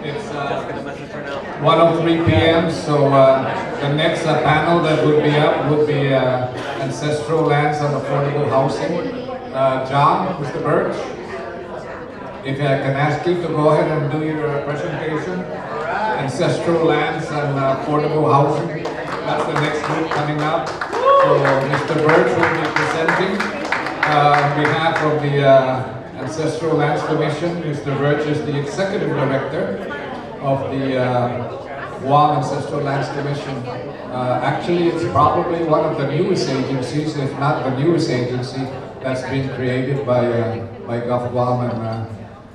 It's 1:03 p.m. So the next panel that would be up would be Ancestral Lands and Affordable Housing. John, Mr. Birch, if I can ask you to go ahead and do your presentation. Ancestral Lands and Affordable Housing. That's the next group coming up. So Mr. Birch will be presenting on behalf of the Ancestral Lands Commission. Mr. Birch is the Executive Director of the Guam Ancestral Lands Commission. Actually, it's probably one of the newest agencies, if not the newest agency, that's been created by Gov Guam, and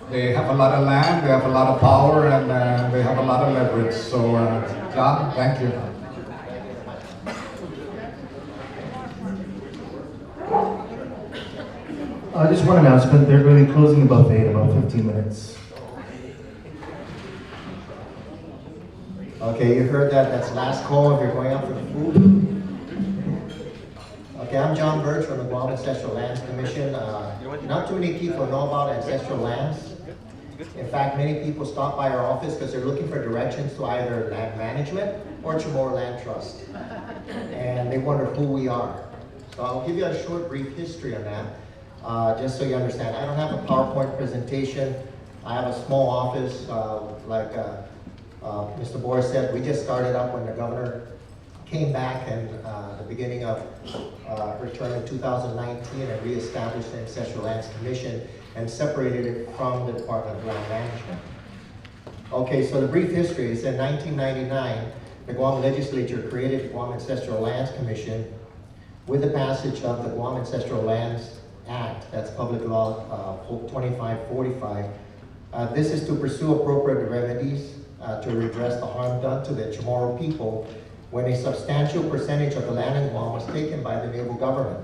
they have a lot of land, they have a lot of power, and they have a lot of leverage. So, John, thank you. Just one announcement. They're going to be closing the buffet in about 15 minutes. Okay, you heard that. That's last call if you're going out for the food. Okay, I'm John Birch from the Guam Ancestral Lands Commission. Not too many people know about ancestral lands. In fact, many people stop by our office because they're looking for directions to either land management or CHamoru Land Trust. And they wonder who we are. So I'll give you a short, brief history on that, just so you understand. I don't have a PowerPoint presentation. I have a small office, like Mr. Boris said. We just started up when the governor came back in the beginning of return in 2019 and reestablished the Ancestral Lands Commission and separated it from the Department of Land Management. Okay, so the brief history is in 1999, the Guam legislature created the Guam Ancestral Lands Commission with the passage of the Guam Ancestral Lands Act, that's Public Law 2545. This is to pursue appropriate remedies to redress the harm done to the Chamorro people when a substantial percentage of the land in Guam was taken by the naval government,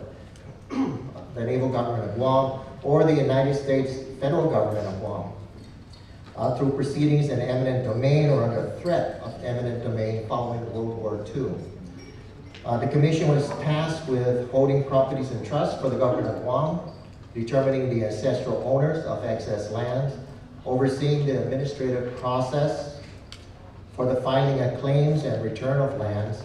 the naval government of Guam, or the United States federal government of Guam, through proceedings in eminent domain or under threat of eminent domain following World War II. The commission was tasked with holding properties in trust for the government of Guam, determining the ancestral owners of excess lands, overseeing the administrative process for the filing of claims and return of lands,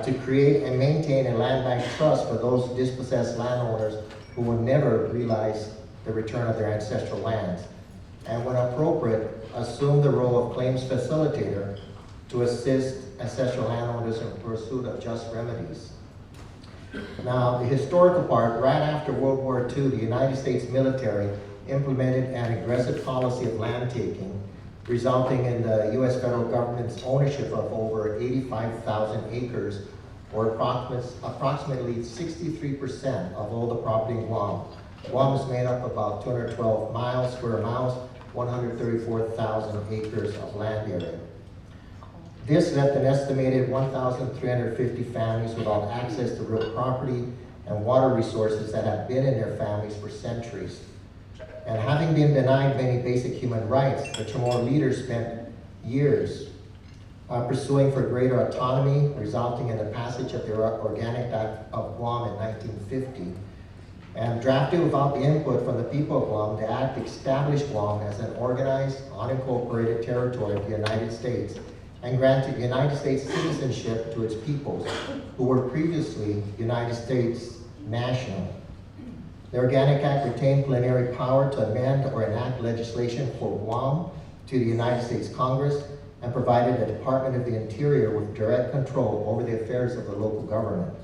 to create and maintain a land bank trust for those dispossessed landowners who will never realize the return of their ancestral lands, and when appropriate, assume the role of claims facilitator to assist ancestral landowners in pursuit of just remedies. Now, the historical part, right after World War II, the United States military implemented an aggressive policy of land taking, resulting in the U.S. federal government's ownership of over 85,000 acres, or approximately 63% of all the property in Guam. Guam is made up of about 212 square miles, 134,000 acres of land area. This left an estimated 1,350 families without access to real property and water resources that have been in their families for centuries. And having been denied many basic human rights, the Chamorro leaders spent years pursuing for greater autonomy, resulting in the passage of the Organic Act of Guam in 1950. And drafted without the input from the people of Guam, the act established Guam as an organized, unincorporated territory of the United States and granted United States citizenship to its peoples who were previously United States national. The Organic Act retained plenary power to amend or enact legislation for Guam to the United States Congress and provided the Department of the Interior with direct control over the affairs of the local government.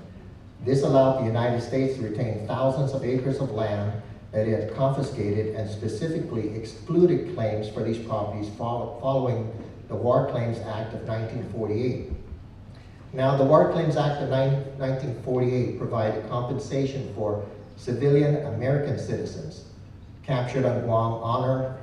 This allowed the United States to retain thousands of acres of land that it had confiscated and specifically excluded claims for these properties following the War Claims Act of 1948. Now, the War Claims Act of 1948 provided compensation for civilian American citizens captured on Guam, honor,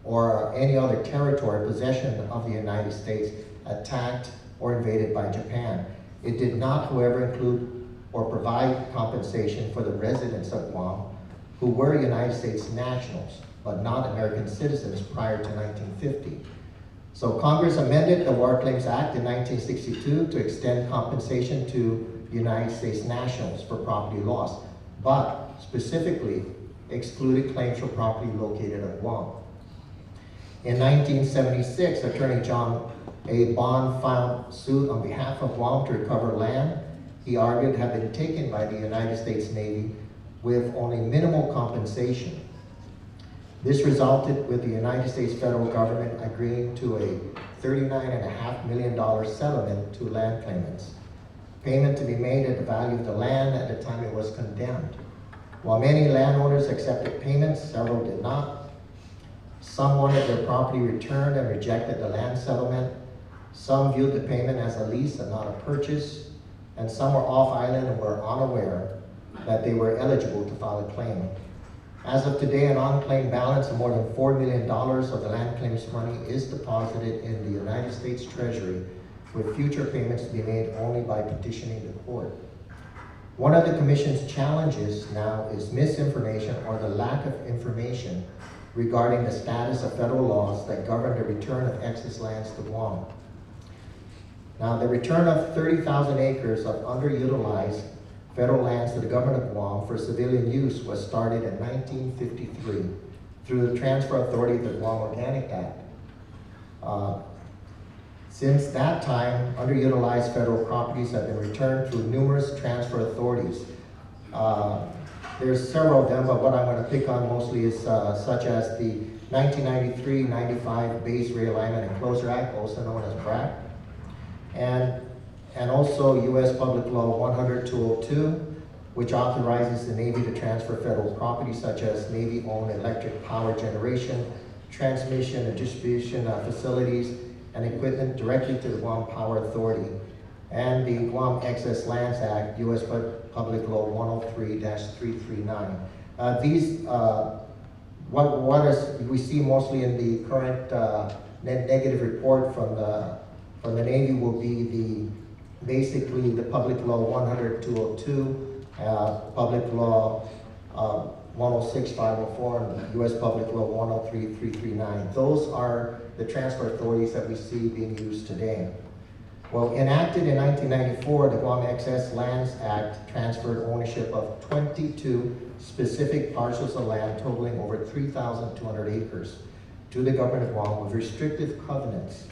or any other territory possession of the United States attacked or invaded by Japan. It did not, however, include or provide compensation for the residents of Guam who were United States nationals, but not American citizens prior to 1950. So Congress amended the War Claims Act in 1962 to extend compensation to United States nationals for property loss, but specifically excluded claims for property located on Guam. In 1976, Attorney John A. Bond filed suit on behalf of Guam to recover land he argued had been taken by the United States Navy with only minimal compensation. This resulted with the United States federal government agreeing to a $39.5 million settlement to land claimants. Payment to be made at the value of the land at the time it was condemned. While many landowners accepted payments, several did not. Some wanted their property returned and rejected the land settlement. Some viewed the payment as a lease and not a purchase. And some were off island and were unaware that they were eligible to file a claim. As of today, an unclaimed balance of more than $4 million of the land claims money is deposited in the United States Treasury, with future payments to be made only by petitioning the court. One of the Commission's challenges now is misinformation or the lack of information regarding the status of federal laws that govern the return of excess lands to Guam. Now, the return of 30,000 acres of underutilized federal lands to the Government of Guam for civilian use was started in 1953 through the Transfer Authority of the Guam Organic Act. Since that time, underutilized federal properties have been returned through numerous transfer authorities. There's several of them, but what I'm going to pick on mostly is such as the 1993-95 Base Realignment and Closure Act, also known as BRAC, and also U.S. Public Law 100-202, which authorizes the Navy to transfer federal property such as Navy-owned electric power generation, transmission and distribution facilities, and equipment directly to the Guam Power Authority, and the Guam Excess Lands Act, U.S. Public Law 103-339. What we see mostly in the current negative report from the Navy will be basically the Public Law 100-202, Public Law 106-504, and U.S. Public Law 103-339. Those are the transfer authorities that we see being used today. Well, enacted in 1994, the Guam Excess Lands Act transferred ownership of 22 specific parcels of land totaling over 3,200 acres to the Government of Guam with restrictive covenants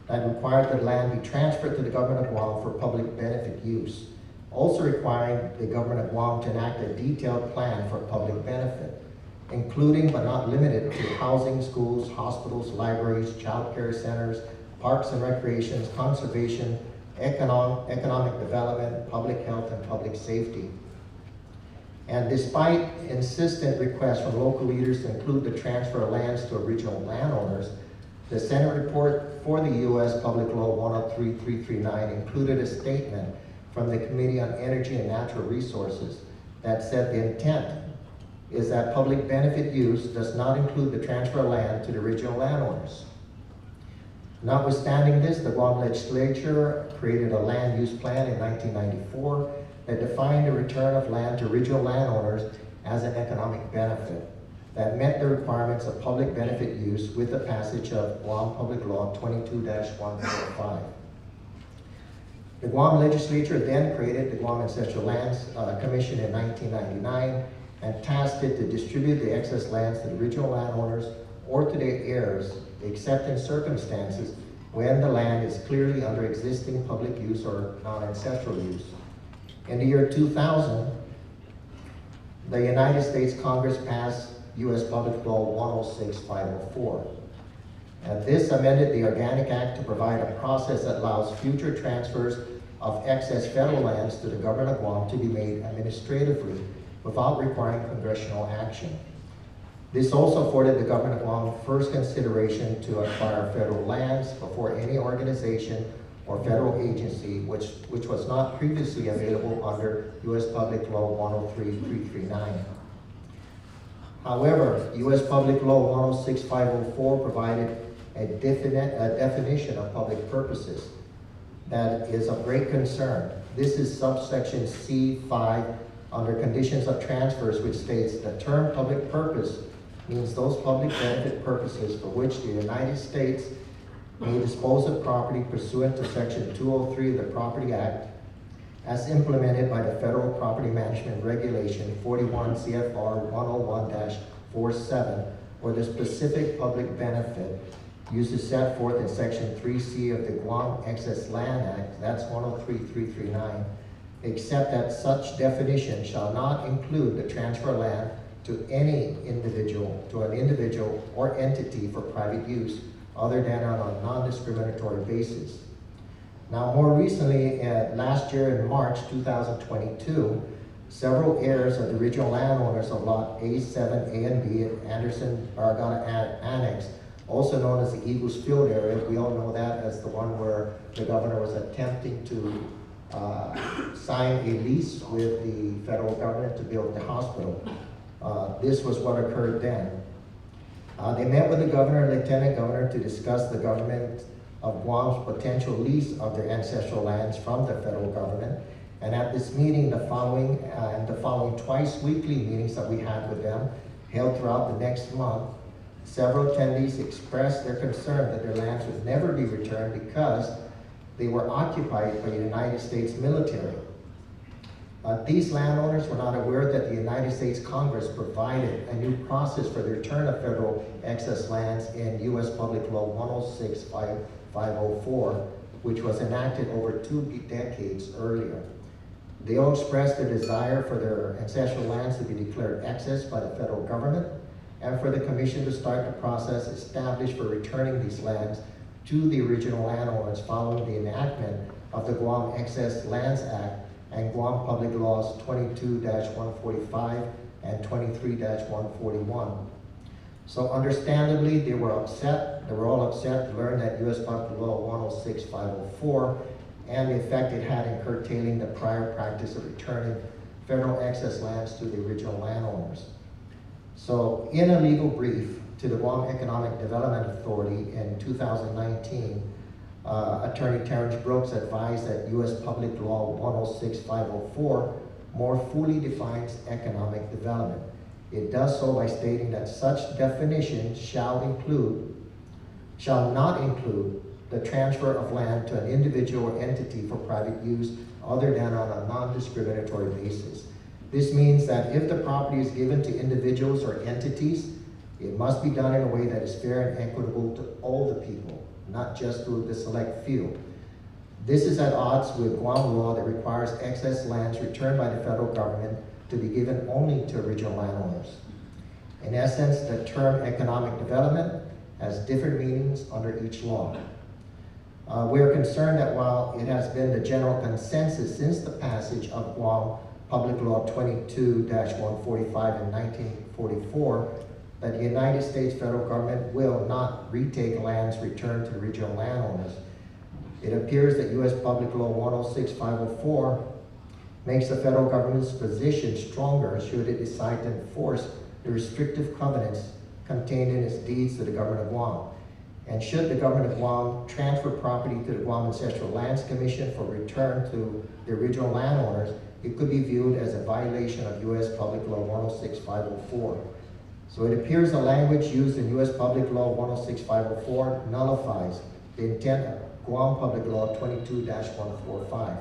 that required the land be transferred to the Government of Guam for public benefit use, also requiring the Government of Guam to enact a detailed plan for public benefit, including but not limited to housing, schools, hospitals, libraries, child care centers, parks and recreations, conservation, economic development, public health, and public safety. And despite insistent requests from local leaders to include the transfer of lands to original landowners, the Senate report for the U.S. Public Law 103-339 included a statement from the Committee on Energy and Natural Resources that said the intent is that public benefit use does not include the transfer of land to the original landowners. Notwithstanding this, the Guam legislature created a land use plan in 1994 that defined the return of land to original landowners as an economic benefit that met the requirements of public benefit use with the passage of Guam Public Law 22-145. The Guam legislature then created the Guam Ancestral Lands Commission in 1999 and tasked it to distribute the excess lands to the original landowners or to their heirs, except in circumstances when the land is clearly under existing public use or non-ancestral use. In the year 2000, the United States Congress passed U.S. Public Law 106-504. This amended the Organic Act to provide a process that allows future transfers of excess federal lands to the Government of Guam to be made administratively without requiring congressional action. This also afforded the Government of Guam first consideration to acquire federal lands before any organization or federal agency which was not previously available under U.S. Public Law 103-339. However, U.S. Public Law 106-504 provided a definition of public purposes that is of great concern. This is subsection C5 under conditions of transfers, which states the term public purpose means those public benefit purposes for which the United States may dispose of property pursuant to section 203 of the Property Act as implemented by the Federal Property Management Regulation 41 CFR 101-47 for the specific public benefit uses set forth in Section 3C of the Guam Excess Land Act, that's 103339, except that such definition shall not include the transfer of land to any individual, to an individual or entity for private use, other than on a non-discriminatory basis. Now, more recently, last year in March 2022, several heirs of the original landowners of Lot A7, A, and B at Anderson Baragata Annex, also known as the Eagles Field area, we all know that as the one where the governor was attempting to sign a lease with the federal government to build the hospital. This was what occurred then. They met with the governor and lieutenant governor to discuss the government of Guam's potential lease of their ancestral lands from the federal government. And at this meeting, the following twice weekly meetings that we had with them, held throughout the next month, several attendees expressed their concern that their lands would never be returned because they were occupied by the United States military. These landowners were not aware that the United States Congress provided a new process for the return of federal excess lands in U.S. Public Law 106-504, which was enacted over 2 decades earlier. They all expressed their desire for their ancestral lands to be declared excess by the federal government and for the commission to start the process established for returning these lands to the original landowners following the enactment of the Guam Excess Lands Act and Guam Public Laws 22-145 and 23-141. So understandably, they were upset. They were all upset to learn that U.S. Public Law 106-504 and the effect it had in curtailing the prior practice of returning federal excess lands to the original landowners. So in a legal brief to the Guam Economic Development Authority in 2019, Attorney Terrence Brooks advised that U.S. Public Law 106-504 more fully defines economic development. It does so by stating that such definition shall not include the transfer of land to an individual or entity for private use other than on a non-discriminatory basis. This means that if the property is given to individuals or entities, it must be done in a way that is fair and equitable to all the people, not just to the select few. This is at odds with Guam law that requires excess lands returned by the federal government to be given only to original landowners. In essence, the term economic development has different meanings under each law. We are concerned that while it has been the general consensus since the passage of Guam Public Law 22-145 in 1944 that the United States federal government will not retake lands returned to regional landowners, it appears that U.S. Public Law 106-504 makes the federal government's position stronger should it decide to enforce the restrictive covenants contained in its deeds to the Government of Guam. And should the Government of Guam transfer property to the Guam Ancestral Lands Commission for return to the original landowners, it could be viewed as a violation of U.S. Public Law 106-504. So it appears the language used in U.S. Public Law 106-504 nullifies the intent of Guam Public Law 22-145.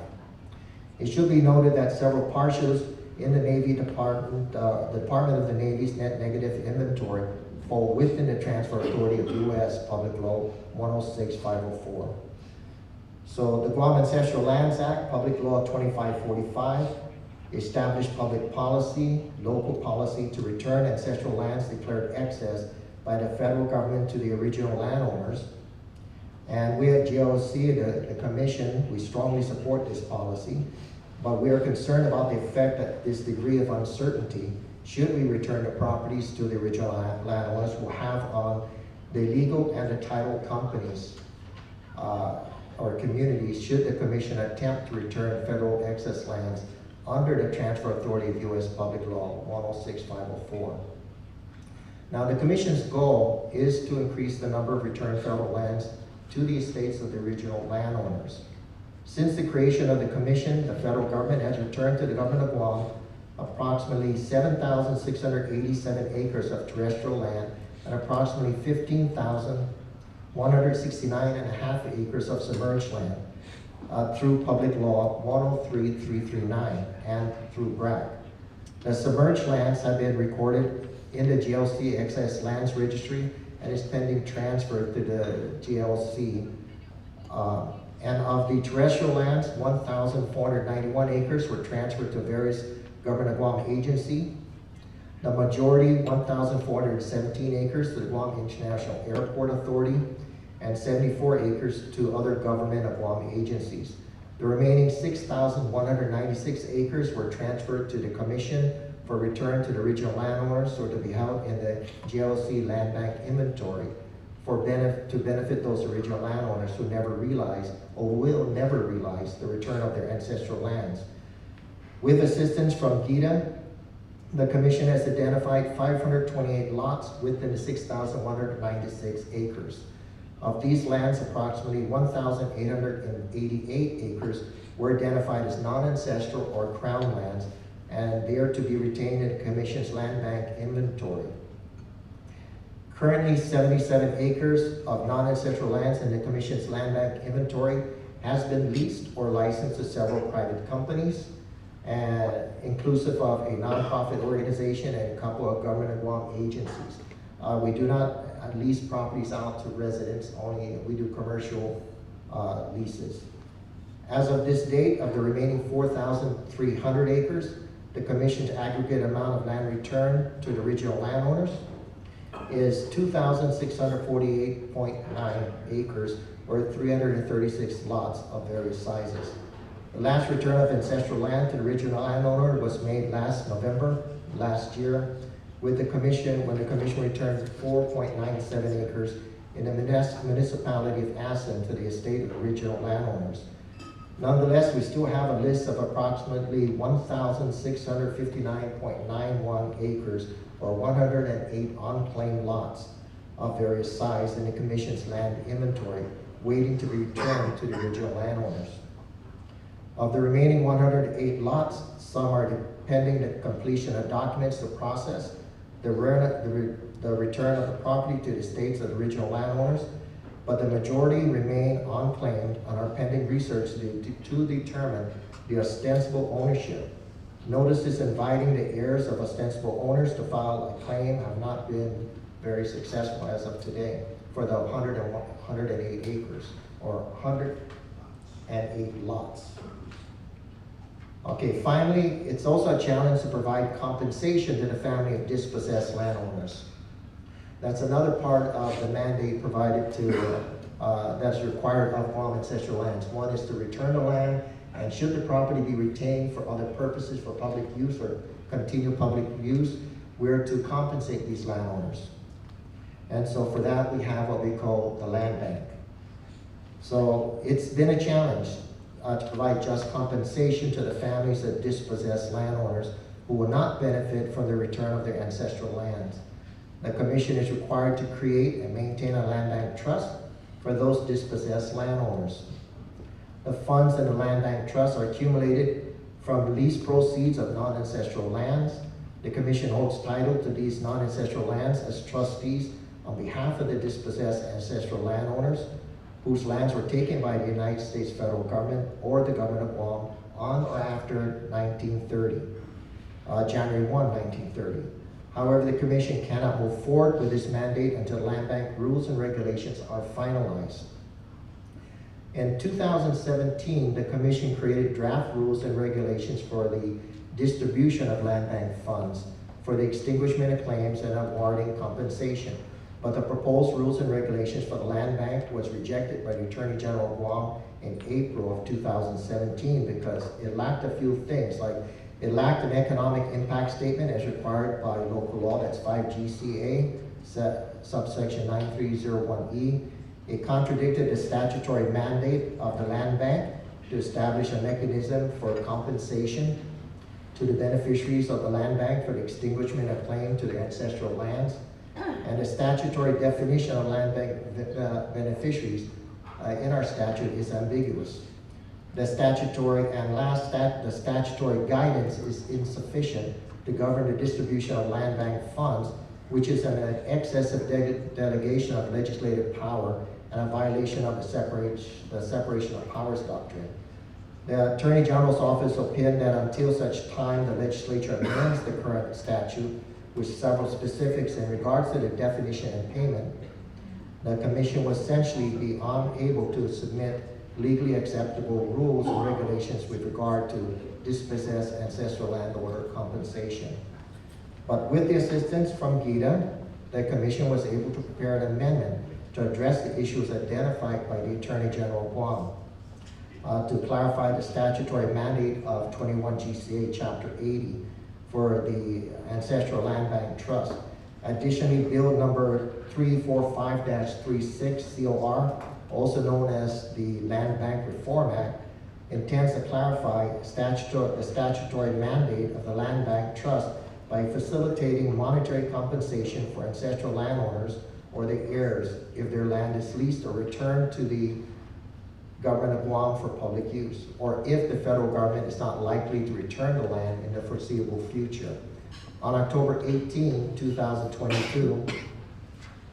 It should be noted that several partials in the Navy Department, the Department of the Navy's net negative inventory fall within the transfer authority of U.S. Public Law 106-504. So the Guam Ancestral Lands Act, Public Law 2545, established public policy, local policy to return ancestral lands declared excess by the federal government to the original landowners. And we at GOC, the commission, we strongly support this policy, but we are concerned about the effect that this degree of uncertainty, should we return the properties to the original landowners, will have on the legal and the title companies or communities should the commission attempt to return federal excess lands under the transfer authority of U.S. Public Law 106-504. Now, the commission's goal is to increase the number of returned federal lands to the estates of the original landowners. Since the creation of the commission, the federal government has returned to the Government of Guam approximately 7,687 acres of terrestrial land and approximately 15,169.5 acres of submerged land through Public Law 103-339 and through BRAC. The submerged lands have been recorded in the GLC Excess Lands Registry and is pending transfer to the GLC. And of the terrestrial lands, 1,491 acres were transferred to various Government of Guam agency. The majority, 1,417 acres to the Guam International Airport Authority and 74 acres to other Government of Guam agencies. The remaining 6,196 acres were transferred to the Commission for return to the original landowners or to be held in the GLC Land Bank inventory to benefit those original landowners who never realized or will never realize the return of their ancestral lands. With assistance from GITA, the Commission has identified 528 lots within the 6,196 acres. Of these lands, approximately 1,888 acres were identified as non-ancestral or crown lands, and they are to be retained in the Commission's Land Bank inventory. Currently, 77 acres of non-ancestral lands in the Commission's Land Bank inventory has been leased or licensed to several private companies, inclusive of a nonprofit organization and a couple of Government of Guam agencies. We do not lease properties out to residents, only we do commercial leases. As of this date, of the remaining 4,300 acres, the Commission's aggregate amount of land returned to the original landowners is 2,648.9 acres, or 336 lots of various sizes. The last return of ancestral land to the original landowner was made last November, last year, with the Commission, when the Commission returned 4.97 acres in the municipality of Assen to the estate of the original landowners. Nonetheless, we still have a list of approximately 1,659.91 acres, or 108 unclaimed lots of various size in the Commission's land inventory, waiting to be returned to the original landowners. Of the remaining 108 lots, some are pending the completion of documents to process the return of the property to the estates of the original landowners, but the majority remain unclaimed and are pending research to determine the ostensible ownership. Notices inviting the heirs of ostensible owners to file a claim have not been very successful as of today for the 108 acres, or 108 lots. Okay, finally, it's also a challenge to provide compensation to the family of dispossessed landowners. That's another part of the mandate provided to, that's required of Guam Ancestral Lands. One is to return the land, and should the property be retained for other purposes, for public use or continued public use, we're to compensate these landowners. And so for that, we have what we call the land bank. So it's been a challenge to provide just compensation to the families of dispossessed landowners who will not benefit from the return of their ancestral lands. The Commission is required to create and maintain a land bank trust for those dispossessed landowners. The funds in the land bank trust are accumulated from lease proceeds of non-ancestral lands. The Commission holds title to these non-ancestral lands as trustees on behalf of the dispossessed ancestral landowners whose lands were taken by the United States federal government or the Government of Guam on or after 1930, January 1, 1930. However, the Commission cannot move forward with this mandate until land bank rules and regulations are finalized. In 2017, the Commission created draft rules and regulations for the distribution of land bank funds for the extinguishment of claims and awarding compensation. But the proposed rules and regulations for the land bank was rejected by the Attorney General of Guam in April of 2017 because it lacked a few things, like it lacked an economic impact statement as required by local law, that's 5 GCA, subsection 9301E. It contradicted the statutory mandate of the land bank to establish a mechanism for compensation to the beneficiaries of the land bank for the extinguishment of claim to the ancestral lands. And the statutory definition of land bank beneficiaries in our statute is ambiguous. The statutory guidance is insufficient to govern the distribution of land bank funds, which is an excessive delegation of legislative power and a violation of the separation of powers doctrine. The Attorney General's office opined that until such time the legislature amends the current statute, with several specifics in regards to the definition and payment, the commission will essentially be unable to submit legally acceptable rules and regulations with regard to dispossessed ancestral landowner compensation. But with the assistance from GITA, the commission was able to prepare an amendment to address the issues identified by the Attorney General of Guam, to clarify the statutory mandate of 21 GCA Chapter 80 for the Ancestral Land Bank Trust. Additionally, Bill number 345-36 COR, also known as the Land Bank Reform Act, intends to clarify the statutory mandate of the Land Bank Trust by facilitating monetary compensation for ancestral landowners or their heirs if their land is leased or returned to the Government of Guam for public use, or if the federal government is not likely to return the land in the foreseeable future. On October 18, 2022,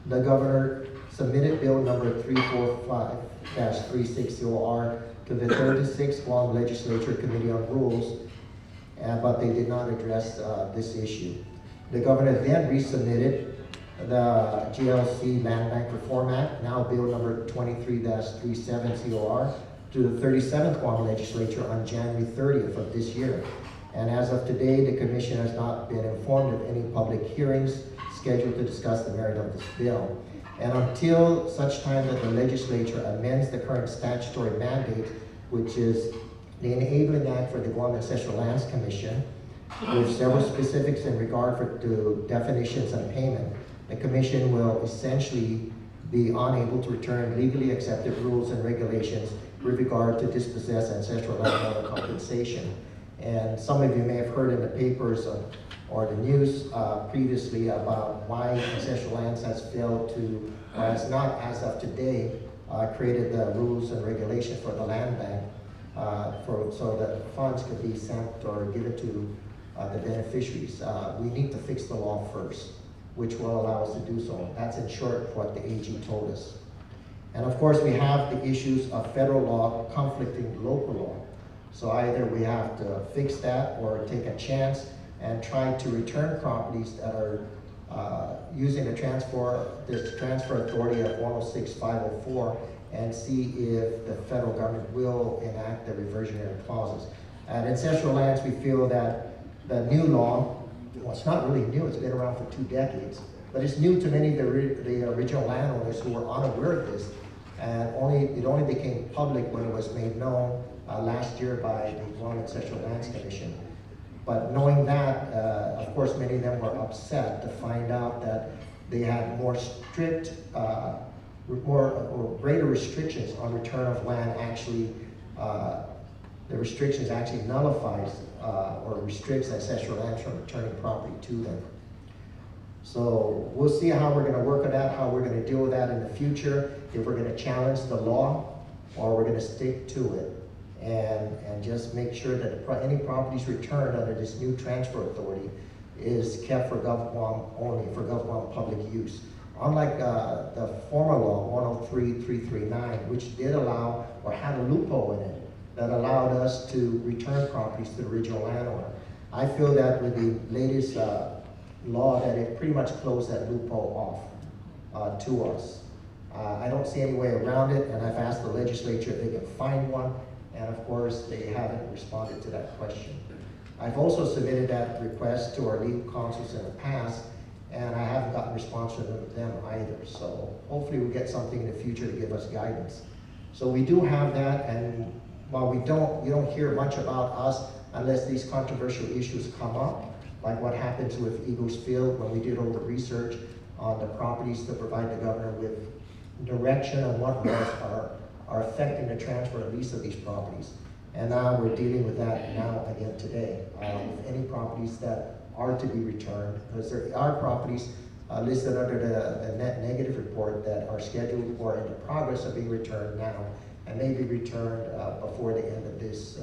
the governor submitted bill number 345-36 COR to the 36th Guam Legislature Committee on Rules, but they did not address this issue. The governor then resubmitted the GLC Land Bank Reform Act, now bill number 23-37 COR, to the 37th Guam Legislature on January 30th of this year. And as of today, the commission has not been informed of any public hearings scheduled to discuss the merit of this bill. And until such time that the legislature amends the current statutory mandate, which is the Enabling Act for the Guam Ancestral Lands Commission, with several specifics in regard to definitions and payment, the commission will essentially be unable to return legally accepted rules and regulations with regard to dispossessed ancestral landowner compensation. And some of you may have heard in the papers or the news previously about why Ancestral Lands has failed to, or has not as of today, created the rules and regulations for the land bank so that funds could be sent or given to the beneficiaries. We need to fix the law first, which will allow us to do so. That's in short what the AG told us. And of course, we have the issues of federal law conflicting local law. So either we have to fix that or take a chance and try to return properties that are using the transfer authority of 106-504 and see if the federal government will enact the reversionary clauses. At Ancestral Lands, we feel that the new law, well, it's not really new, it's been around for 2 decades, but it's new to many of the original landowners who were unaware of this, and it only became public when it was made known last year by the Guam Ancestral Lands Commission. But knowing that, of course, many of them were upset to find out that they had more strict, greater restrictions on return of land. Actually, the restrictions actually nullifies or restricts ancestral lands from returning property to them. So we'll see how we're going to work on that, how we're going to deal with that in the future, if we're going to challenge the law or we're going to stick to it and just make sure that any properties returned under this new transfer authority is kept for Gov Guam only, for Gov Guam public use. Unlike the former law, 103-339, which did allow or had a loophole in it that allowed us to return properties to the original landowner. I feel that with the latest law that it pretty much closed that loophole off to us. I don't see any way around it, and I've asked the legislature if they can find one, and of course they haven't responded to that question. I've also submitted that request to our legal counsels in the past, and I haven't gotten a response from them either. So hopefully we'll get something in the future to give us guidance. So we do have that, and while you don't hear much about us unless these controversial issues come up, like what happens with Eagles Field when we did all the research on the properties to provide the governor with direction on what laws are affecting the transfer and lease of these properties. And now we're dealing with that now again today. With any properties that are to be returned, because there are properties listed under the net negative report that are scheduled or in the progress of being returned now and may be returned before the end of this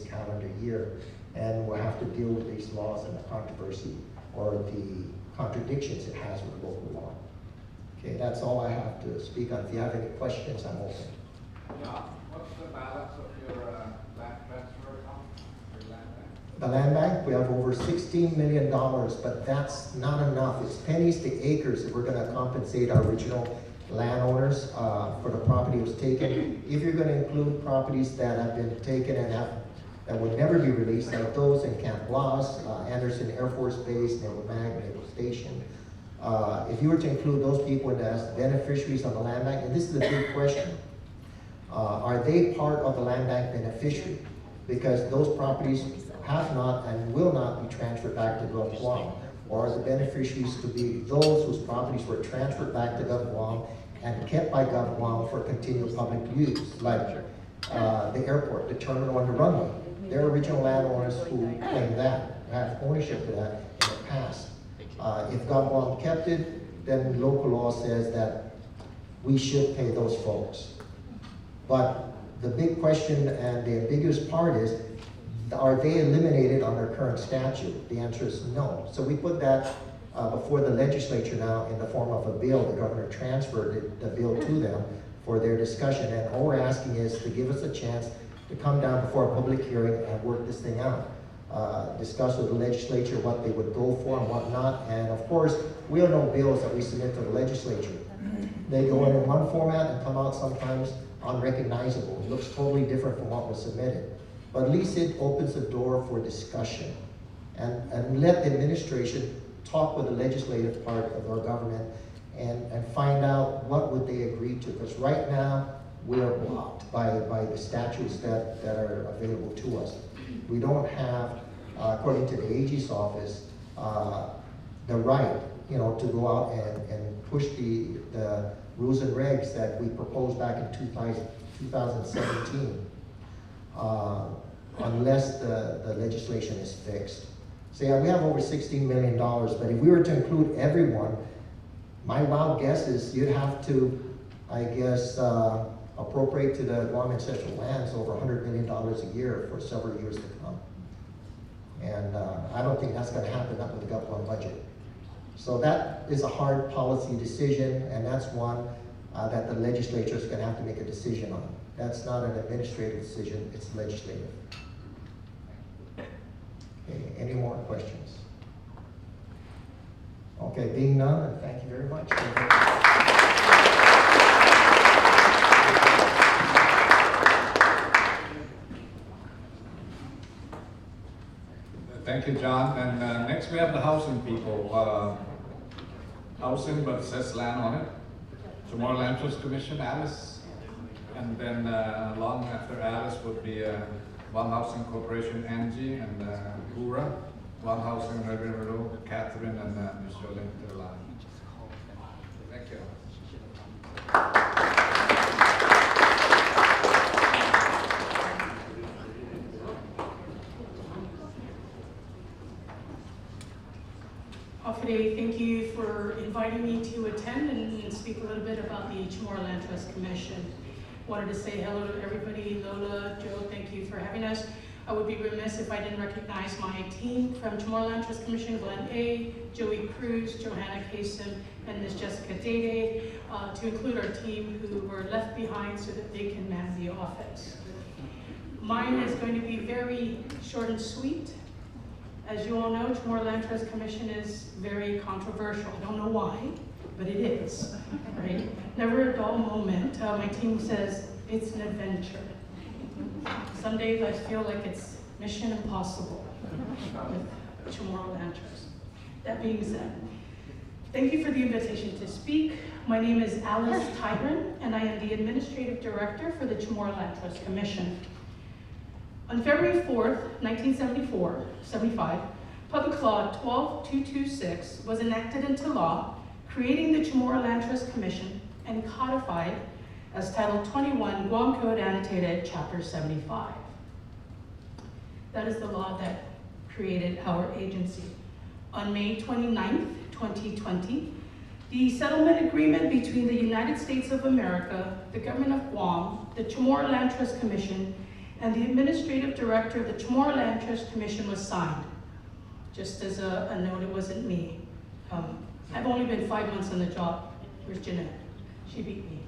calendar year. And we'll have to deal with these laws and the controversy or the contradictions it has with local law. Okay, that's all I have to speak on. If you have any questions, I'm open. Yeah, what's the balance of your land transfer account, your land bank? The land bank, we have over $16 million, but that's not enough. It's pennies to acres if we're gonna compensate our original landowners for the property that was taken. If you're gonna include properties that have been taken and that would never be released, like those in Camp Blas, Anderson Air Force Base, Naval Mag, Naval Station. If you were to include those people as beneficiaries of the land bank, and this is a big question, are they part of the land bank beneficiary? Because those properties have not and will not be transferred back to Gov Guam, or are the beneficiaries to be those whose properties were transferred back to Gov Guam and kept by Gov Guam for continual public use, like the airport, the terminal, and the runway. They're original landowners who claim that, have ownership to that in the past. If Gov Guam kept it, then local law says that we should pay those folks. But the big question and the ambiguous part is, are they eliminated on their current statute? The answer is no. So we put that before the legislature now in the form of a bill. The governor transferred the bill to them for their discussion. And all we're asking is to give us a chance to come down before a public hearing and work this thing out. Discuss with the legislature what they would go for and what not. And of course, we have no bills that we submit to the legislature. They go in one format and come out sometimes unrecognizable. It looks totally different from what was submitted. But at least it opens the door for discussion and let the administration talk with the legislative part of our government and find out what would they agree to. Because right now, we are blocked by the statutes that are available to us. We don't have, according to the AG's office, the right, to go out and push the rules and regs that we proposed back in 2017. Unless the legislation is fixed. So yeah, we have over $16 million, but if we were to include everyone, my wild guess is you'd have to, I guess, appropriate to the Guam Ancestral Lands over $100 million a year for several years to come. And I don't think that's gonna happen, not with the Gov budget. So that is a hard policy decision, and that's one that the legislature is gonna have to make a decision on. That's not an administrative decision, it's legislative. Okay, any more questions? Okay, being none, thank you very much. Thank you, John. And next we have the housing people. Housing, but it says land on it. CHamoru Land Trust Commission, Alice. And then long after Alice would be Guam Housing Corporation, Angie, and Ura. Guam Housing, River, Catherine, and Ms. Jolene Terlan. Thank you. Today, thank you for inviting me to attend and speak a little bit about the CHamoru Land Trust Commission. Wanted to say hello to everybody. Lola, Joe, thank you for having us. I would be remiss if I didn't recognize my team from CHamoru Land Trust Commission, Glenn A., Joey Cruz, Johanna Kasem, and Ms. Jessica Dede, to include our team who were left behind so that they can man the office. Mine is going to be very short and sweet. As you all know, CHamoru Land Trust Commission is very controversial. I don't know why, but it is, right? Never a dull moment. My team says it's an adventure. Some days I feel like it's mission impossible with CHamoru Land Trust. That being said, thank you for the invitation to speak. My name is Alice Tyron, and I am the Administrative Director for the CHamoru Land Trust Commission. On February 4th, 1975, Public Law 12226 was enacted into law, creating the CHamoru Land Trust Commission and codified as Title 21 Guam Code Annotated Chapter 75. That is the law that created our agency. On May 29th, 2020, the settlement agreement between the United States of America, the Government of Guam, the CHamoru Land Trust Commission, and the Administrative Director of the CHamoru Land Trust Commission was signed. Just as a note, it wasn't me. I've only been 5 months on the job. Where's Jeanette? She beat me.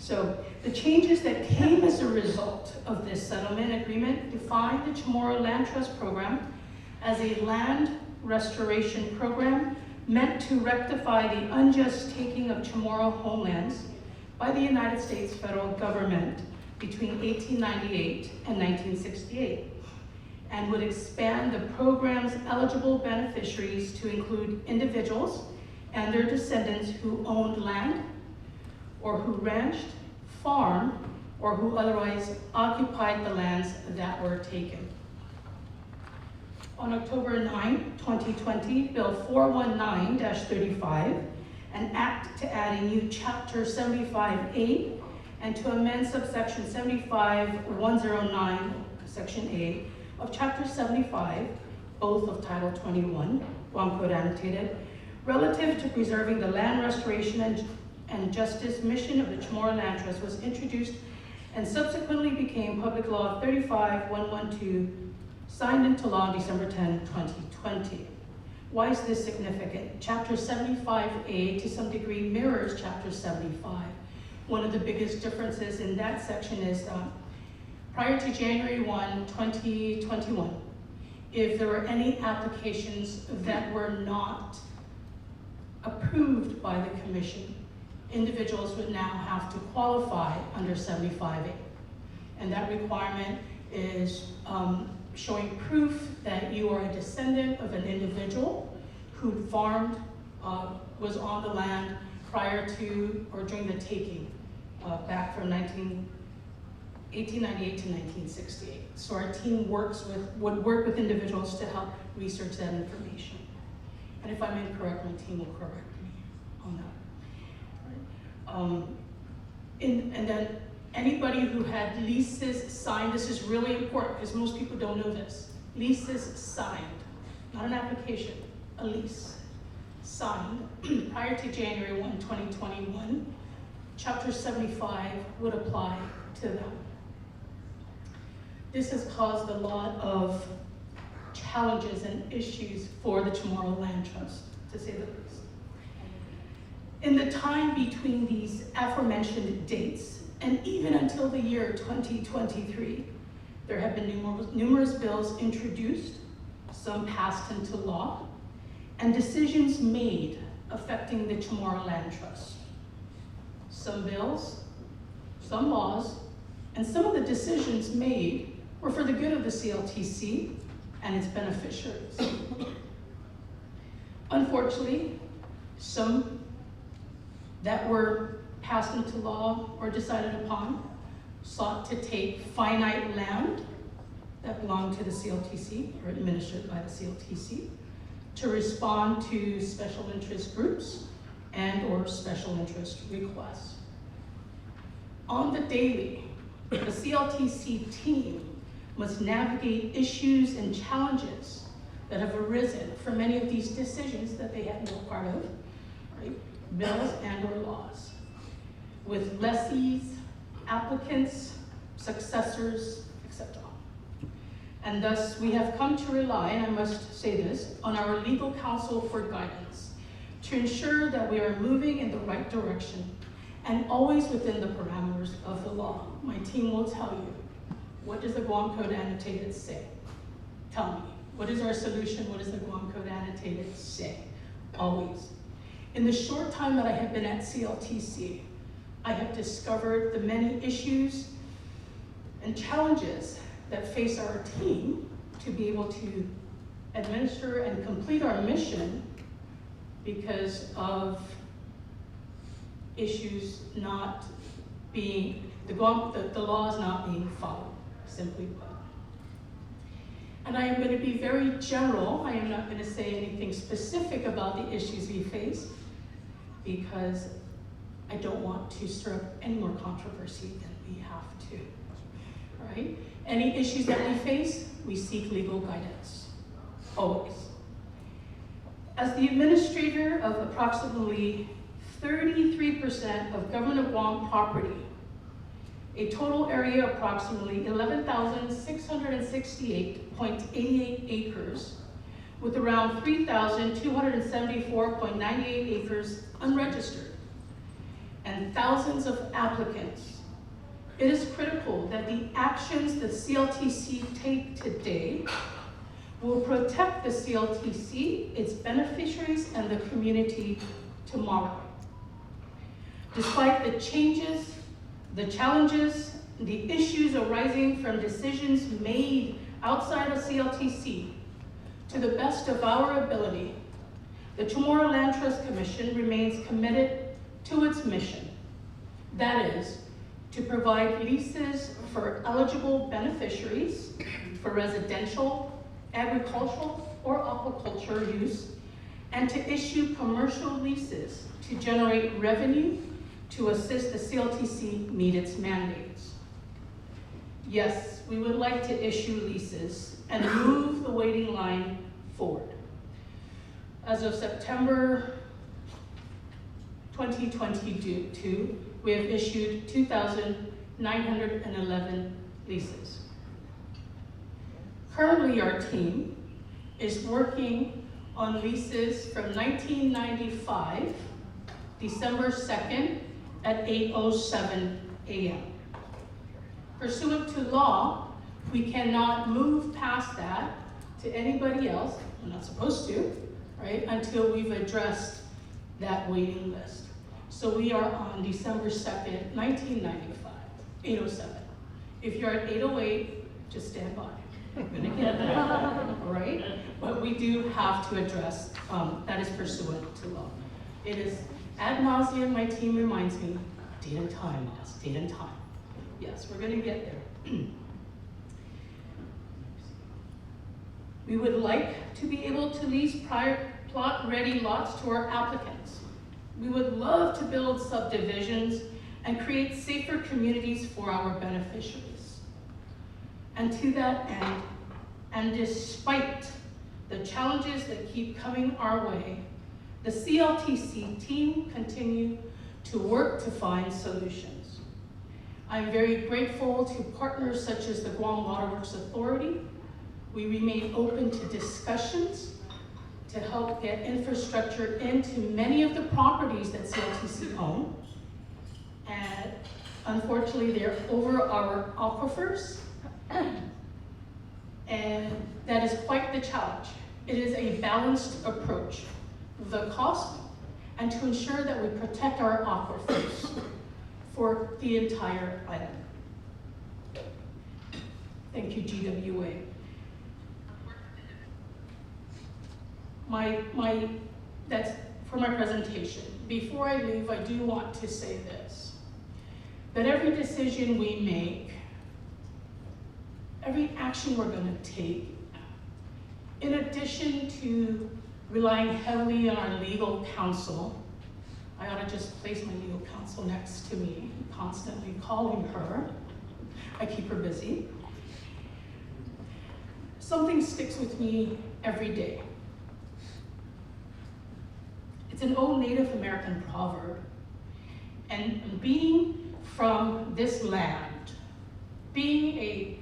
So the changes that came as a result of this settlement agreement define the CHamoru Land Trust Program as a land restoration program meant to rectify the unjust taking of Chamorro homelands by the United States federal government between 1898 and 1968, and would expand the program's eligible beneficiaries to include individuals and their descendants who owned land, or who ranched, farmed, or who otherwise occupied the lands that were taken. On October 9, 2020, Bill 419-35, an act to add a new Chapter 75A and to amend subsection 75109, Section A of Chapter 75, both of Title 21, Guam Code Annotated, relative to preserving the land restoration and justice mission of the CHamoru Land Trust was introduced and subsequently became Public Law 35112, signed into law December 10, 2020. Why is this significant? Chapter 75A to some degree mirrors Chapter 75. One of the biggest differences in that section is prior to January 1, 2021, if there were any applications that were not approved by the commission, individuals would now have to qualify under 75A. And that requirement is showing proof that you are a descendant of an individual who farmed, was on the land prior to or during the taking back from 1898 to 1968. So our team would work with individuals to help research that information. And if I'm incorrect, my team will correct me on that. And then anybody who had leases signed, this is really important because most people don't know this. Leases signed, not an application, a lease signed prior to January 1, 2021, Chapter 75 would apply to them. This has caused a lot of challenges and issues for the CHamoru Land Trust, to say the least. In the time between these aforementioned dates, and even until the year 2023, there have been numerous bills introduced, some passed into law, and decisions made affecting the CHamoru Land Trust. Some bills, some laws, and some of the decisions made were for the good of the CLTC and its beneficiaries. Unfortunately, some that were passed into law or decided upon sought to take finite land that belonged to the CLTC or administered by the CLTC to respond to special interest groups and or special interest requests. On the daily, the CLTC team must navigate issues and challenges that have arisen from many of these decisions that they had no part of, right? Bills and or laws, with lessees, applicants, successors, etc. And thus we have come to rely, and I must say this, on our legal counsel for guidance to ensure that we are moving in the right direction and always within the parameters of the law. My team will tell you, what does the Guam Code Annotated say? Tell me, what is our solution? What does the Guam Code Annotated say? Always. In the short time that I have been at CLTC, I have discovered the many issues and challenges that face our team to be able to administer and complete our mission because of issues not being, the law is not being followed, simply put. And I am going to be very general. I am not going to say anything specific about the issues we face because I don't want to stir up any more controversy than we have to, right? Any issues that we face, we seek legal guidance, always. As the administrator of approximately 33% of Government of Guam property, a total area of approximately 11,668.88 acres, with around 3,274.98 acres unregistered. and thousands of applicants, it is critical that the actions the CLTC take today will protect the CLTC, its beneficiaries, and the community tomorrow. Despite the changes, the challenges, the issues arising from decisions made outside of CLTC, to the best of our ability, the CHamoru Land Trust Commission remains committed to its mission. That is, to provide leases for eligible beneficiaries for residential, agricultural, or aquaculture use, and to issue commercial leases to generate revenue to assist the CLTC meet its mandates. Yes, we would like to issue leases and move the waiting line forward. As of September 2022, we have issued 2,911 leases. Currently, our team is working on leases from 1995, December 2nd at 8:07 a.m. Pursuant to law, we cannot move past that to anybody else, we're not supposed to, right, until we've addressed that waiting list. So we are on December 2nd, 1995, 8:07. If you're at 8:08, just stand by. We're gonna get there, all right? But we do have to address, that is pursuant to law. It is ad nauseum, my team reminds me, date and time, yes, date and time. Yes, we're gonna get there. We would like to be able to lease prior plot-ready lots to our applicants. We would love to build subdivisions and create safer communities for our beneficiaries. And to that end, and despite the challenges that keep coming our way, the CLTC team continue to work to find solutions. I'm very grateful to partners such as the Guam Waterworks Authority. We remain open to discussions to help get infrastructure into many of the properties that CLTC own. And unfortunately, they're over our aquifers. And that is quite the challenge. It is a balanced approach. The cost, and to ensure that we protect our aquifers for the entire island. Thank you, GWA. That's for my presentation. Before I leave, I do want to say this, that every decision we make, every action we're gonna take, in addition to relying heavily on our legal counsel, I ought to just place my legal counsel next to me, constantly calling her. I keep her busy. Something sticks with me every day. It's an old Native American proverb. And being from this land, being a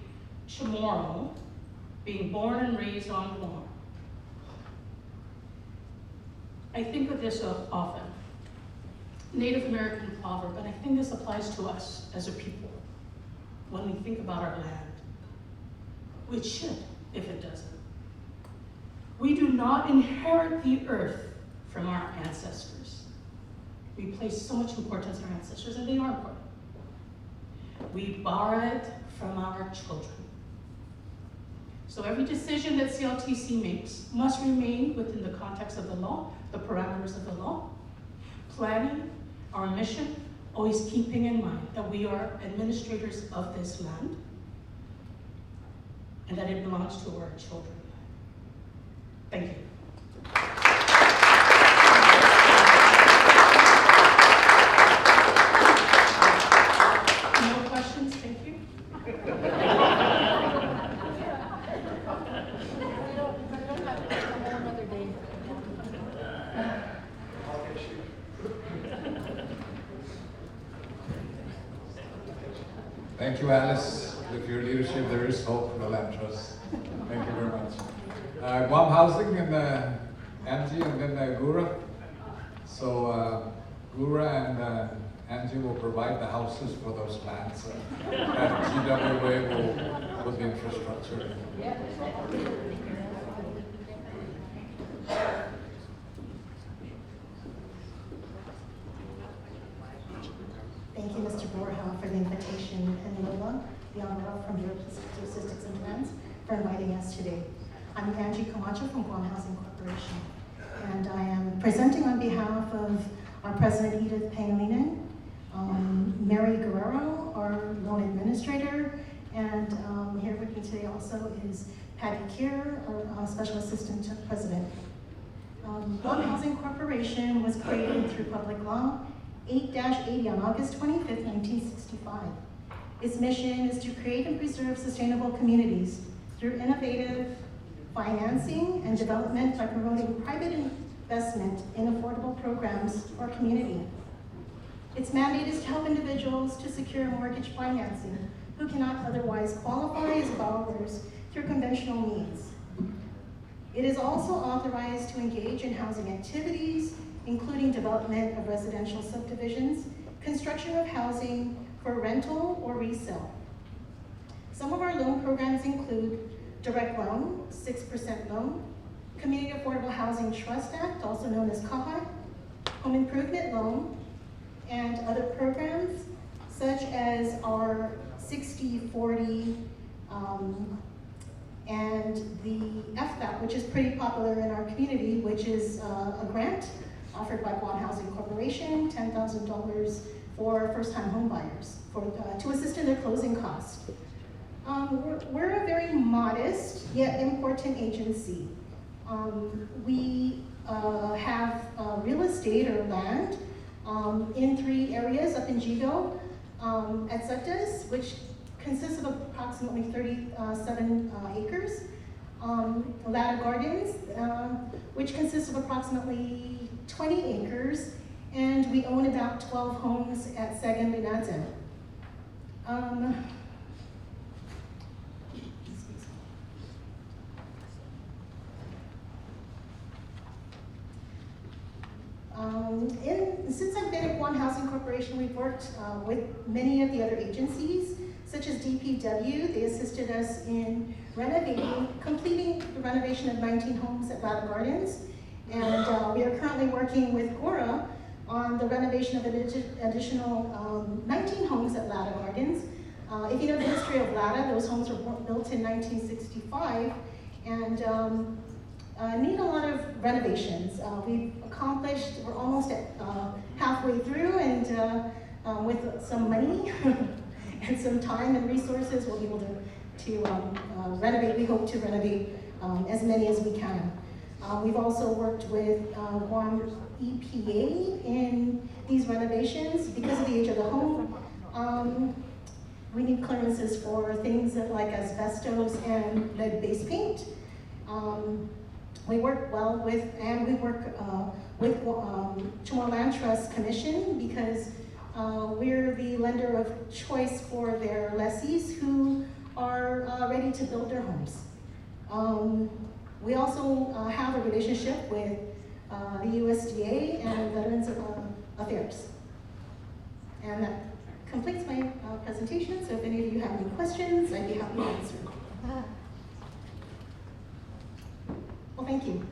Chamorro, being born and raised on Guam, I think of this often. Native American proverb, and I think this applies to us as a people when we think about our land, which should, if it doesn't. We do not inherit the earth from our ancestors. We place so much importance on our ancestors, and they are important. We borrow it from our children. So every decision that CLTC makes must remain within the context of the law, the parameters of the law, planning our mission, always keeping in mind that we are administrators of this land and that it belongs to our children. Thank you. No questions? Thank you. Thank you, Alice. With your leadership, there is hope for the Land Trust. Thank you very much. Guam Housing and Angie and then Gura. So Gura and Angie will provide the houses for those lands. And GWA will put the infrastructure. Thank you, Mr. Borja, for the invitation, and Lola, the Honorable from Bureau of Statistics and Plans, for inviting us today. I'm Angie Camacho from Guam Housing Corporation, and I am presenting on behalf of our President Edith Pangilinan, Mary Guerrero, our loan administrator, and here with me today also is Patty Kier, our Special Assistant to the President. Guam Housing Corporation was created through Public Law 8-80 on August 25th, 1965. Its mission is to create and preserve sustainable communities through innovative financing and development by promoting private investment in affordable programs for our community. Its mandate is to help individuals to secure mortgage financing who cannot otherwise qualify as borrowers through conventional means. It is also authorized to engage in housing activities, including development of residential subdivisions, construction of housing for rental or resale. Some of our loan programs include direct loan, 6% loan, Community Affordable Housing Trust Act, also known as CAHA, home improvement loan, and other programs such as our 60-40 and the FBAP, which is pretty popular in our community, which is a grant offered by Guam Housing Corporation, $10,000 for first-time home buyers to assist in their closing costs. We're a very modest yet important agency. We have real estate or land in 3 areas up in Jigo, at Sectas, which consists of approximately 37 acres. Ladder Gardens, which consists of approximately 20 acres, and we own about 12 homes at Sagan Linadzen. Since I've been at Guam Housing Corporation, we've worked with many of the other agencies, such as DPW. They assisted us in completing the renovation of 19 homes at Ladder Gardens. And we are currently working with GORA on the renovation of an additional 19 homes at Ladder Gardens. If you know the history of Ladder, those homes were built in 1965 and need a lot of renovations. We're almost at halfway through, and with some money and some time and resources, we'll be able to renovate. We hope to renovate as many as we can. We've also worked with Guam EPA in these renovations. Because of the age of the home, we need clearances for things like asbestos and lead-based paint. We work well with CHamoru Land Trust Commission because we're the lender of choice for their lessees who are ready to build their homes. We also have a relationship with the USDA and Veterans Affairs. And that completes my presentation, so if any of you have any questions, I'd be happy to answer. Well, thank you.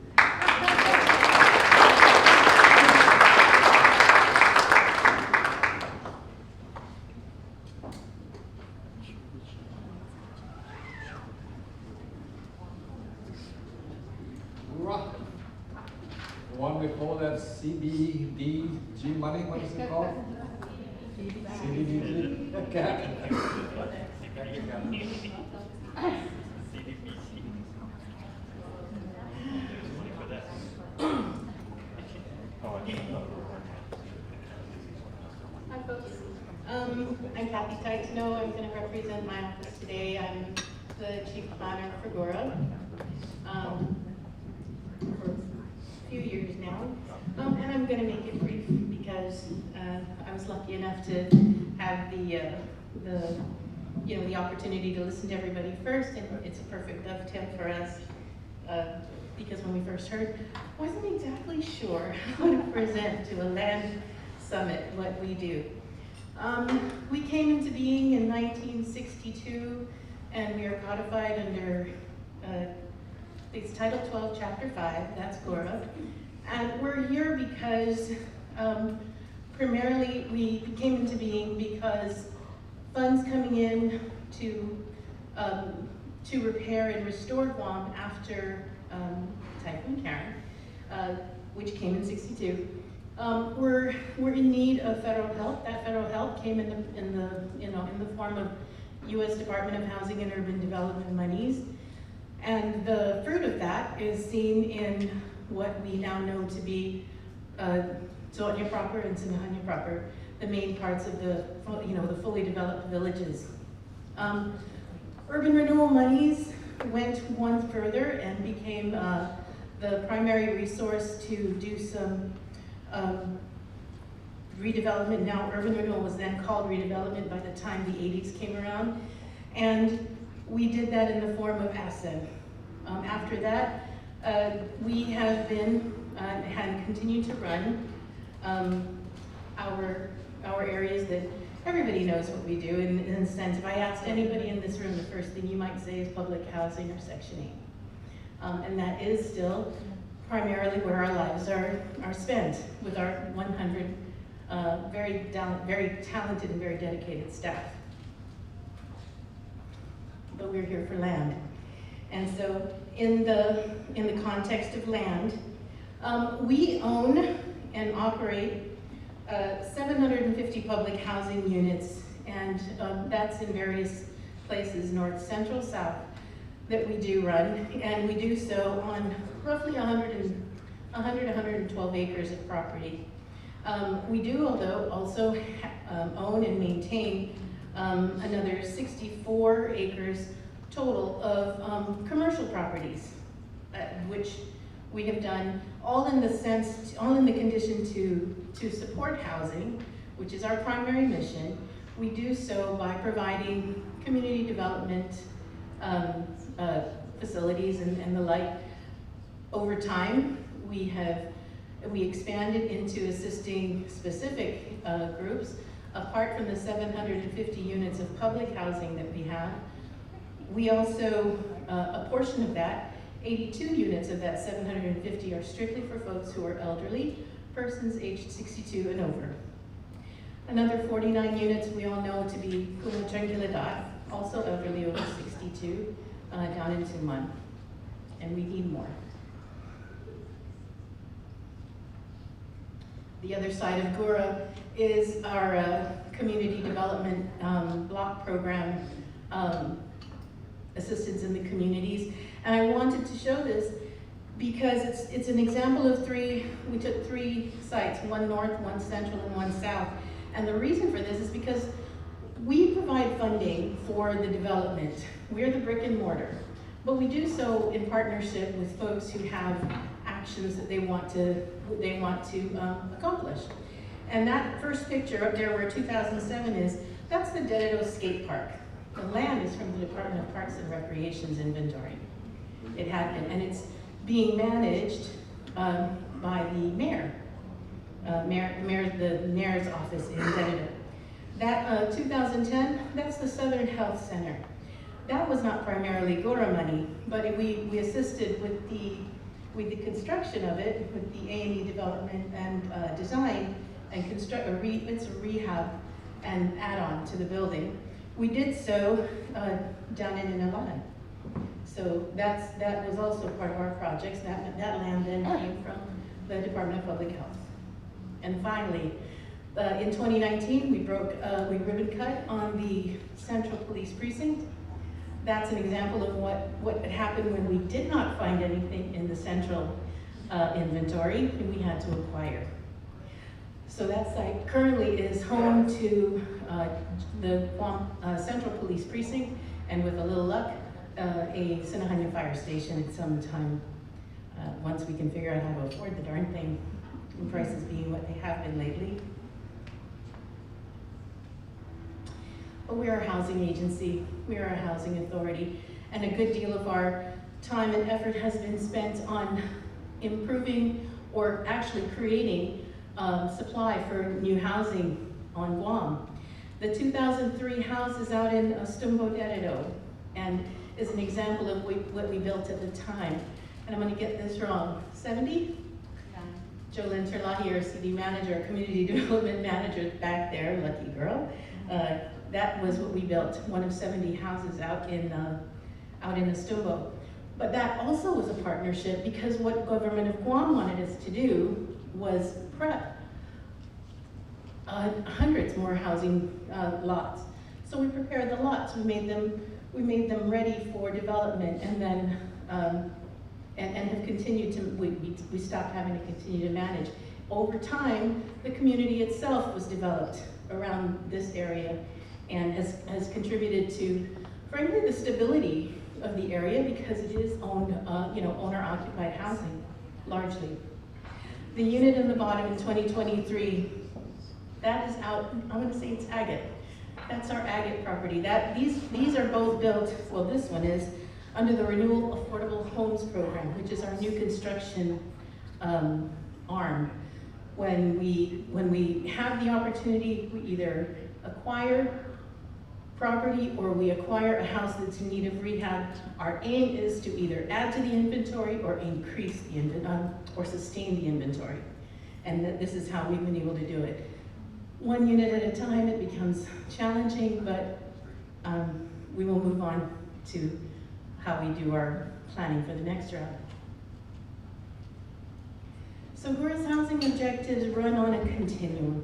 One we call that CBDG money, what is it called? CBDG? Hi folks, I'm Kathy Titano. I'm going to represent my office today. I'm the Chief Planner for GORA for a few years now, and I'm going to make it brief because I was lucky enough to have the opportunity to listen to everybody first, and it's a perfect dovetail for us because when we first heard, I wasn't exactly sure how to present to a land summit what we do. We came into being in 1962, and we are codified under it's Title 12, Chapter 5, that's GORA. And we're here because primarily we came into being because funds coming in to repair and restore Guam after Typhoon Karen, which came in '62. We're in need of federal help. That federal help came in the form of U.S. Department of Housing and Urban Development monies, and the fruit of that is seen in what we now know to be Zo'otnya proper and Sinahanya proper, the main parts of the fully developed villages. Urban renewal monies went one further and became the primary resource to do some redevelopment. Now, urban renewal was then called redevelopment by the time the 80s came around, and we did that in the form of ASEM. After that, we have been and continue to run our areas that everybody knows what we do. In a sense, if I asked anybody in this room, the first thing you might say is public housing or Section 8. And that is still primarily where our lives are spent, with our 100 very talented and very dedicated staff. But we're here for land. And so in the context of land, we own and operate 750 public housing units, and that's in various places, north, central, south, that we do run, and we do so on roughly 112 acres of property. We do, although, also own and maintain another 64 acres total of commercial properties, which we have done all in the condition to support housing, which is our primary mission. We do so by providing community development facilities and the like. Over time, we expanded into assisting specific groups. Apart from the 750 units of public housing that we have, we also, a portion of that, 82 units of that 750 are strictly for folks who are elderly, persons aged 62 and over. Another 49 units we all know to be Kumachangkiladat, also elderly over 62, down in Tuman, and we need more. The other side of GORA is our community development block program assistance in the communities. And I wanted to show this because it's an example of we took 3 sites, one north, one central, and one south. And the reason for this is because we provide funding for the development. We're the brick and mortar, but we do so in partnership with folks who have actions that they want to accomplish. And that first picture up there where 2007 is, that's the Dededo Skate Park. The land is from the Department of Parks and Recreation's inventory. It had been, and it's being managed by the mayor. The mayor's office in Dededo. That 2010, that's the Southern Health Center. That was not primarily GORA money, but we assisted with the construction of it, with the A&E development and design, and it's a rehab and add-on to the building. We did so down in Inalanan. So that was also part of our projects. That land then came from the Department of Public Health. And finally, in 2019, we ribbon cut on the Central Police Precinct. That's an example of what had happened when we did not find anything in the central inventory and we had to acquire. So that site currently is home to the Guam Central Police Precinct, and with a little luck, a Sinahanya fire station at some time, once we can figure out how to afford the darn thing, and prices being what they have been lately. But we are a housing agency, we are a housing authority, and a good deal of our time and effort has been spent on improving or actually creating supply for new housing on Guam. The 2003 house is out in Stumbo Deredo and is an example of what we built at the time. And I'm going to get this wrong. 70? Jolene Terlahi, our CD manager, community development manager back there, lucky girl. That was what we built, one of 70 houses out in Estumbo. But that also was a partnership because what Government of Guam wanted us to do was prep hundreds more housing lots. So we prepared the lots, we made them ready for development, and then and have continued to, we stopped having to continue to manage. Over time, the community itself was developed around this area and has contributed to, frankly, the stability of the area because it is owned, owner-occupied housing, largely. The unit in the bottom in 2023, that is out, I'm gonna say it's agate. That's our agate property. These are both built, well, this one is, under the Renewal Affordable Homes Program, which is our new construction arm. When we have the opportunity, we either acquire property or we acquire a house that's in need of rehab. Our aim is to either add to the inventory or increase the or sustain the inventory. And this is how we've been able to do it. One unit at a time, it becomes challenging, but we will move on to how we do our planning for the next round. So GORA's housing objectives run on a continuum.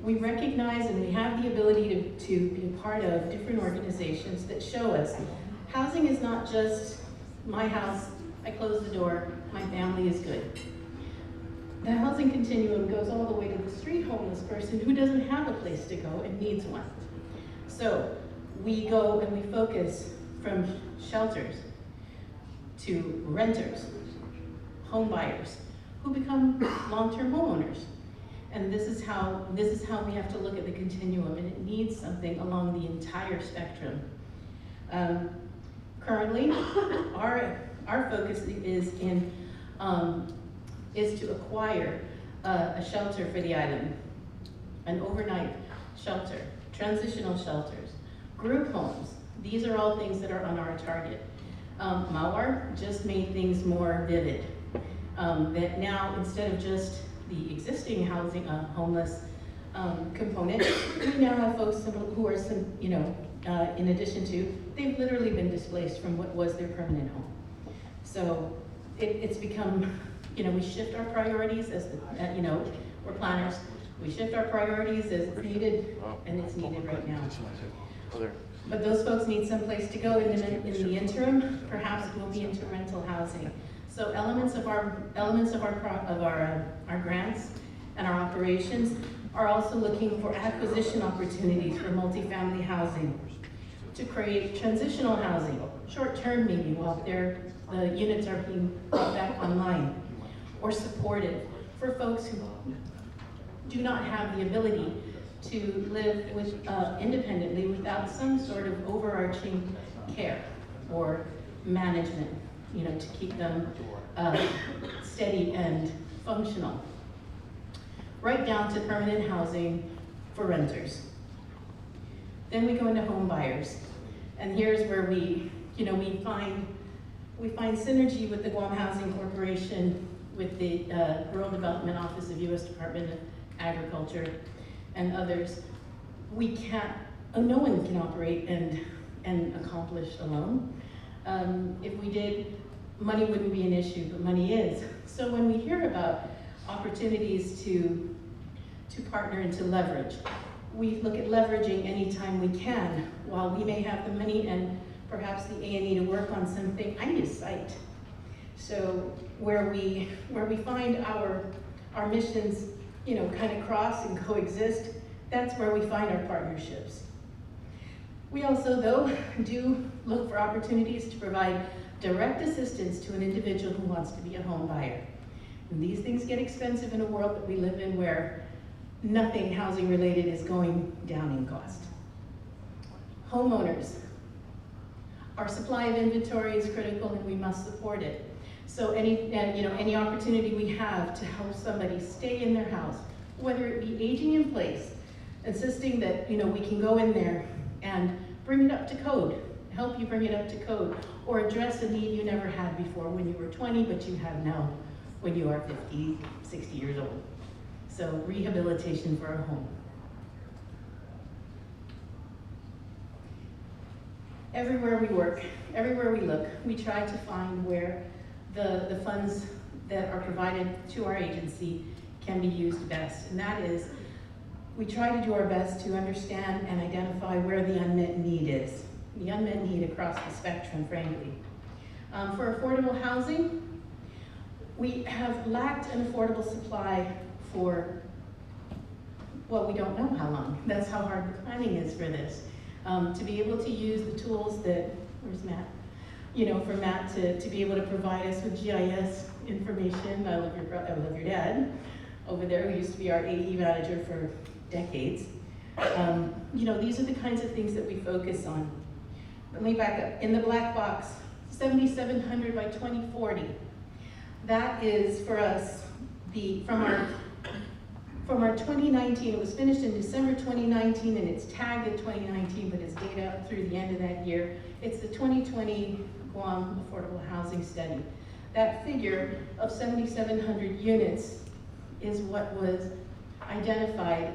We recognize and we have the ability to be a part of different organizations that show us housing is not just my house, I close the door, my family is good. The housing continuum goes all the way to the street homeless person who doesn't have a place to go and needs one. So we go and we focus from shelters to renters, home buyers, who become long-term homeowners. And this is how we have to look at the continuum, and it needs something along the entire spectrum. Currently, our focus is to acquire a shelter for the island, an overnight shelter, transitional shelters, group homes. These are all things that are on our target. Mauar just made things more vivid. That now, instead of just the existing housing homeless component, we now have folks who are in addition to, they've literally been displaced from what was their permanent home. So it's become, we shift our priorities as we're planners. We shift our priorities as it's needed, and it's needed right now. But those folks need some place to go in the interim. Perhaps we'll be into rental housing. So elements of our grants and our operations are also looking for acquisition opportunities for multifamily housing, to create transitional housing, short-term maybe, while the units are being brought back online, or supportive for folks who do not have the ability to live independently without some sort of overarching care or management, to keep them steady and functional. Right down to permanent housing for renters. Then we go into home buyers. And here's where we find synergy with the Guam Housing Corporation, with the Rural Development Office of U.S. Department of Agriculture, and others. No one can operate and accomplish alone. If we did, money wouldn't be an issue, but money is. So when we hear about opportunities to partner and to leverage, we look at leveraging anytime we can. While we may have the money and perhaps the A&E to work on something, I need a site. So where we find our missions, kind of cross and coexist, that's where we find our partnerships. We also, though, do look for opportunities to provide direct assistance to an individual who wants to be a home buyer. And these things get expensive in a world that we live in where nothing housing related is going down in cost. Homeowners. Our supply of inventory is critical and we must support it. So any opportunity we have to help somebody stay in their house, whether it be aging in place, insisting that, you know, we can go in there and bring it up to code, help you bring it up to code, or address a need you never had before when you were 20, but you have now when you are 50, 60 years old. So rehabilitation for a home. Everywhere we work, everywhere we look, we try to find where the funds that are provided to our agency can be used best. And that is, we try to do our best to understand and identify where the unmet need is. The unmet need across the spectrum, frankly. For affordable housing, we have lacked an affordable supply for, well, we don't know how long. That's how hard the planning is for this. To be able to use the tools that, where's Matt? You know, for Matt to be able to provide us with GIS information. I love your dad over there, who used to be our AE manager for decades. You know, these are the kinds of things that we focus on. Let me back up. In the black box, 7,700 by 2040. That is for us, from our 2019, it was finished in December 2019 and it's tagged at 2019, but it's dated up through the end of that year. It's the 2020 Guam Affordable Housing Study. That figure of 7,700 units is what was identified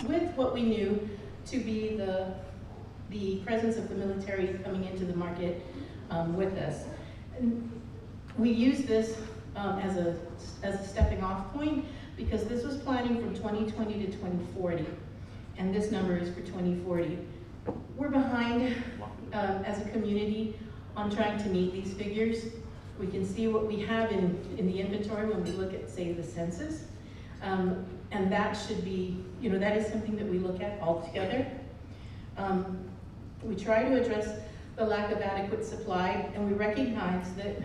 with what we knew to be the presence of the military coming into the market with us. And we use this as a stepping off point because this was planning from 2020 to 2040, and this number is for 2040. We're behind as a community on trying to meet these figures. We can see what we have in the inventory when we look at, say, the census, and that should be, you know, that is something that we look at all together. We try to address the lack of adequate supply, and we recognize that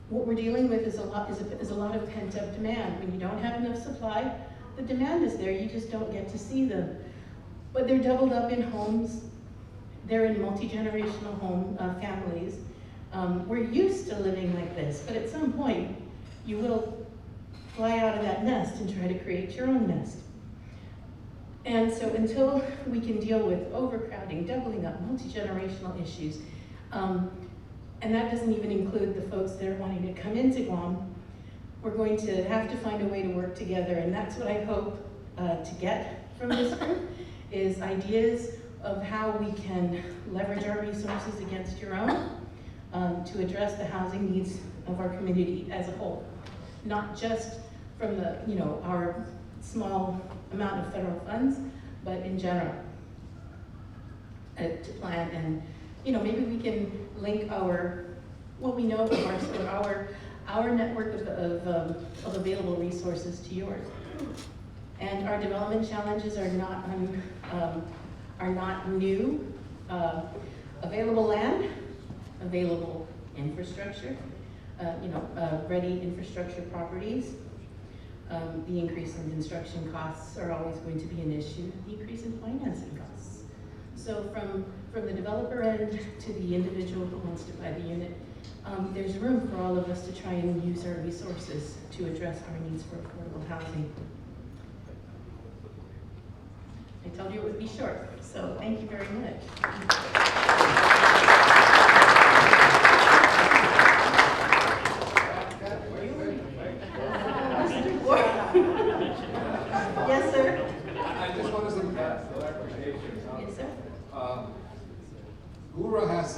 what we're dealing with is a lot of pent-up demand. When you don't have enough supply, the demand is there, you just don't get to see them. But they're doubled up in homes, they're in multi-generational home families. We're used to living like this, but at some point, you will fly out of that nest and try to create your own nest. And so until we can deal with overcrowding, doubling up, multi-generational issues, and that doesn't even include the folks that are wanting to come into Guam, we're going to have to find a way to work together, and that's what I hope to get from this group, is ideas of how we can leverage our resources against your own to address the housing needs of our community as a whole, not just from the, you know, our small amount of federal funds, but in general, to plan. And, you know, maybe we can link what we know of our network of available resources to yours. And our development challenges are not new. Available land, available infrastructure, ready infrastructure properties. The increase in construction costs are always going to be an issue. Decrease in financing costs. So from the developer end to the individual who wants to buy the unit, there's room for all of us to try and use our resources to address our needs for affordable housing. I told you it would be short, so thank you very much. Yes, sir. I just wanted some clarification. Yes, sir. GURA has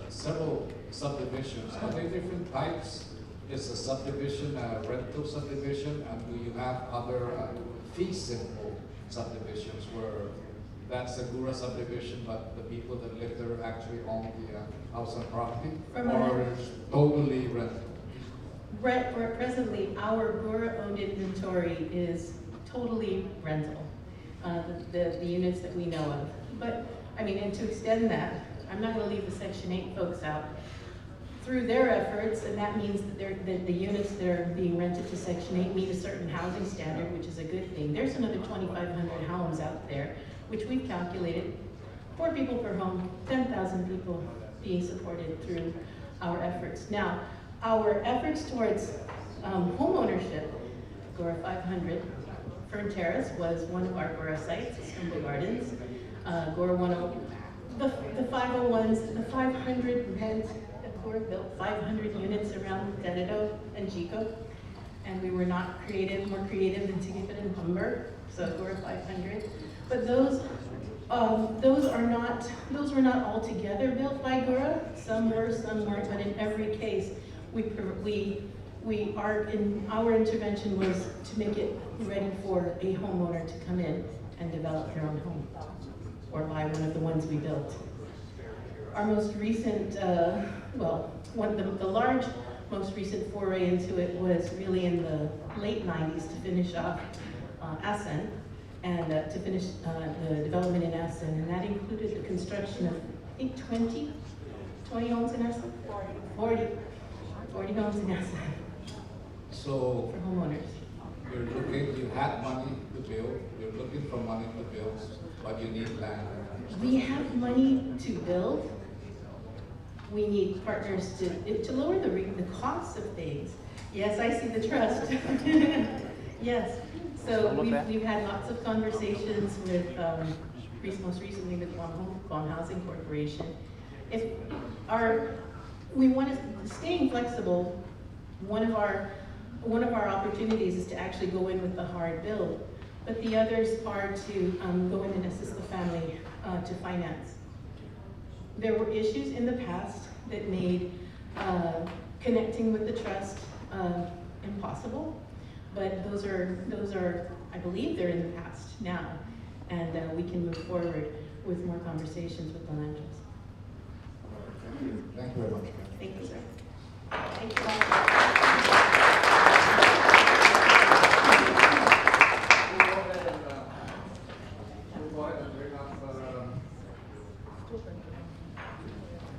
several subdivisions. Are they different types? Is a subdivision a rental subdivision, and do you have other fee simple subdivisions where that's a GURA subdivision, but the people that live there actually own the house and property, or is totally rental? Presently, our GURA-owned inventory is totally rental, the units that we know of. But, I mean, and to extend that, I'm not going to leave the Section 8 folks out. Through their efforts, and that means that the units that are being rented to Section 8 meet a certain housing standard, which is a good thing. There's another 2,500 homes out there, which we've calculated, 4 people per home, 10,000 people being supported through our efforts. Now, our efforts towards home ownership, GURA 500, Fern Terrace was one of our GORA sites, Humble Gardens. GORA 10, the 501s, the 500 meant that GORA built 500 units around Dededo and Chico. And we were not more creative than to keep it in lumber, so GORA 500. But those were not altogether built by GORA. Some were, some weren't, but in every case, our intervention was to make it ready for a homeowner to come in and develop their own home, or buy one of the ones we built. Our most recent, the large most recent foray into it was really in the late 90s to finish off Asen, and to finish the development in Asen, and that included the construction of, I think, 20 homes in Asen? 40 homes in Asen. So for homeowners. you had money to build, you're looking for money to build, but you need land. We have money to build. We need partners to lower the costs of things. Yes, I see the trust. Yes. So we've had lots of conversations with, most recently with Guam Housing Corporation. We want to, staying flexible, one of our opportunities is to actually go in with the hard build, but the others are to go in and assist the family to finance. There were issues in the past that made connecting with the trust impossible, but those are, I believe they're in the past now, and we can move forward with more conversations with the land trust. Thank you very much. Thank you, sir. Thank you.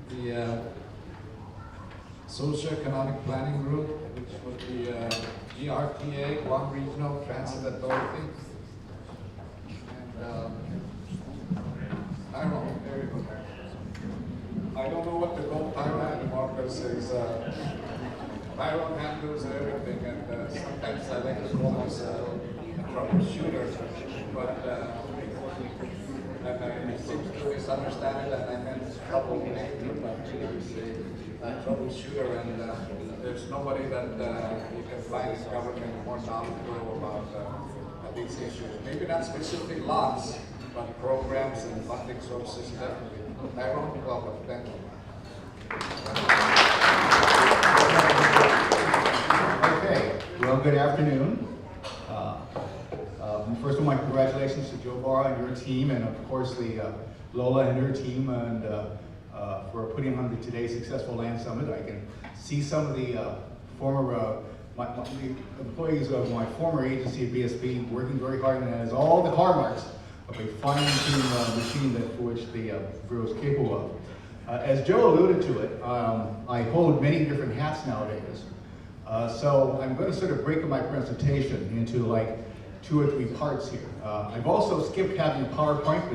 The Socio-Economic Planning Group, which would be GRTA, Guam Regional Transit Authority. And Tyrone, there you go. I don't know what to call Tyrone anymore because Tyrone handles everything, and sometimes I like to call myself a troubleshooter, but and I seem to misunderstand it, and I meant troublemaker, but you say troubleshooter, and there's nobody that you can find in government more knowledgeable about these issues. Maybe not specific laws, but programs and funding sources, definitely. Tyrone, welcome. Thank you. Okay, well, good afternoon. First of all, my congratulations to Joe Barra and your team, and of course the Lola and her team, and for putting on today's successful land summit. I can see some of the former the employees of my former agency at BSB working very hard, and has all the hallmarks of a fine-tuned machine for which the Bureau is capable of. As Joe alluded to it, I hold many different hats nowadays. So I'm going to sort of break my presentation into like 2 or 3 parts here. I've also skipped having a PowerPoint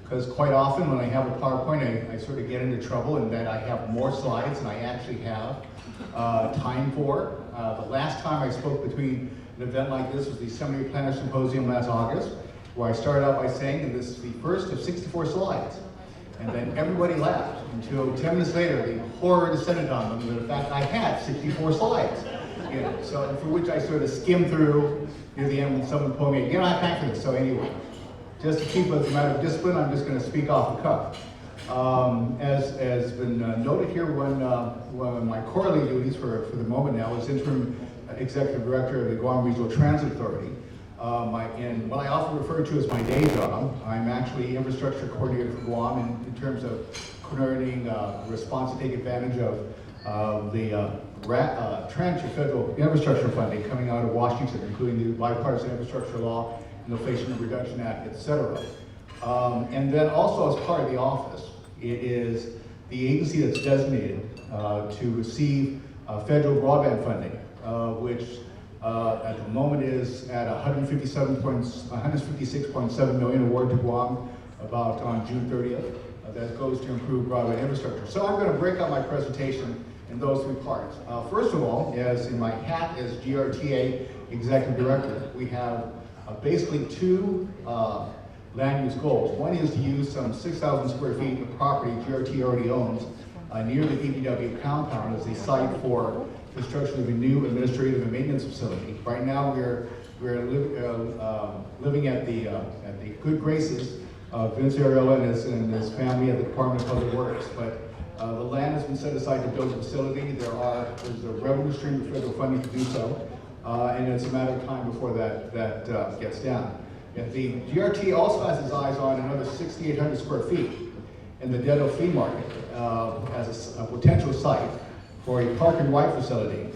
because quite often when I have a PowerPoint, I sort of get into trouble in that I have more slides than I actually have time for. The last time I spoke between an event like this was the Seminary Planner Symposium last August, where I started out by saying that this is the first of 64 slides. And then everybody laughed until 10 minutes later, the horror descended on them that in fact I had 64 slides. You know, so for which I sort of skimmed through near the end when someone told me, you don't have time for this. So anyway, just to keep as a matter of discipline, I'm just going to speak off the cuff. As been noted here, one of my quarterly duties for the moment now is interim executive director of the Guam Regional Transit Authority. And what I often refer to as my day job, I'm actually infrastructure coordinator for Guam in terms of coordinating response to take advantage of the tranche of federal infrastructure funding coming out of Washington, including the bipartisan infrastructure law, Inflation Reduction Act, etc. And then also as part of the office, it is the agency that's designated to receive federal broadband funding, which at the moment is at $156.7 million award to Guam about on June 30th. That goes to improve broadband infrastructure. So I'm going to break up my presentation in those 3 parts. First of all, as in my hat as GRTA Executive Director, we have basically two land use goals. One is to use some 6,000 square feet of property GRT already owns near the DPW compound as a site for construction of a new administrative and maintenance facility. Right now, we're living at the good graces of Vince Ariola and his family at the Department of Public Works. But the land has been set aside to build a facility. There's a revenue stream of federal funding to do so, and it's a matter of time before that gets down. If the GRT also has its eyes on another 6,800 square feet in the Dead Flea Market as a potential site for a park and ride facility.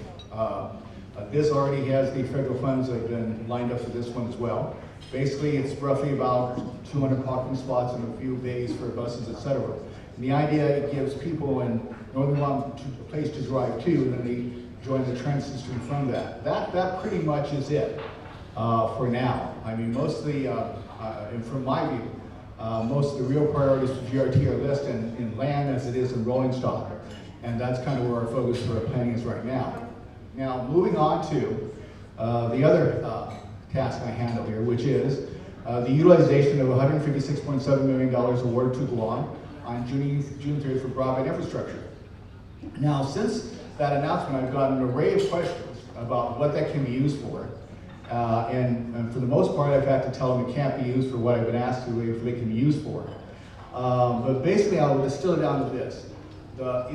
This already has the federal funds that have been lined up for this one as well. Basically, it's roughly about 200 parking spots and a few bays for buses, etc. And the idea, it gives people in Northern Guam a place to drive to, and then they join the transit system from that. That pretty much is it for now. I mean, most of the, and from my view, most of the real priorities for GRT are listed in land as it is in rolling stock. And that's kind of where our focus for our planning is right now. Now, moving on to the other task I handle here, which is the utilization of $156.7 million awarded to Guam on June 30th for broadband infrastructure. Now, since that announcement, I've gotten an array of questions about what that can be used for. And for the most part, I've had to tell them it can't be used for what I've been asked to, if they can be used for. But basically, I'll distill it down to this.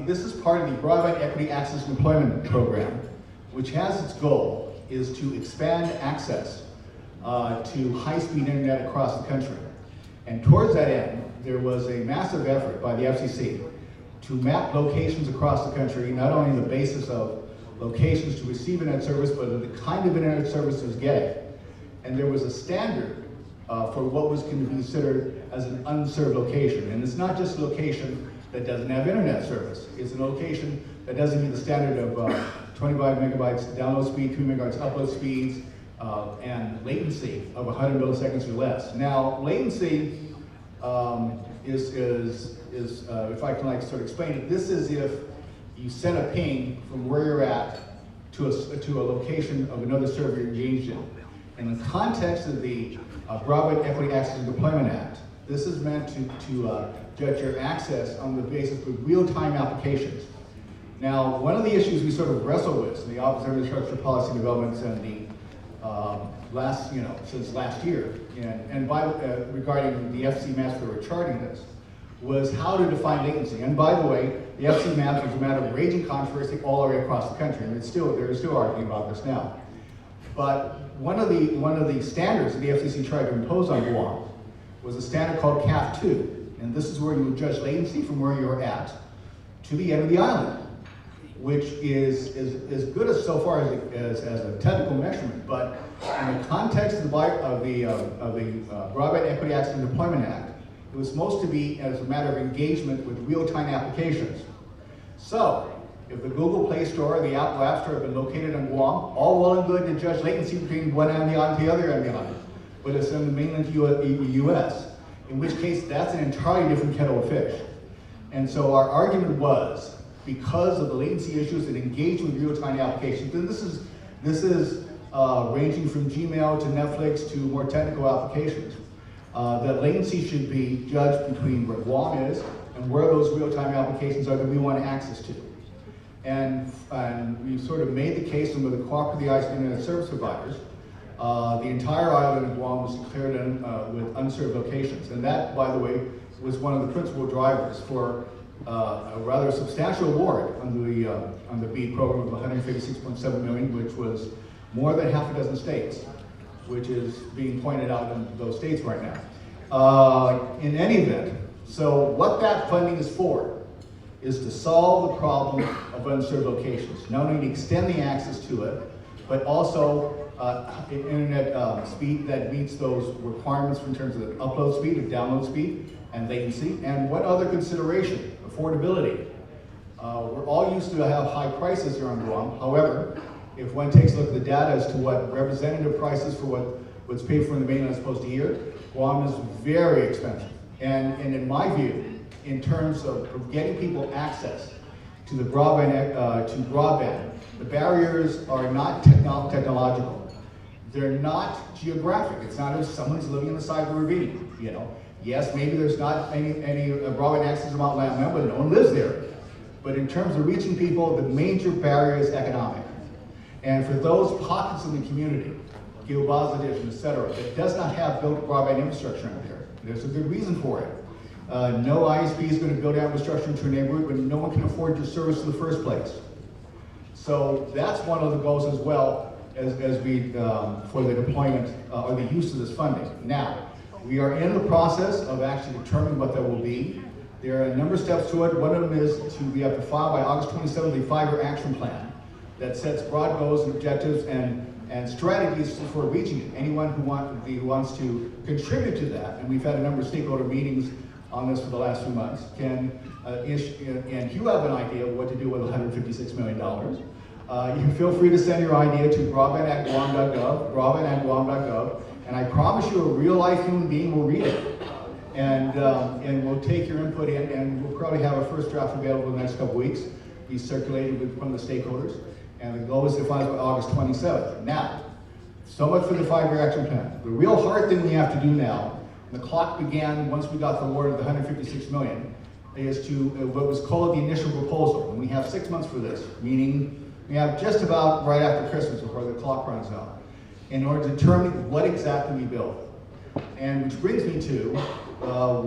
This is part of the Broadband Equity Access and Employment Program, which has its goal is to expand access to high-speed internet across the country. And towards that end, there was a massive effort by the FCC to map locations across the country, not only on the basis of locations to receive internet service, but the kind of internet service it was getting. And there was a standard for what was considered as an unserved location. And it's not just a location that doesn't have internet service. It's a location that doesn't meet the standard of 25 megabytes download speed, 2 megabytes upload speeds, and latency of 100 milliseconds or less. Now, latency is if I can sort of explain it, this is if you send a ping from where you're at to a location of another server you're engaged in. In the context of the Broadband Equity Access and Deployment Act, this is meant to judge your access on the basis of real-time applications. Now, one of the issues we sort of wrestle with in the Office of Infrastructure Policy Developments and the since last year, and regarding the FC maps that were charting this, was how to define latency. And by the way, the FC maps was a matter of raging controversy all the way across the country, and they're still arguing about this now. But one of the standards that the FCC tried to impose on Guam was a standard called CAF2, and this is where you would judge latency from where you're at to the end of the island, which is good as so far as a technical measurement, but in the context of the Broadband Equity Access and Deployment Act, it was supposed to be as a matter of engagement with real-time applications. So, if the Google Play Store and the Apple App Store have been located on Guam, all well and good to judge latency between one end of the island and the other end of the island, but it's in the mainland US, in which case that's an entirely different kettle of fish. And so our argument was, because of the latency issues that engage with real-time applications, and this is ranging from Gmail to Netflix to more technical applications, that latency should be judged between where Guam is and where those real-time applications are that we want access to. And we sort of made the case, and with the cooperative internet service providers, the entire island of Guam was declared with unserved locations. And that, by the way, was one of the principal drivers for a rather substantial award on the BEAD program of $156.7 million, which was more than half a dozen states, which is being pointed out in those states right now. In any event, so what that funding is for is to solve the problem of unserved locations, not only to extend the access to it, but also internet speed that meets those requirements in terms of upload speed and download speed and latency, and what other consideration, affordability. We're all used to have high prices here on Guam. However, if one takes a look at the data as to what representative prices for what's paid for in the mainland as opposed to here, Guam is very expensive. And in my view, in terms of getting people access to the broadband, the barriers are not technological. they're not geographic. It's not as someone's living on the side of a ravine, you know. Yes, maybe there's not any broadband access to Mount Lambert, but no one lives there. But in terms of reaching people, the major barrier is economic. And for those pockets of the community, Gilbaza Division, et cetera, that does not have built broadband infrastructure in there, there's a good reason for it. No ISP is going to build out infrastructure into a neighborhood when no one can afford your service in the first place. So that's one of the goals as well as we, for the deployment or the use of this funding. Now, we are in the process of actually determining what that will be. There are a number of steps to it. One of them is we have to file by August 27th a 5-year action plan that sets broad goals and objectives and strategies for reaching it. Anyone who wants to contribute to that, and we've had a number of stakeholder meetings on this for the last few months, can issue, and you have an idea of what to do with $156 million. You can feel free to send your idea to broadband@guam.gov, and I promise you a real-life human being will read it. And we'll take your input in, and we'll probably have a first draft available in the next couple weeks. Be circulated with one of the stakeholders, and the goal is to file by August 27th. Now, so much for the 5-year action plan. The real hard thing we have to do now, the clock began once we got the award of the $156 million, is to what was called the initial proposal. And we have 6 months for this, meaning we have just about right after Christmas before the clock runs out, in order to determine what exactly we build. And which brings me to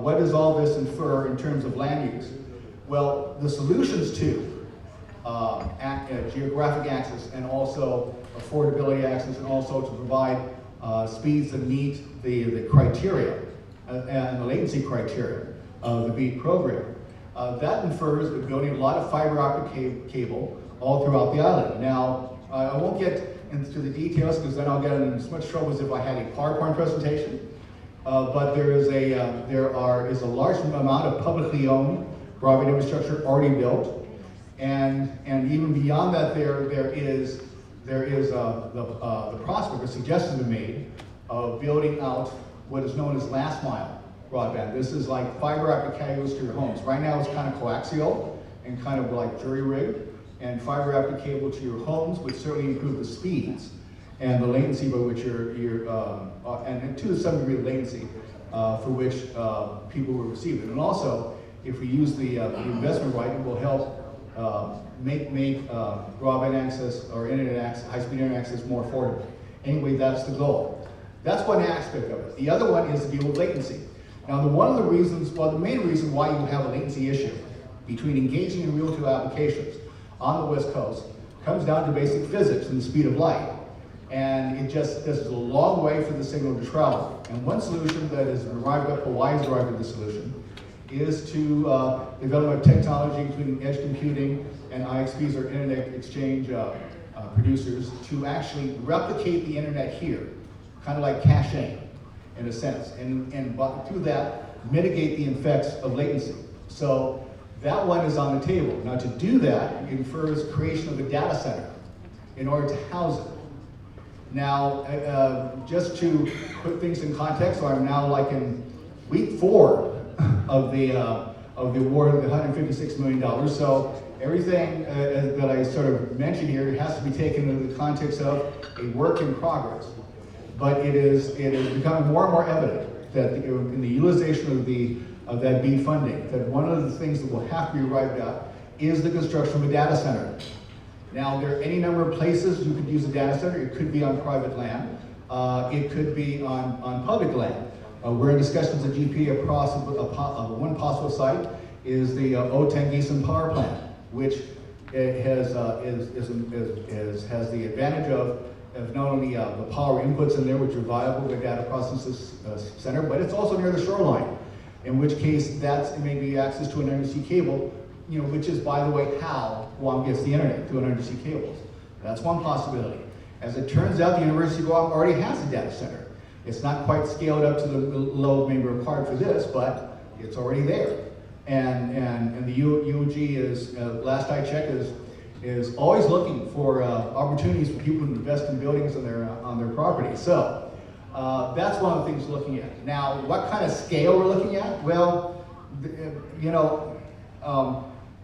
what does all this infer in terms of land use? Well, the solutions to geographic access and also affordability access, and also to provide speeds that meet the criteria and the latency criteria of the BEAD program. That infers the building a lot of fiber optic cable all throughout the island. Now, I won't get into the details because then I'll get in as much trouble as if I had a PowerPoint presentation. But there is a large amount of publicly owned broadband infrastructure already built, and even beyond that, there is the prospect or suggestions been made of building out what is known as last mile broadband. This is like fiber optic cables to your homes. Right now, it's kind of coaxial and kind of like jury rigged, and fiber optic cable to your homes would certainly improve the speeds and the latency by which and to some degree the latency for which people will receive it. And also, if we use the investment right, it will help make broadband access or internet access, high-speed internet access more affordable. Anyway, that's the goal. That's one aspect of it. The other one is to deal with latency. Now, the main reason why you have a latency issue between engaging in real-time applications on the West Coast comes down to basic physics and the speed of light. And this is a long way for the signal to travel. And one solution that is arrived at, Hawaii's arrived at the solution, is to develop a technology including edge computing and IXPs or internet exchange producers to actually replicate the internet here, kind of like caching in a sense, and through that, mitigate the effects of latency. So that one is on the table. Now to do that, it infers creation of a data center in order to house it. Now, just to put things in context, so I'm now like in week 4 of the award of the $156 million. So everything that I sort of mentioned here has to be taken into the context of a work in progress. But it is becoming more and more evident that in the utilization of that BEAD funding, that one of the things that will have to be arrived at is the construction of a data center. Now, there are any number of places you could use a data center. It could be on private land. It could be on public land. We're in discussions at GP one possible site is the Otangisan power plant, which has the advantage of not only the power inputs in there, which are viable, the data processing center, but it's also near the shoreline, in which case it may be access to an undersea cable, which is, by the way, how Guam gets the internet, through an undersea cables. That's one possibility. As it turns out, the University of Guam already has a data center. It's not quite scaled up to the load maybe required for this, but it's already there. And the UOG is, last I checked, is always looking for opportunities for people to invest in buildings on their property. So that's one of the things we're looking at. Now, what kind of scale we're looking at? Well,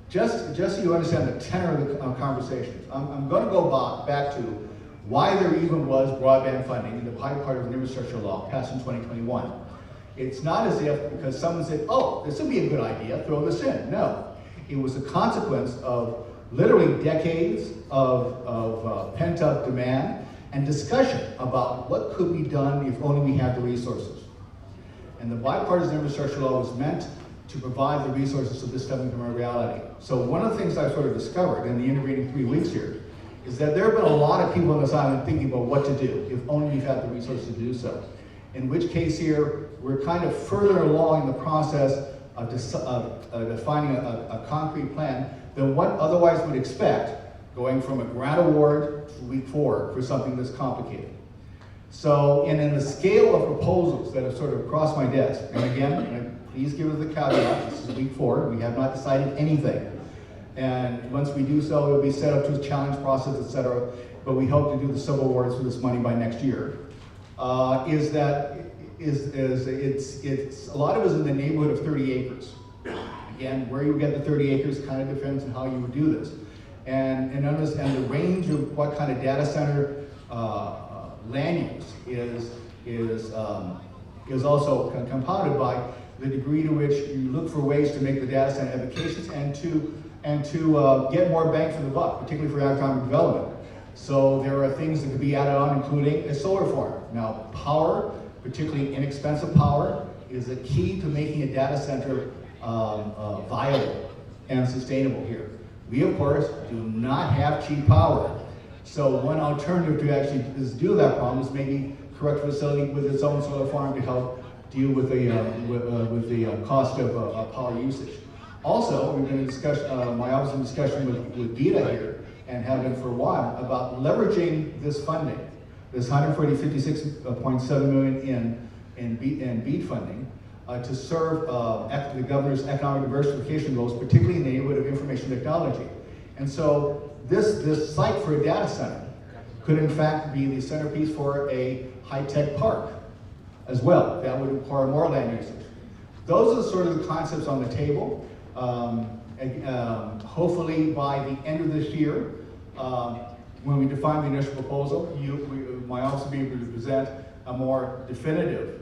just so you understand the tenor of the conversations, I'm going to go back to why there even was broadband funding in the bipartisan infrastructure law passed in 2021. It's not as if because someone said, oh, this would be a good idea, throw this in. No, it was a consequence of literally decades of pent-up demand and discussion about what could be done if only we had the resources. And the bipartisan infrastructure law was meant to provide the resources so this doesn't become a reality. So one of the things I sort of discovered in the intervening 3 weeks here is that there have been a lot of people on this island thinking about what to do if only we've had the resources to do so. In which case here, we're kind of further along in the process of defining a concrete plan than what otherwise would expect going from a grant award to week 4 for something this complicated. So, and in the scale of proposals that have sort of crossed my desk, and again, please give us the caveat, this is week 4, we have not decided anything. And once we do so, it'll be set up to a challenge process, et cetera, but we hope to do the civil awards for this money by next year. It's a lot of it is in the neighborhood of 30 acres. Again, where you get the 30 acres kind of depends on how you would do this. And the range of what kind of data center land use is also compounded by the degree to which you look for ways to make the data center efficacious and to get more bang for the buck, particularly for economic development. So there are things that could be added on, including a solar farm. Now, power, particularly inexpensive power, is a key to making a data center viable and sustainable here. We, of course, do not have cheap power. So one alternative to actually do that problem is maybe correct a facility with its own solar farm to help deal with the cost of power usage. Also, we've been in discussion, my office in discussion with DETA here, and have been for a while, about leveraging this funding, this $156.7 million in BEAD funding, to serve the governor's economic diversification goals, particularly in the neighborhood of information technology. And so this site for a data center could in fact be the centerpiece for a high-tech park as well. That would require more land usage. Those are sort of the concepts on the table. Hopefully by the end of this year, when we define the initial proposal, my office will be able to present a more definitive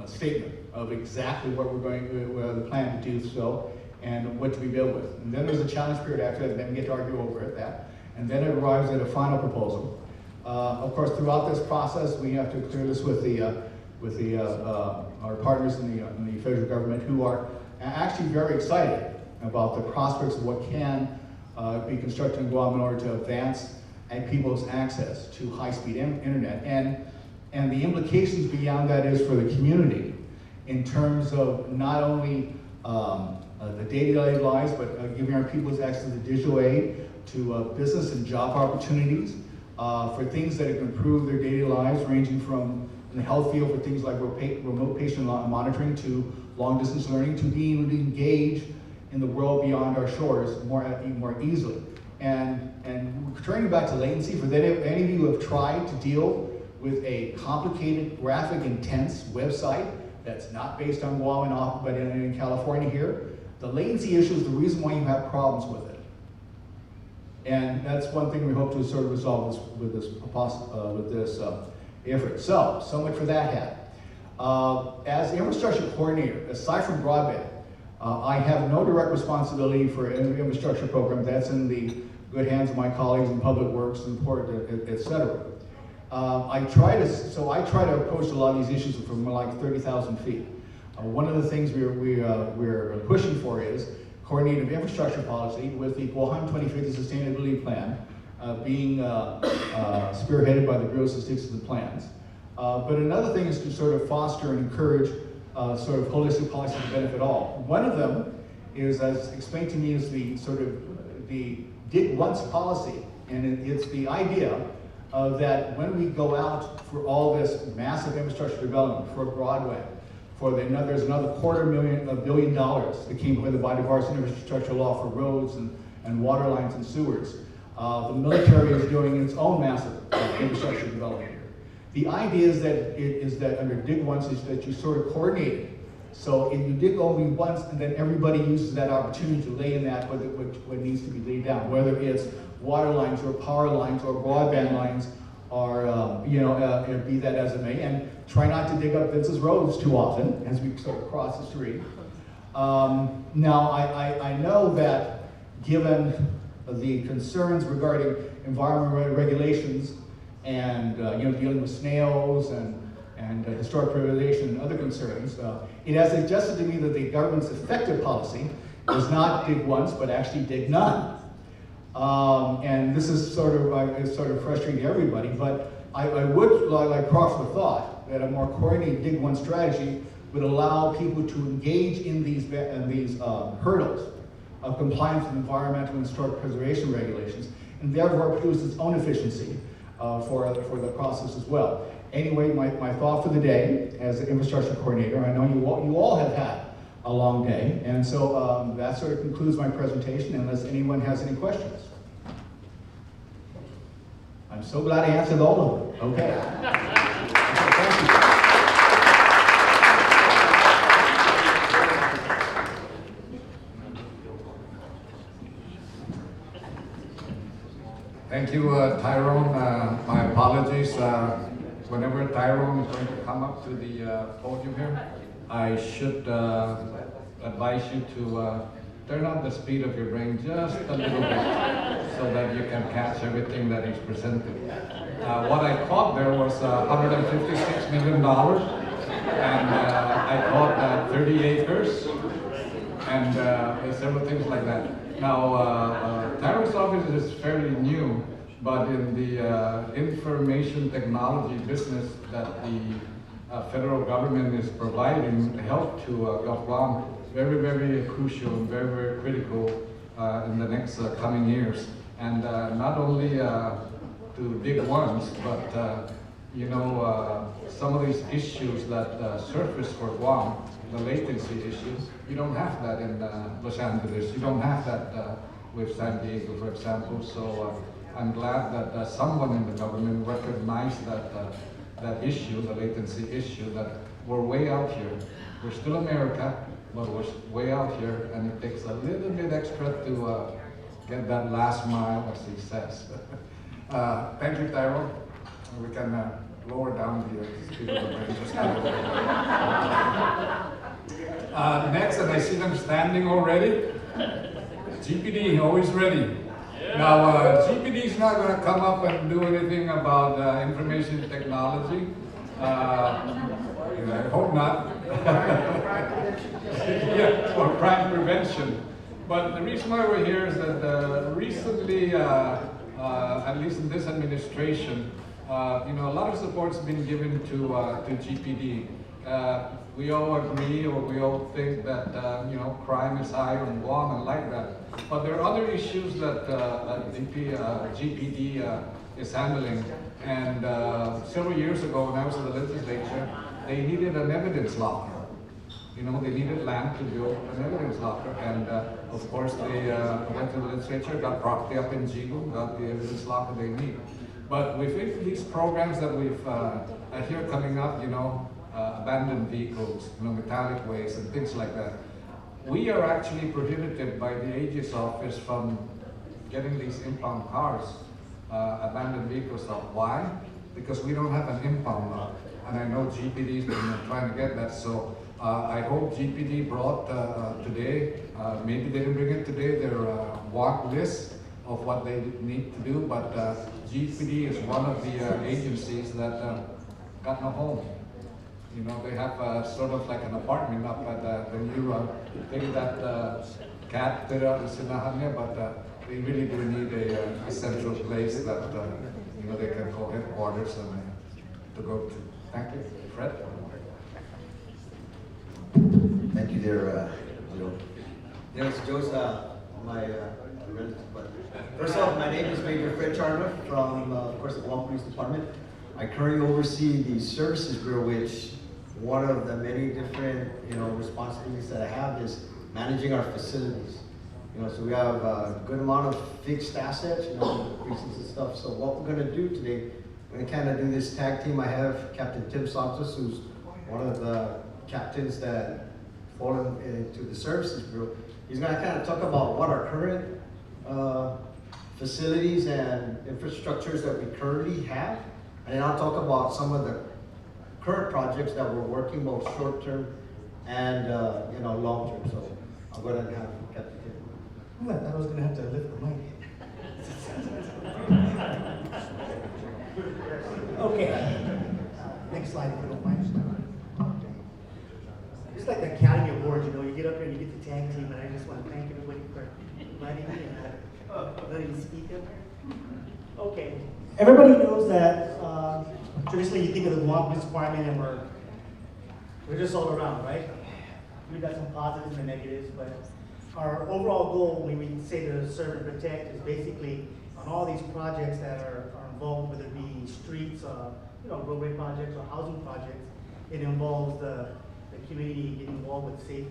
statement of exactly what we're going to, the plan to do so, and what to be built with. And then there's a challenge period after that, and then we get to argue over that. And then it arrives at a final proposal. Of course, throughout this process, we have to clear this with our partners in the federal government, who are actually very excited about the prospects of what can be constructed in Guam in order to advance people's access to high-speed internet. And the implications beyond that is for the community in terms of not only the day-to-day lives, but giving our people's access to digital aid, to business and job opportunities, for things that can improve their daily lives, ranging from in the health field for things like remote patient monitoring to long-distance learning, to being able to engage in the world beyond our shores more easily. And turning back to latency, for any of you who have tried to deal with a complicated, graphic, intense website that's not based on Guam but in California here, the latency issue is the reason why you have problems with it. And that's one thing we hope to sort of resolve with this effort. So much for that hat. As infrastructure coordinator, aside from broadband, I have no direct responsibility for any infrastructure program. That's in the good hands of my colleagues in public works and port, et cetera. I try to approach a lot of these issues from like 30,000 feet. One of the things we're pushing for is coordinated infrastructure policy with the Guam 2050 Sustainability Plan being spearheaded by the Bureau of Statistics and Plans. But another thing is to sort of foster and encourage sort of holistic policies to benefit all. One of them is, as explained to me, is the sort of the dig once policy, and it's the idea that when we go out for all this massive infrastructure development for Broadway, there's another $250 million that came with the bipartisan infrastructure law for roads and water lines and sewers. The military is doing its own massive infrastructure development here. The idea is that under Dig Once is that you sort of coordinate it So if you dig only once, and then everybody uses that opportunity to lay in that what needs to be laid down, whether it's water lines or power lines or broadband lines, or be that as it may, and try not to dig up Vince's roads too often as we sort of cross the street. Now, I know that given the concerns regarding environmental regulations and dealing with snails and historic preservation and other concerns, it has suggested to me that the government's effective policy is not dig once, but actually dig none. And this is sort of frustrating to everybody, but I would like proffer the thought that a more coordinated dig one strategy would allow people to engage in these hurdles of compliance with environmental and historic preservation regulations, and therefore produce its own efficiency for the process as well. Anyway, my thought for the day as an infrastructure coordinator, I know you all have had a long day, and so that sort of concludes my presentation unless anyone has any questions. I'm so glad I answered all of them. Okay. Thank you. Thank you, Tyrone. My apologies. Whenever Tyrone is going to come up to the podium here, I should advise you to turn up the speed of your brain just a little bit so that you can catch everything that is presented. What I caught there was $156 million, and I caught 30 acres, and several things like that. Now, Tyrone's office is fairly new, but in the information technology business that the federal government is providing help to Guam, very, very crucial and very, very critical in the next coming years. And not only to dig once, but some of these issues that surface for Guam, the latency issues, you don't have that in Los Angeles. You don't have that with San Diego, for example. So I'm glad that someone in the government recognized that issue, the latency issue, that we're way out here. We're still America, but we're way out here, and it takes a little bit extra to get that last mile, as he says. Thank you, Tyrone. We can lower down the speed of the brain just a little bit. Next, and I see them standing already, GPD, always ready. Now, GPD is not going to come up and do anything about information technology. I hope not. Yeah, or crime prevention. But the reason why we're here is that recently, at least in this administration, a lot of support's been given to GPD. We all agree, or we all think that crime is high on Guam and like that. But there are other issues that GPD is handling. And several years ago, when I was in the legislature, they needed an evidence locker. They needed land to build an evidence locker. And of course, they went to the legislature, got property up in Jigo, got the evidence locker they need. But with these programs that we've here coming up, abandoned vehicles, metallic waste and things like that, we are actually prohibited by the AG's office from getting these impound cars, abandoned vehicles out. Why? Because we don't have an impound law. And I know GPD's been trying to get that. So I hope GPD brought today, maybe they didn't bring it today, their want list of what they need to do, but GPD is one of the agencies that got no home. They have sort of like an apartment up at the new thing that cat is in but they really do need a central place that they can call headquarters and to go to. Thank you. Fred? Thank you there, Joe. Yes, Joe's my relative, but first off, my name is Major Fred Charner from, of course, the Guam Police Department. I currently oversee the Services Bureau, which one of the many different, responsibilities that I have is managing our facilities. So we have a good amount of fixed assets, precincts and stuff. So what we're going to do today, we're going to kind of do this tag team. I have Captain Tim Santos, who's one of the captains that fall into the Services Bureau. He's gonna kind of talk about what our current facilities and infrastructures that we currently have. And then I'll talk about some of the current projects that we're working, both short-term and long-term. So I'll go ahead and have Captain Kim. Ooh, I thought I was gonna have to lift the mic. Okay. Next slide, if you don't mind. It's like the Academy Awards, you get up there and you get the tag team, and I just want to thank everybody for inviting me and letting me speak up here. Okay. Everybody knows that traditionally you think of the Guam Police Department and we're just all around, right? We've got some positives and negatives, but our overall goal when we say to serve and protect is basically on all these projects that are involved, whether it be streets, roadway projects or housing projects, it involves the community getting involved with safety,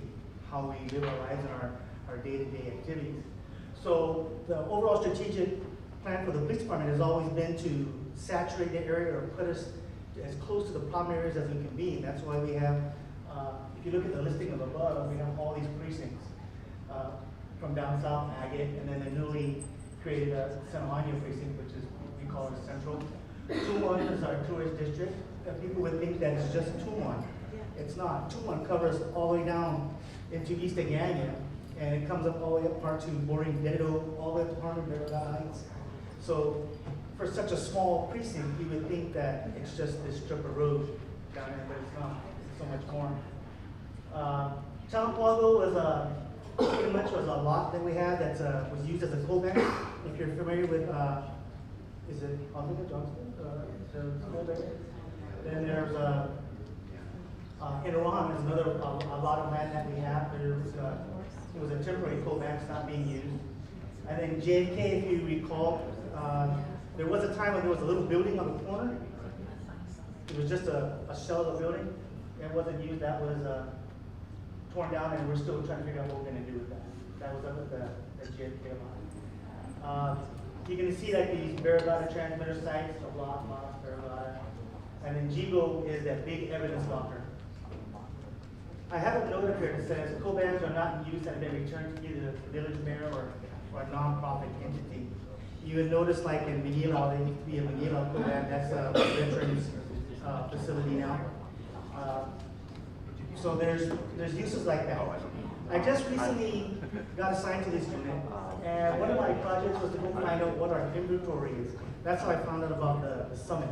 how we live our lives and our day-to-day activities. So the overall strategic plan for the police department has always been to saturate the area or put us as close to the problem areas as we can be. And that's why we have, if you look at the listing of above, we have all these precincts from down south, Agate, and then the newly created San Jose precinct, which is we call it Central. 2-1 is our tourist district. People would think that it's just 2-1. It's not. 2-1 covers all the way down into East Agania, and it comes up all the way up part to bordering Dedo, all the way up to Harmon Heights. So for such a small precinct, you would think that it's just this strip of road down there, but it's not. It's so much more. Chalapago was pretty much was a lot that we had that was used as a coal bank. If you're familiar with, is it Oswego Johnston? The coal bank? Then there's in Iran is another a lot of land that we have. It was a temporary coal bank, it's not being used. And then JFK, if you recall, there was a time when there was a little building on the corner. It was just a shell of a building. It wasn't used. That was torn down, and we're still trying to figure out what we're going to do with that. That was up at the JFK line. You're going to see like these Barragata transmitter sites, a lot, Barragata. And then Jigo is that big evidence locker. I have a note up here that says coal banks are not in use and have been returned to either the village mayor or a non-profit entity. You would notice like in Manila, there used to be a Manila coal bank, that's a veterans facility now. So there's uses like that. I just recently got assigned to this unit, and one of my projects was to go find out what our inventory is. That's how I found out about the summit.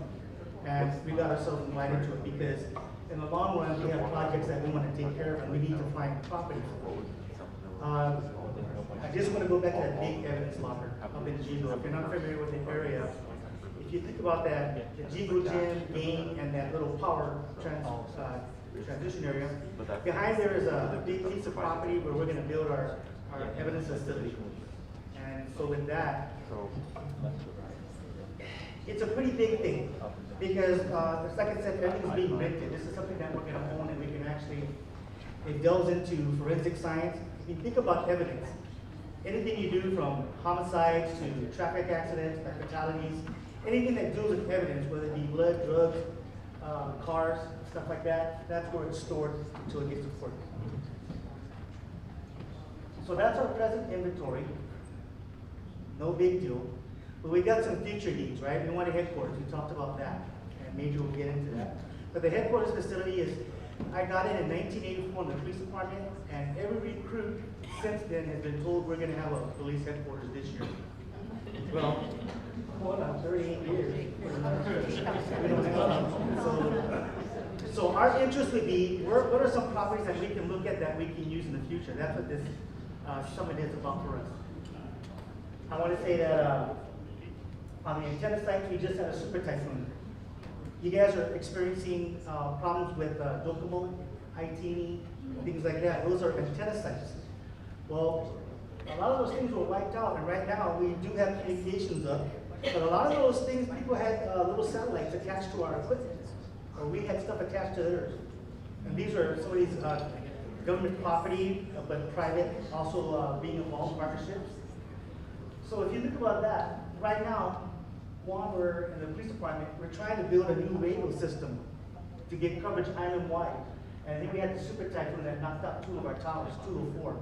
And we got ourselves invited to it because in the long run, we have projects that we want to take care of and we need to find property. I just want to go back to that big evidence locker up in Jigo. If you're not familiar with the area, if you think about that, the Jigo gym, game, and that little power transition area, behind there is a big piece of property where we're going to build our evidence facility. And so with that, it's a pretty big thing because, like I said, everything's being rented. This is something that we're going to own and we can actually, it delves into forensic science. If you think about evidence, anything you do from homicides to traffic accidents, fatalities, anything that deals with evidence, whether it be blood, drugs, cars, stuff like that, that's where it's stored until it gets to court. So that's our present inventory. No big deal. But we got some future needs, right? We want a headquarters. We talked about that. And Major will get into that. But the headquarters facility is, I got in 1984 in the police department, and every recruit since then has been told we're going to have a police headquarters this year. Well, hold on, 38 years. So our interest would be, what are some properties that we can look at that we can use in the future? That's what this summit is about for us. I want to say that on the antenna sites, we just had a super typhoon. You guys are experiencing problems with Docomo, ITini, things like that. Those are antenna sites. Well, a lot of those things were wiped out, and right now we do have communications up. But a lot of those things, people had little satellites attached to our equipment, or we had stuff attached to theirs. And these are some of these government property, but private, also being involved in partnerships. So if you think about that, right now, while we're in the police department, we're trying to build a new radio system to get coverage island-wide. And I think we had the super typhoon that knocked out 2 of our towers, 2 or 4.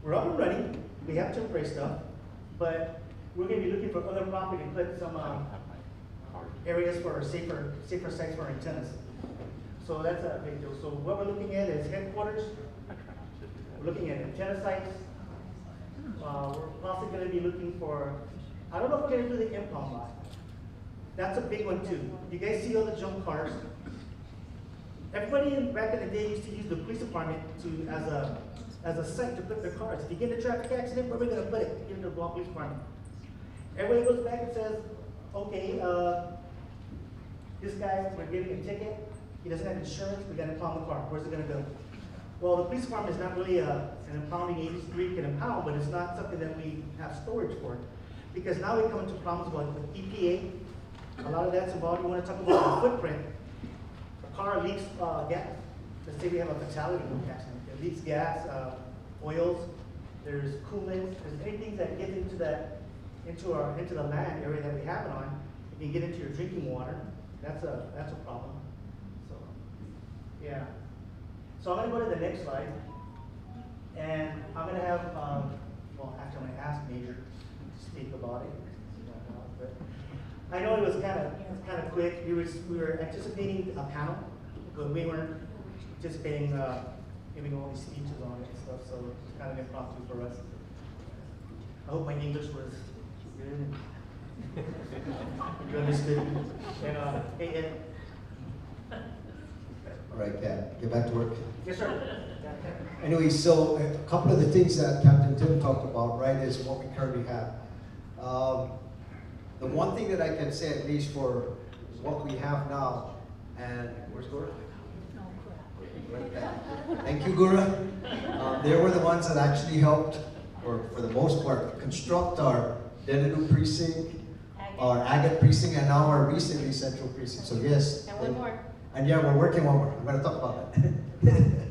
We're up and running, we have temporary stuff, but we're gonna be looking for other property to put some areas for safer sites for antennas. So that's a big deal. So what we're looking at is headquarters, we're looking at antenna sites. We're possibly gonna be looking for, I don't know if we're gonna do the impound lot. That's a big one too. You guys see all the junk cars? Everybody back in the day used to use the police department as a site to put their cars. If you get in a traffic accident, where are we gonna put it? Give it to the Guam Police Department. Everybody goes back and says, okay, this guy, we're giving a ticket. He doesn't have insurance, we gotta impound the car. Where's it gonna go? Well, the police department is not really an impounding agency where you can impound, but it's not something that we have storage for. Because now we come into problems with EPA. A lot of that's involved. You wanna talk about the footprint. A car leaks gas. Let's say we have a fatality accident. It leaks gas, oils, there's coolants, there's anything that gets into the land area that we have it on. It can get into your drinking water. That's a problem. So, yeah. So I'm gonna go to the next slide, and I'm gonna have, well, actually I'm gonna ask Major to speak about it. But I know it was kind of quick. We were anticipating a panel, but we weren't anticipating giving all these speeches on it and stuff. So it's kind of impromptu for us. I hope my English was good. You understood? And hey, Ed. All right, Cap, get back to work. Yes, sir. Anyway, so a couple of the things that Captain Tim talked about, right, is what we currently have. The one thing that I can say, at least for what we have now, and where's Gura? Right there. Thank you, Gura. They were the ones that actually helped, or for the most part, construct our Denadu precinct, our Agate precinct, and now our recently central precinct. So yes. And one more. And yeah, we're working one more. I'm going to talk about that.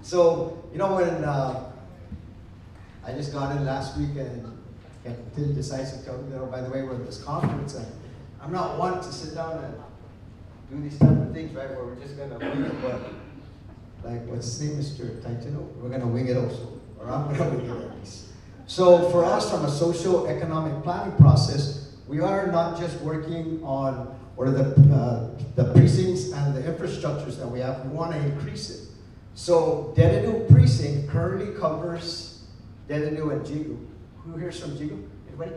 So, you know, when I just got in last week and Captain Tim decides to tell me that, oh, by the way, we're at this conference, and I'm not one to sit down and do these type of things, right, where we're just going to wing it, but like, what's his name, Mr. Titano? We're going to wing it also, or I'm going to wing it at least. So for us, from a socio-economic planning process, we are not just working on or the precincts and the infrastructures that we have, we want to increase it. So Denadu precinct currently covers Denadu and Jigu. Who here's from Jigu? Anybody?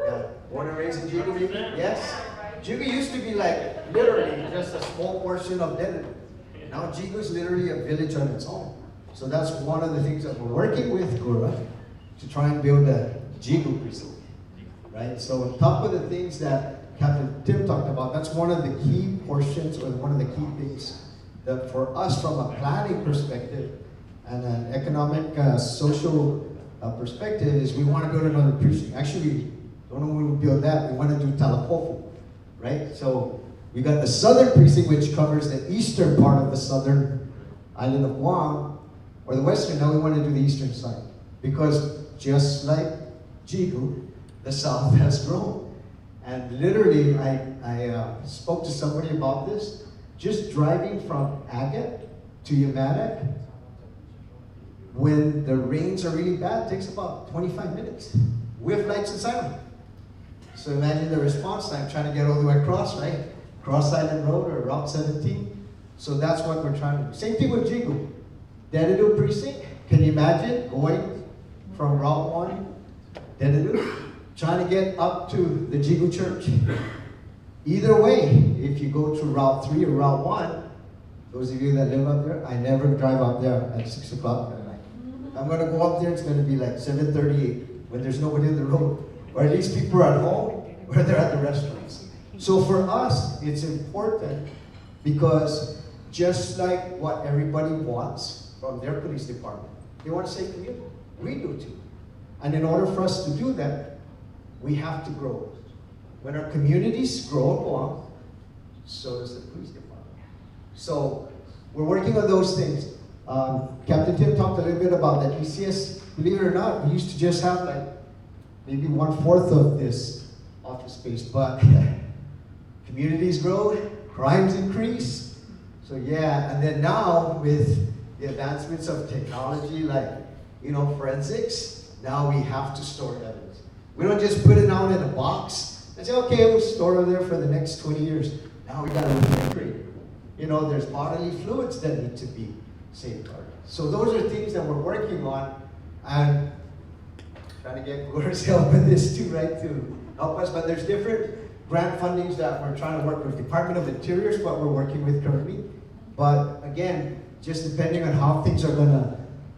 Yeah. Born and raised in Jigu, maybe? Yes? Jigu used to be like literally just a small portion of Denadu. Now Jigu is literally a village on its own. So that's one of the things that we're working with Gura to try and build a Jigu precinct. Right? So on top of the things that Captain Tim talked about, that's one of the key portions, or one of the key things that for us from a planning perspective and an economic, social perspective is we want to build another precinct. Actually, we don't know when we'll build that. We want to do Talapopo, right? So we got the southern precinct, which covers the eastern part of the southern island of Guam, or the western. Now we want to do the eastern side. Because just like Jigu, the south has grown. And literally, I spoke to somebody about this. Just driving from Agate to Yamanak, when the rains are really bad, takes about 25 minutes with lights and siren. So imagine the response time trying to get all the way across, right? Cross Island Road or Route 17. So that's what we're trying to do. Same thing with Jigu. Denadu precinct, can you imagine going from Route 1, Denadu, trying to get up to the Jigu Church? Either way, if you go to Route 3 or Route 1, those of you that live up there, I never drive up there at 6 o'clock at night. I'm going to go up there, it's going to be like 7:38 when there's nobody on the road. Or at least people are at home or they're at the restaurants. So for us, it's important because just like what everybody wants from their police department, they want a safe community. We do too. And in order for us to do that, we have to grow. When our communities grow in Guam, so does the police department. So we're working on those things. Captain Tim talked a little bit about that. ECS, believe it or not, we used to just have like maybe 1/4 of this office space, but communities grow, crimes increase. So yeah, and then now with the advancements of technology like, forensics, now we have to store evidence. We don't just put it out in a box and say, okay, we'll store it there for the next 20 years. Now we got to remember it. There's bodily fluids that need to be safeguarded. So those are things that we're working on, and trying to get Gore's help with this too, right, to help us. But there's different grant fundings that we're trying to work with. Department of Interior is what we're working with currently. But again, just depending on how things are gonna,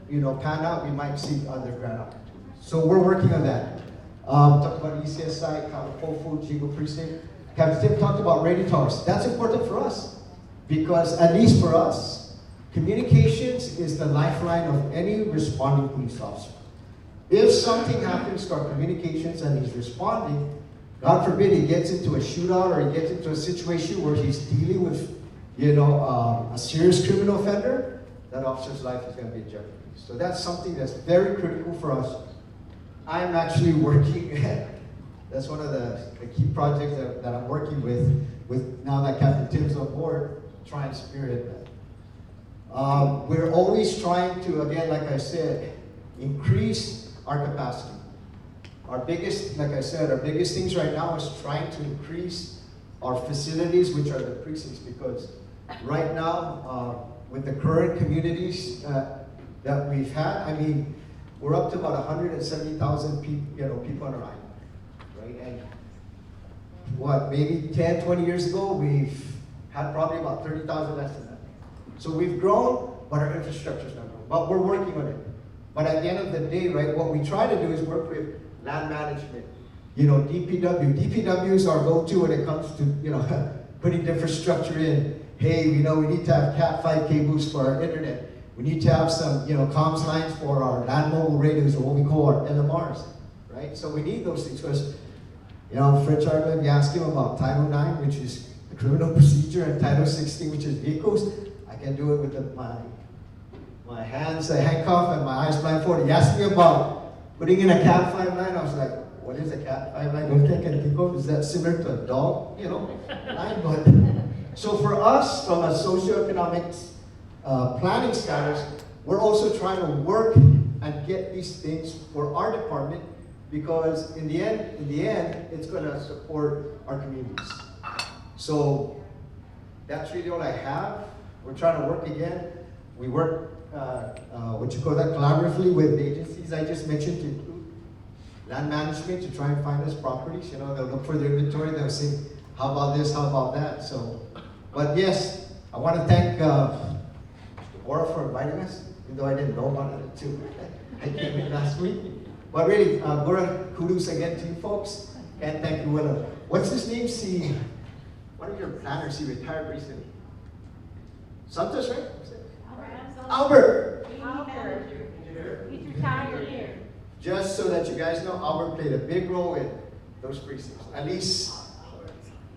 pan out, we might see other grant opportunities. So we're working on that. Talked about ECSI, Kalapofu, Jigo Precinct. Captain Tim talked about radio towers. That's important for us because, at least for us, communications is the lifeline of any responding police officer. If something happens to our communications and he's responding, God forbid he gets into a shootout or he gets into a situation where he's dealing with, a serious criminal offender, that officer's life is going to be in jeopardy. So that's something that's very critical for us. I'm actually working, that's one of the key projects that I'm working with now that Captain Tim's on board, try and spearhead that. We're always trying to, again, like I said, increase our capacity. Our biggest, like I said, our biggest things right now is trying to increase our facilities, which are the precincts, because right now, with the current communities that we've had, we're up to about 170,000 people on our island, right? And maybe 10, 20 years ago, we've had probably about 30,000 less than that. So we've grown, but our infrastructure's not grown. But we're working on it. But at the end of the day, right, what we try to do is work with land management. DPW. DPW is our go-to when it comes to, putting infrastructure in. Hey, we need to have Cat 5 cables for our internet. We need to have some, comms lines for our land mobile radios, or what we call our LMRs, right? So we need those things because, Fred Charlton, you ask him about Title 9, which is the criminal procedure, and Title 16, which is vehicles. I can do it with my hands, a handcuff, and my eyes blindfolded. He asked me about putting in a Cat 5 line. I was like, what is a Cat 5 line? What can I think of? Is that similar to a dog, line? But so for us, from a socioeconomic planning status, we're also trying to work and get these things for our department, because in the end, it's going to support our communities. So that's really all I have. We're trying to work again. We work, collaboratively with the agencies I just mentioned, to include land management, to try and find us properties. They'll look for their inventory. They'll say, how about this? How about that? So, but yes, I want to thank Mr. Bora for inviting us, even though I didn't know about it too. I came in last week. But really, Bora, kudos again to you folks. And thank you, Willa. What's his name? One of your planners, he retired recently. Santos, right? Albert. He's retired here. Just so that you guys know, Albert played a big role in those precincts. At least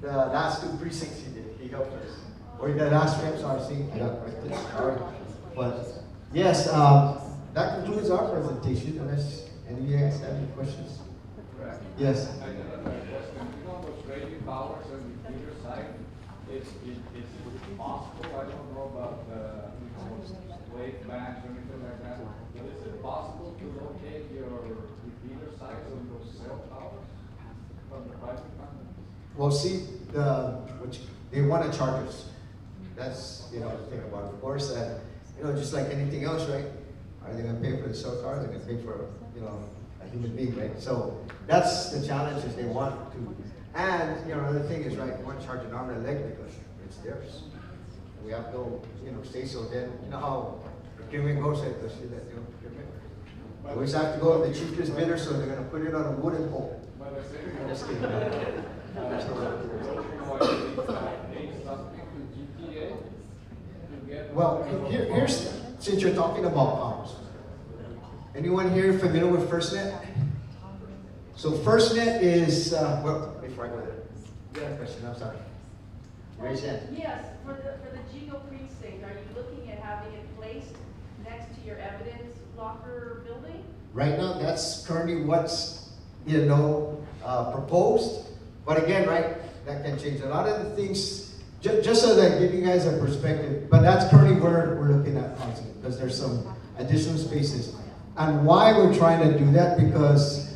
the last 2 precincts he did. He helped us. Or the last reps, obviously. I got corrected. Sorry. But yes, that concludes our presentation. Unless any of you guys have any questions. Yes. I got a question. Those radio towers on the computer site, it's possible, I don't know about wave bands or anything like that, but is it possible to locate your repeater sites on those cell towers from the private company? Well, see, they want to charge us. That's, the thing about it. Of course, that, just like anything else, right? Are they going to pay for the cell tower? They're going to pay for, a human being, right? So that's the challenge, is they want to. And, another thing is, right, they want to charge an arm and a leg because it's theirs. We have no, say so. Then, how procurement goes, like this, procurement. We always have to go with the cheapest bidder, so they're going to put it on a wooden pole. I'm just kidding. Well, here's, since you're talking about powers. Anyone here familiar with FirstNet? So FirstNet is, before I go there, you got a question, I'm sorry. Raise your hand. Yes, for the Jigo precinct, are you looking at having it placed next to your evidence locker building? Right now, that's currently what's, proposed. But again, right, that can change. A lot of the things just so that I give you guys a perspective, but that's currently where we're looking at housing, because there's some additional spaces. And why we're trying to do that, because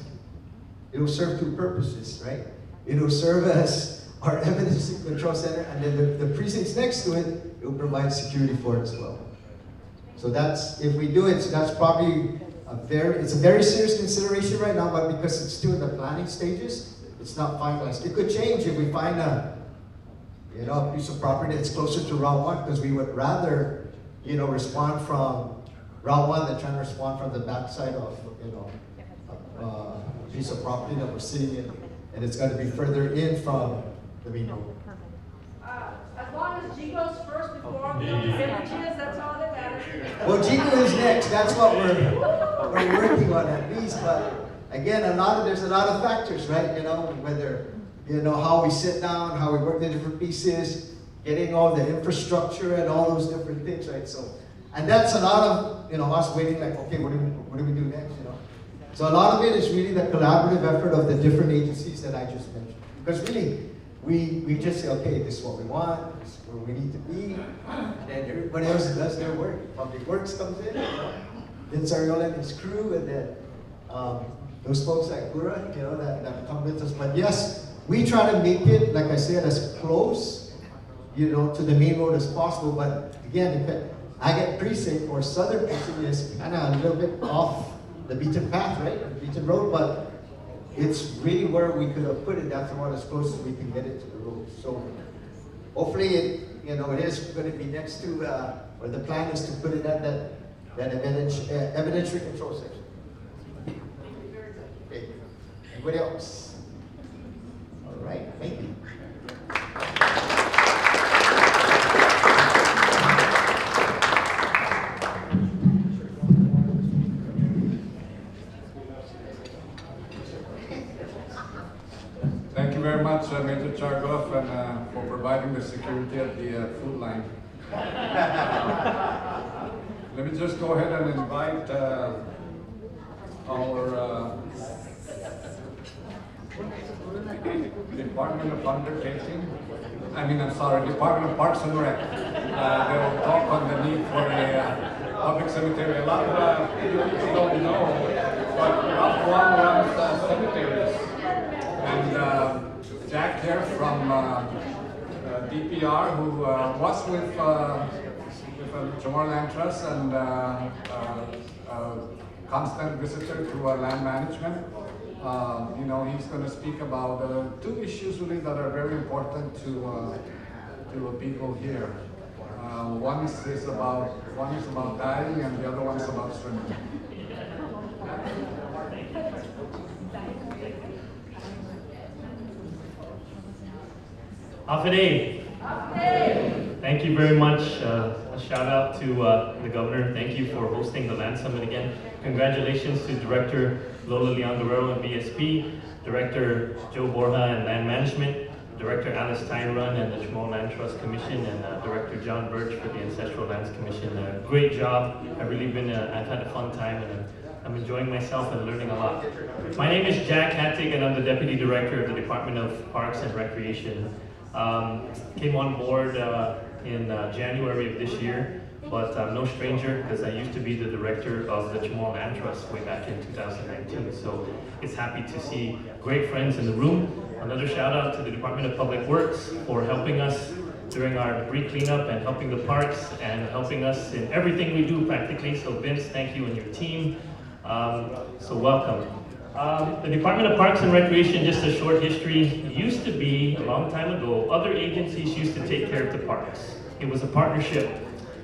it will serve two purposes, right? It will serve as our evidence control center, and then the precincts next to it will provide security for it as well. So that's, if we do it, that's probably it's a very serious consideration right now, but because it's still in the planning stages, it's not finalized. It could change if we find a piece of property that's closer to Route 1, because we would rather, respond from Route 1 than trying to respond from the backside of, a piece of property that we're sitting in, and it's got to be further in from the main road. As long as G goes first before the villages, that's all that matters. Well, Jigo is next. That's what we're working on at least. But again, there's a lot of factors, right? Whether how we sit down, how we work the different pieces, getting all the infrastructure and all those different things, right? So, and that's a lot of us waiting. Like, okay, what do we do next? So a lot of it is really the collaborative effort of the different agencies that I just mentioned. Because really, we just say, okay, this is what we want, this is where we need to be, and then everybody else does their work. Public Works comes in, Vince Ariola and his crew, and then those folks like Kura, that come with us. But yes, we try to make it, like I said, as close, to the main road as possible. But again, if I get precinct or southern precinct is kind of a little bit off the beaten path, right? The beaten road, but it's really where we could have put it. That's about as close as we can get it to the road. So hopefully it is going to be next to, or the plan is to put it at that evidentiary control section. Okay. Anybody else? All right, thank you. Thank you very much, Major Chargoff, and for providing the security at the food line. Let me just go ahead and invite our Department of Department of Parks and Rec. They will talk on the need for a public cemetery. A lot of people don't know, but Guam runs cemeteries. And Jack here from DPR, who was with CHamoru Land Trust and constant visitor to land management. He's going to speak about two issues really that are very important to people here. One is about dying, and the other one is about swimming. Afide. Thank you very much. A shout out to the governor. Thank you for hosting the Land Summit again. Congratulations to Director Lola Leon Guerrero and BSP, Director Joe Borja and Land Management, Director Alice Tyrun and the CHamoru Land Trust Commission, and Director John Birch for the Ancestral Lands Commission. Great job. I've had a fun time, and I'm enjoying myself and learning a lot. My name is Jack Hattig, and I'm the Deputy Director of the Department of Parks and Recreation. Came on board in January of this year, but I'm no stranger because I used to be the director of the CHamoru Land Trust way back in 2019. So it's happy to see great friends in the room. Another shout out to the Department of Public Works for helping us during our debris cleanup and helping the parks and helping us in everything we do practically. So Vince, thank you and your team. So welcome. The Department of Parks and Recreation, just a short history, used to be, a long time ago, other agencies used to take care of the parks. It was a partnership.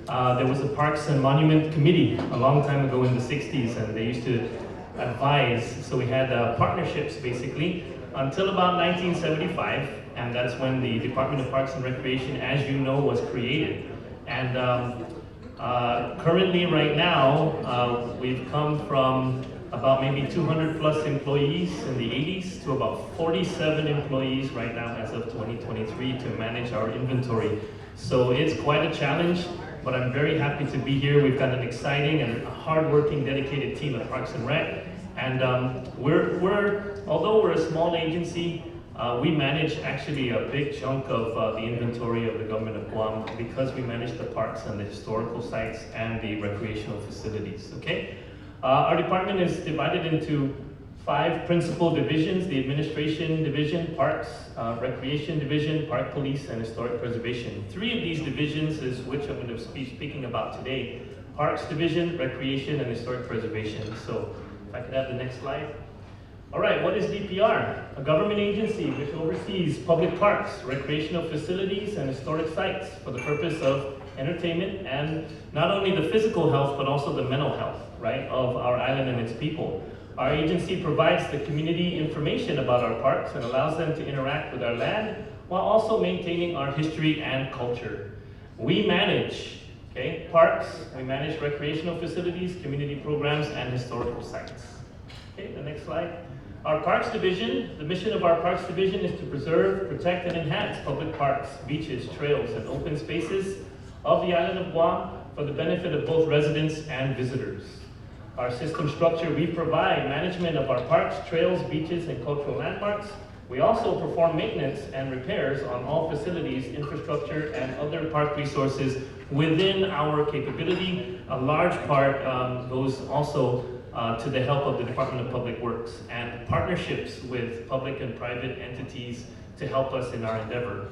There was a Parks and Monument Committee a long time ago in the 60s, and they used to advise. So we had partnerships, basically, until about 1975, and that's when the Department of Parks and Recreation, as you know, was created. And currently, right now, we've come from about maybe 200 plus employees in the 80s to about 47 employees right now as of 2023 to manage our inventory. So it's quite a challenge, but I'm very happy to be here. We've got an exciting and hardworking, dedicated team at Parks and Rec. And although we're a small agency, We manage actually a big chunk of the inventory of the Government of Guam because we manage the parks and the historical sites and the recreational facilities, okay? Our department is divided into 5 principal divisions: the Administration Division, Parks, Recreation Division, Park Police, and Historic Preservation. 3 of these divisions is which I'm going to be speaking about today: Parks Division, Recreation, and Historic Preservation. So if I could have the next slide. All right, what is DPR? A government agency which oversees public parks, recreational facilities, and historic sites for the purpose of entertainment and not only the physical health, but also the mental health, right, of our island and its people. Our agency provides the community information about our parks and allows them to interact with our land while also maintaining our history and culture. We manage, okay, parks, we manage recreational facilities, community programs, and historical sites. Okay, the next slide. Our Parks Division, the mission of our Parks Division is to preserve, protect, and enhance public parks, beaches, trails, and open spaces of the island of Guam for the benefit of both residents and visitors. Our system structure, we provide management of our parks, trails, beaches, and cultural landmarks. We also perform maintenance and repairs on all facilities, infrastructure, and other park resources within our capability. A large part goes also to the help of the Department of Public Works and partnerships with public and private entities to help us in our endeavor.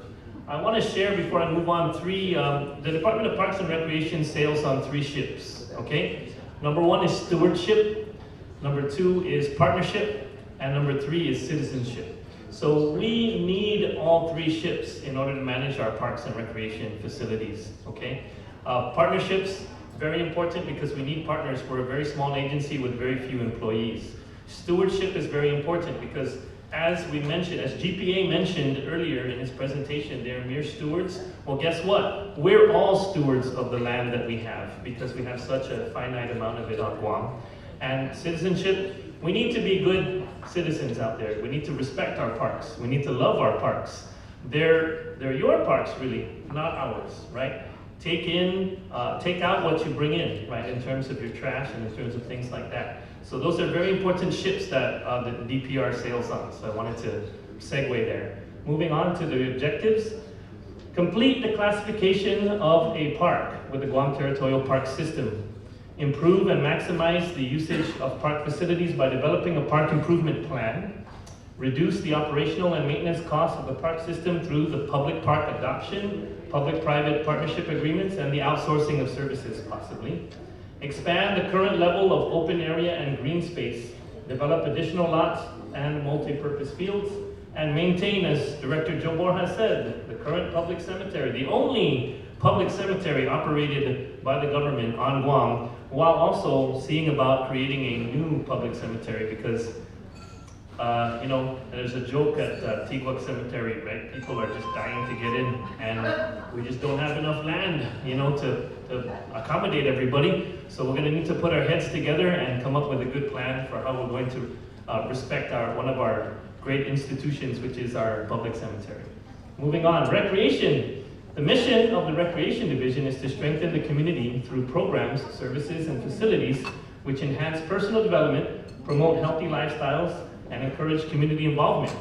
I want to share, before I move on, the Department of Parks and Recreation sails on 3 ships, okay? Number 1 is stewardship, number 2 is partnership, and number 3 is citizenship. So we need all 3 ships in order to manage our parks and recreation facilities, okay? Partnerships, very important because we need partners. We're a very small agency with very few employees. Stewardship is very important because, as we mentioned, as GPA mentioned earlier in his presentation, they're mere stewards. Well, guess what? We're all stewards of the land that we have because we have such a finite amount of it on Guam. And citizenship, we need to be good citizens out there. We need to respect our parks. We need to love our parks. They're your parks, really, not ours, right? Take out what you bring in, right, in terms of your trash and in terms of things like that. So those are very important ships that the DPR sails on. So I wanted to segue there. Moving on to the objectives. Complete the classification of a park with the Guam Territorial Park System. Improve and maximize the usage of park facilities by developing a park improvement plan. Reduce the operational and maintenance costs of the park system through the public park adoption, public-private partnership agreements, and the outsourcing of services, possibly. Expand the current level of open area and green space. Develop additional lots and multi-purpose fields. And maintain, as Director Joe Borja said, the current public cemetery, the only public cemetery operated by the government on Guam, while also seeing about creating a new public cemetery because you know, there's a joke at Tiguac Cemetery, right? People are just dying to get in, and we just don't have enough land, you know, to accommodate everybody. So we're going to need to put our heads together and come up with a good plan for how we're going to respect one of our great institutions, which is our public cemetery. Moving on, recreation. The mission of the Recreation Division is to strengthen the community through programs, services, and facilities which enhance personal development, promote healthy lifestyles, and encourage community involvement.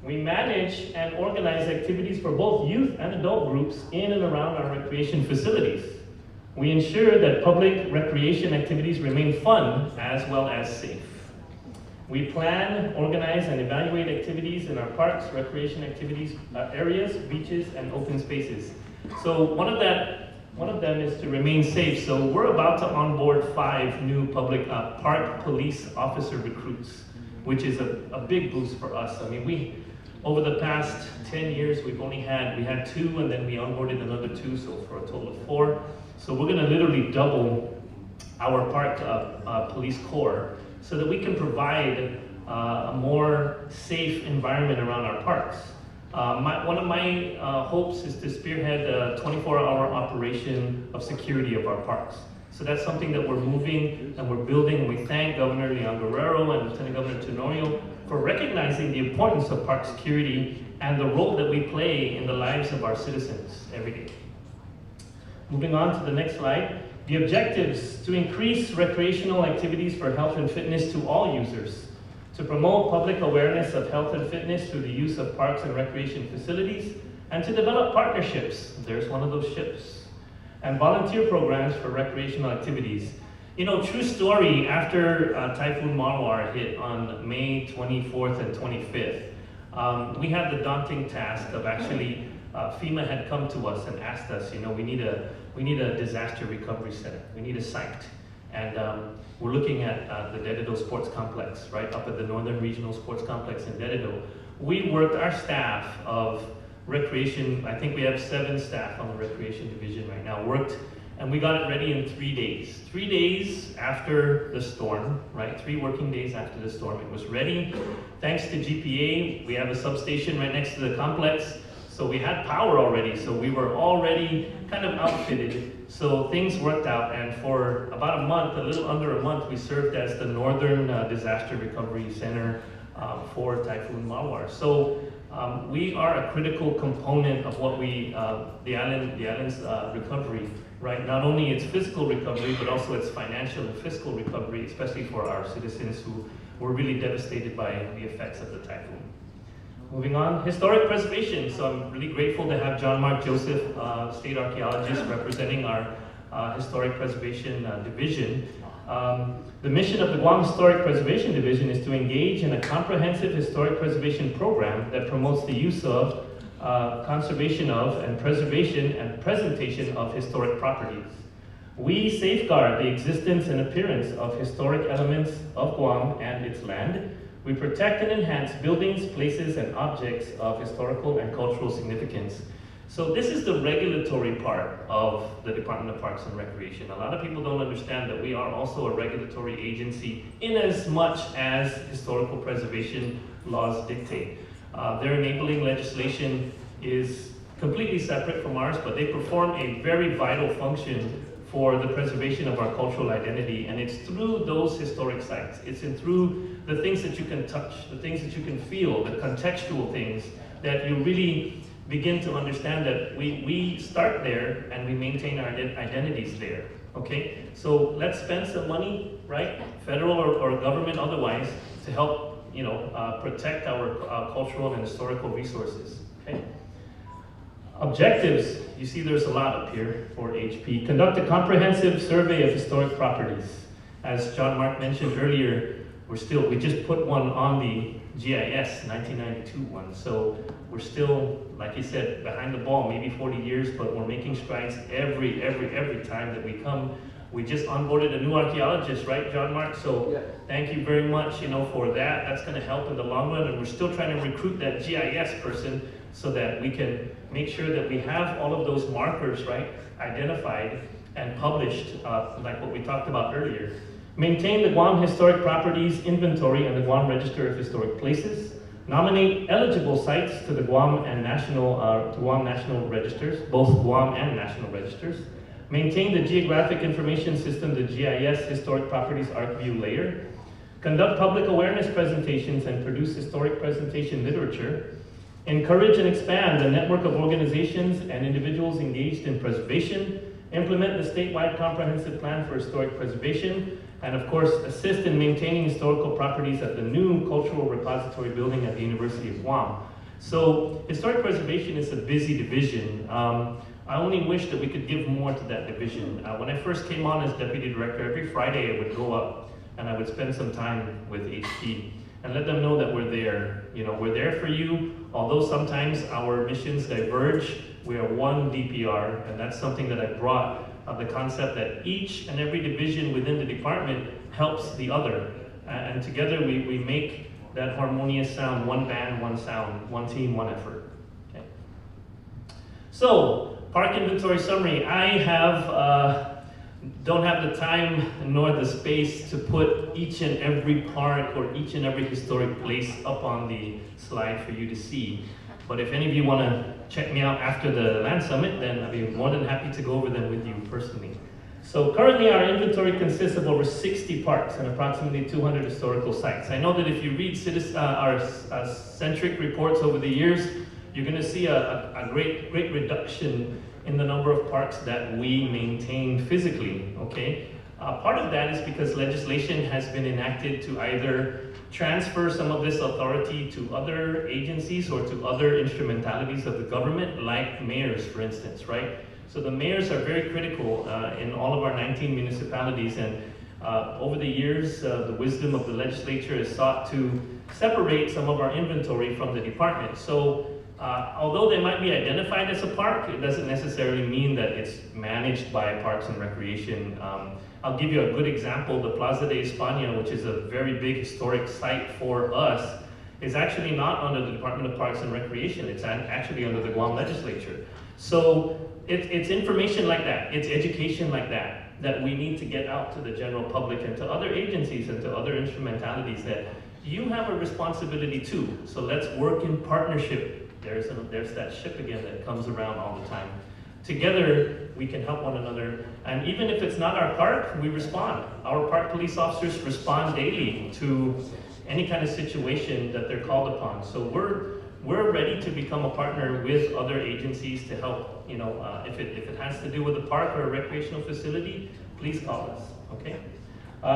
We manage and organize activities for both youth and adult groups in and around our recreation facilities. We ensure that public recreation activities remain fun as well as safe. We plan, organize, and evaluate activities in our parks, recreation activities areas, beaches, and open spaces. So one of them is to remain safe. So we're about to onboard 5 new public park police officer recruits, which is a big boost for us. I mean, over the past 10 years, we had 2, and then we onboarded another 2, so for a total of 4. So we're gonna literally double our park police corps so that we can provide a more safe environment around our parks. One of my hopes is to spearhead a 24-hour operation of security of our parks. So that's something that we're moving and we're building, and we thank Governor Leon Guerrero and Lieutenant Governor Tenorio for recognizing the importance of park security and the role that we play in the lives of our citizens every day. Moving on to the next slide. The objectives: to increase recreational activities for health and fitness to all users, to promote public awareness of health and fitness through the use of parks and recreation facilities, and to develop partnerships, there's one of those ships, and volunteer programs for recreational activities. You know, true story, after Typhoon Mawar hit on May 24th and 25th, we had the daunting task of actually, FEMA had come to us and asked us, you know, we need a disaster recovery center, we need a site. And we're looking at the Dededo Sports Complex, right up at the Northern Regional Sports Complex in Dededo. We worked, our staff of recreation, I think we have 7 staff on the recreation division right now, worked, and we got it ready in 3 days. 3 days after the storm, right? 3 working days after the storm, it was ready. Thanks to GPA, we have a substation right next to the complex, so we had power already, so we were already kind of outfitted. So things worked out, and for about a month, a little under a month, we served as the Northern Disaster Recovery Center for Typhoon Mawar. So we are a critical component of what the island's recovery, right? Not only its physical recovery, but also its financial and fiscal recovery, especially for our citizens who were really devastated by the effects of the typhoon. Moving on, historic preservation. So I'm really grateful to have John Mark Joseph, state archaeologist, representing our historic preservation division. The mission of the Guam Historic Preservation Division is to engage in a comprehensive historic preservation program that promotes the use of, conservation of, and preservation and presentation of historic properties. We safeguard the existence and appearance of historic elements of Guam and its land. We protect and enhance buildings, places, and objects of historical and cultural significance. So this is the regulatory part of the Department of Parks and Recreation. A lot of people don't understand that we are also a regulatory agency in as much as historical preservation laws dictate. Their enabling legislation is completely separate from ours, but they perform a very vital function for the preservation of our cultural identity, and it's through those historic sites. It's through the things that you can touch, the things that you can feel, the contextual things, that you really begin to understand that we start there and we maintain our identities there, okay? So let's spend some money, right? Federal or government otherwise, to help, you know, protect our cultural and historical resources, okay? Objectives, you see there's a lot up here for HP. Conduct a comprehensive survey of historic properties. As John Mark mentioned earlier, we just put one on the GIS, 1992 one. So we're still, like he said, behind the ball, maybe 40 years, but we're making strides every time that we come. We just onboarded a new archaeologist, right, John Mark? So yeah. Thank you very much, you know, for that. That's gonna help in the long run, and we're still trying to recruit that GIS person so that we can make sure that we have all of those markers, right, identified and published, like what we talked about earlier. Maintain the Guam Historic Properties Inventory and the Guam Register of Historic Places. Nominate eligible sites to the Guam and Guam National Registers, both Guam and National Registers. Maintain the Geographic Information System, the GIS Historic Properties ArcView layer. Conduct public awareness presentations and produce historic presentation literature. Encourage and expand the network of organizations and individuals engaged in preservation. Implement the statewide comprehensive plan for historic preservation. And of course, assist in maintaining historical properties at the new cultural repository building at the University of Guam. So historic preservation is a busy division. I only wish that we could give more to that division. When I first came on as deputy director, every Friday I would go up and I would spend some time with HP and let them know that we're there. You know, we're there for you. Although sometimes our missions diverge, we are one DPR, and that's something that I brought, the concept that each and every division within the department helps the other. And together we make that harmonious sound, one band, one sound, one team, one effort. Okay. So, park inventory summary. I don't have the time nor the space to put each and every park or each and every historic place up on the slide for you to see. But if any of you want to check me out after the Land Summit, then I'd be more than happy to go over them with you personally. So currently our inventory consists of over 60 parks and approximately 200 historical sites. I know that if you read our centric reports over the years, you're going to see a great reduction in the number of parks that we maintain physically, okay? Part of that is because legislation has been enacted to either transfer some of this authority to other agencies or to other instrumentalities of the government, like mayors, for instance, right? So the mayors are very critical in all of our 19 municipalities, and over the years, the wisdom of the legislature has sought to separate some of our inventory from the department. So although they might be identified as a park, it doesn't necessarily mean that it's managed by Parks and Recreation. I'll give you a good example. The Plaza de España, which is a very big historic site for us, is actually not under the Department of Parks and Recreation. It's actually under the Guam legislature. So it's information like that, it's education like that, that we need to get out to the general public and to other agencies and to other instrumentalities that you have a responsibility too. So let's work in partnership. There's that ship again that comes around all the time. Together, we can help one another. And even if it's not our park, we respond. Our park police officers respond daily to any kind of situation that they're called upon. So we're ready to become a partner with other agencies to help. You know, if it has to do with a park or a recreational facility, please call us, okay?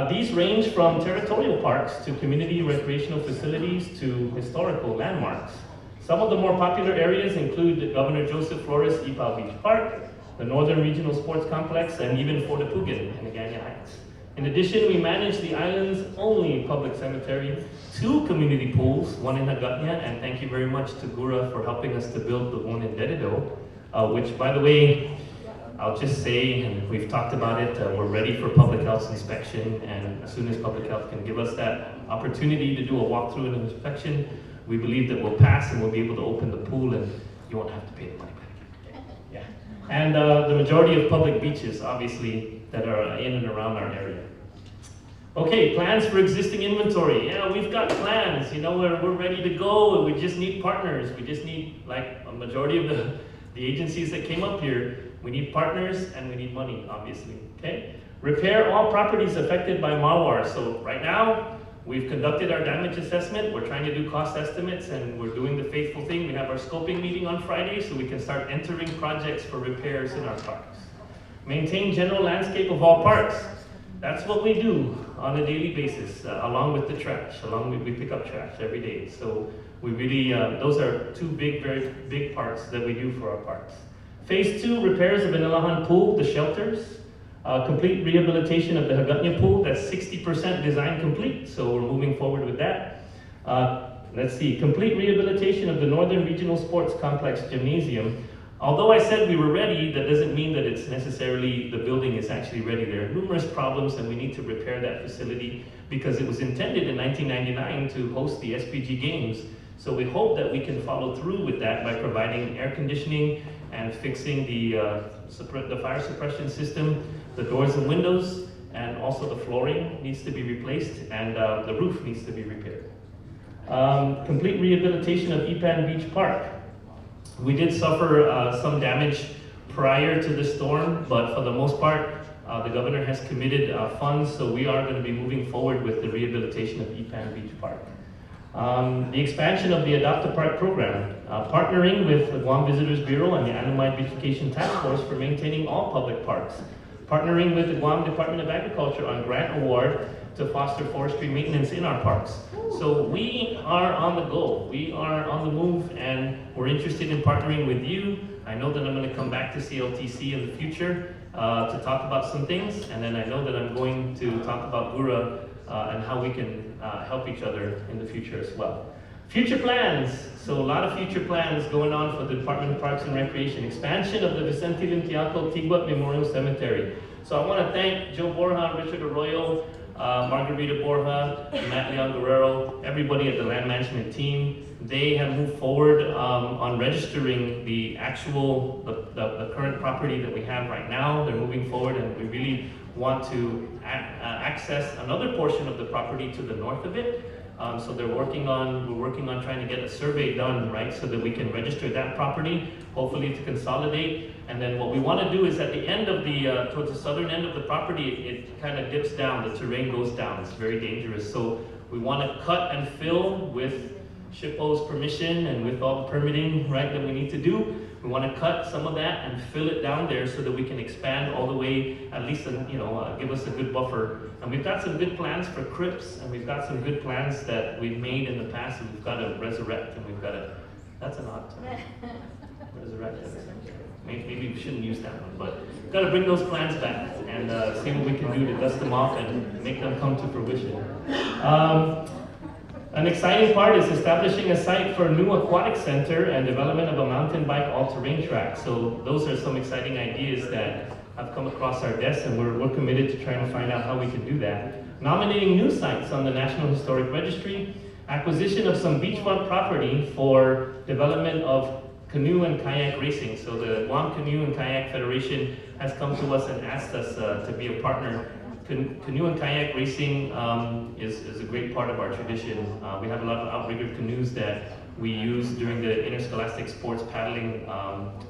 These range from territorial parks to community recreational facilities to historical landmarks. Some of the more popular areas include the Governor Joseph Flores Ipao Beach Park, the Northern Regional Sports Complex, and even Fort Apugan in Agana Heights. In addition, we manage the island's only public cemetery, 2 community pools, one in Hagatnya, and thank you very much to Gura for helping us to build the one in Dededo, which, by the way, I'll just say, and we've talked about it, we're ready for public health inspection, and as soon as public health can give us that opportunity to do a walkthrough and an inspection, we believe that we'll pass and we'll be able to open the pool and you won't have to pay the money back. Yeah. And the majority of public beaches, obviously, that are in and around our area. Okay, plans for existing inventory. Yeah, we've got plans, you know, we're ready to go, and we just need partners. We just need, like a majority of the agencies that came up here, we need partners and we need money, obviously, okay? Repair all properties affected by malware. So right now, we've conducted our damage assessment. We're trying to do cost estimates, and we're doing the faithful thing. We have our scoping meeting on Friday, so we can start entering projects for repairs in our parks. Maintain general landscape of all parks. That's what we do on a daily basis, along with the trash. We pick up trash every day. So we really, those are 2 very big parts that we do for our parks. Phase 2, repairs of Inilahan Pool, the shelters. Complete rehabilitation of the Hagatnya Pool, that's 60% design complete, so we're moving forward with that. Let's see, complete rehabilitation of the Northern Regional Sports Complex Gymnasium. Although I said we were ready, that doesn't mean that it's necessarily, the building is actually ready. There are numerous problems and we need to repair that facility because it was intended in 1999 to host the SPG Games. So we hope that we can follow through with that by providing air conditioning and fixing the fire suppression system, the doors and windows, and also the flooring needs to be replaced, and the roof needs to be repaired. Complete rehabilitation of Ipan Beach Park. We did suffer some damage prior to the storm, but for the most part, the governor has committed funds, so we are going to be moving forward with the rehabilitation of Ipan Beach Park. The expansion of the Adopt a Park program, partnering with the Guam Visitors Bureau and the Anamite Beautification Task Force for maintaining all public parks, partnering with the Guam Department of Agriculture on grant award to foster forestry maintenance in our parks. So we are on the go, we are on the move, and we're interested in partnering with you. I know that I'm going to come back to CLTC in the future to talk about some things, and then I know that I'm going to talk about Gura and how we can help each other in the future as well. Future plans. So a lot of future plans going on for the Department of Parks and Recreation. Expansion of the Vicente Limtiaco Tiguat Memorial Cemetery. So I want to thank Joe Borja, Richard Arroyo, Margarita Borja, Matt Leon Guerrero, everybody at the land management team. They have moved forward on registering the actual, the current property that we have right now. They're moving forward, and we really want to access another portion of the property to the north of it. So we're working on trying to get a survey done, right, so that we can register that property, hopefully to consolidate. And then what we want to do is at the end of the, towards the southern end of the property, it kind of dips down, the terrain goes down, it's very dangerous. So we want to cut and fill with SHPO's permission and with all the permitting, right, that we need to do. We want to cut some of that and fill it down there so that we can expand all the way, at least, give us a good buffer. And we've got some good plans for crypts, and we've got some good plans that we've made in the past, and we've got to resurrect, and we've got to, that's an odd term. Resurrect. Maybe we shouldn't use that one, but we've got to bring those plans back and see what we can do to dust them off and make them come to fruition. An exciting part is establishing a site for a new aquatic center and development of a mountain bike all-terrain track. So those are some exciting ideas that have come across our desk, and we're committed to trying to find out how we can do that. Nominating new sites on the National Historic Registry, acquisition of some beachfront property for development of canoe and kayak racing. So the Guam Canoe and Kayak Federation has come to us and asked us to be a partner. Canoe and kayak racing is a great part of our tradition. We have a lot of outrigger canoes that we use during the interscholastic sports paddling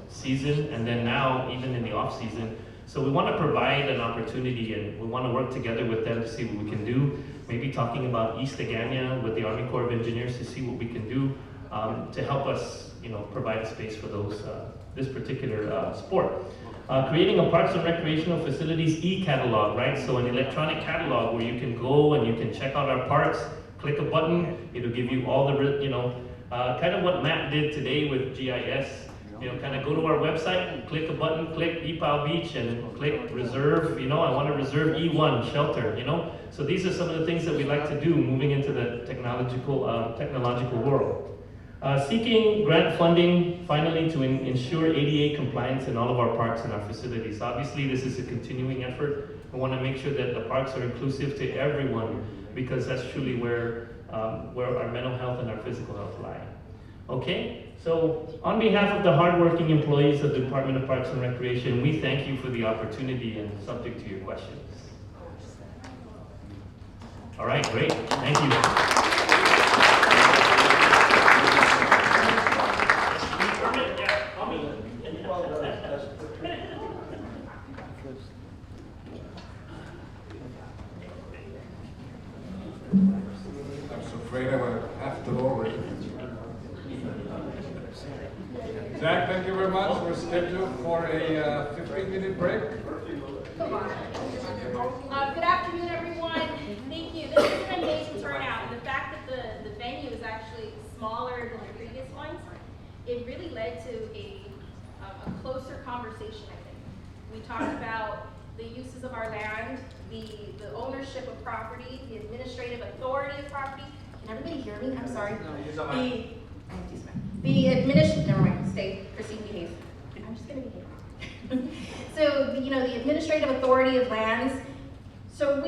season, and then now even in the off season. So we want to provide an opportunity, and we want to work together with them to see what we can do. Maybe talking about East Agania with the Army Corps of Engineers to see what we can do to help us, provide a space for those this particular sport. Creating a Parks and Recreational Facilities e-catalog, right? So an electronic catalog where you can go and you can check out our parks, click a button, it'll give you all the, kind of what Matt did today with GIS. Kind of go to our website, click a button, click Ipao Beach, and click reserve. I want to reserve E1 shelter. So these are some of the things that we like to do moving into the technological world. Seeking grant funding, finally, to ensure ADA compliance in all of our parks and our facilities. Obviously, this is a continuing effort. We want to make sure that the parks are inclusive to everyone, because that's truly where our mental health and our physical health lie. Okay, so on behalf of the hardworking employees of the Department of Parks and Recreation, we thank you for the opportunity and subject to your questions. All right, great, thank you. I'm so afraid I would have to lower it. Jack, thank you very much. We're scheduled for a 15-minute break. Good afternoon, everyone. Thank you. This is an amazing turnout. And the fact that the venue is actually smaller than the previous ones, it really led to a closer conversation, I think. We talked about the uses of our land, the ownership of property, the administrative authority of property. Can everybody hear me? I'm sorry. Never mind, stay, Christine, behave. I'm just gonna behave. So, the administrative authority of lands. So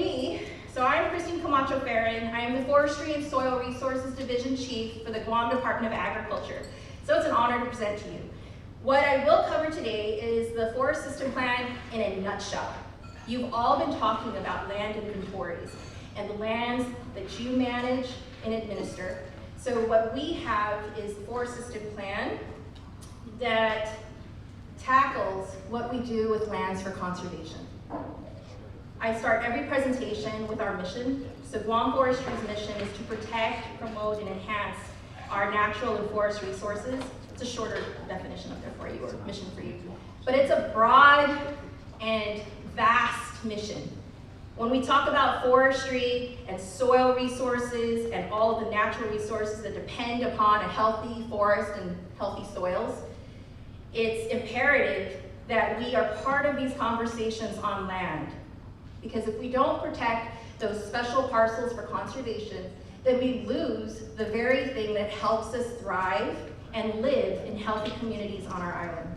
I'm Christine Camacho Ferrin. I am the Forestry and Soil Resources Division Chief for the Guam Department of Agriculture. So it's an honor to present to you. What I will cover today is the Forest System Plan in a nutshell. You've all been talking about land inventories and the lands that you manage and administer. So what we have is the Forest System Plan that tackles what we do with lands for conservation. I start every presentation with our mission. So Guam Forestry's mission is to protect, promote, and enhance our natural and forest resources. It's a shorter definition up there for you, or mission for you. But it's a broad and vast mission. When we talk about forestry and soil resources and all of the natural resources that depend upon a healthy forest and healthy soils, it's imperative that we are part of these conversations on land. Because if we don't protect those special parcels for conservation, then we lose the very thing that helps us thrive and live in healthy communities on our island.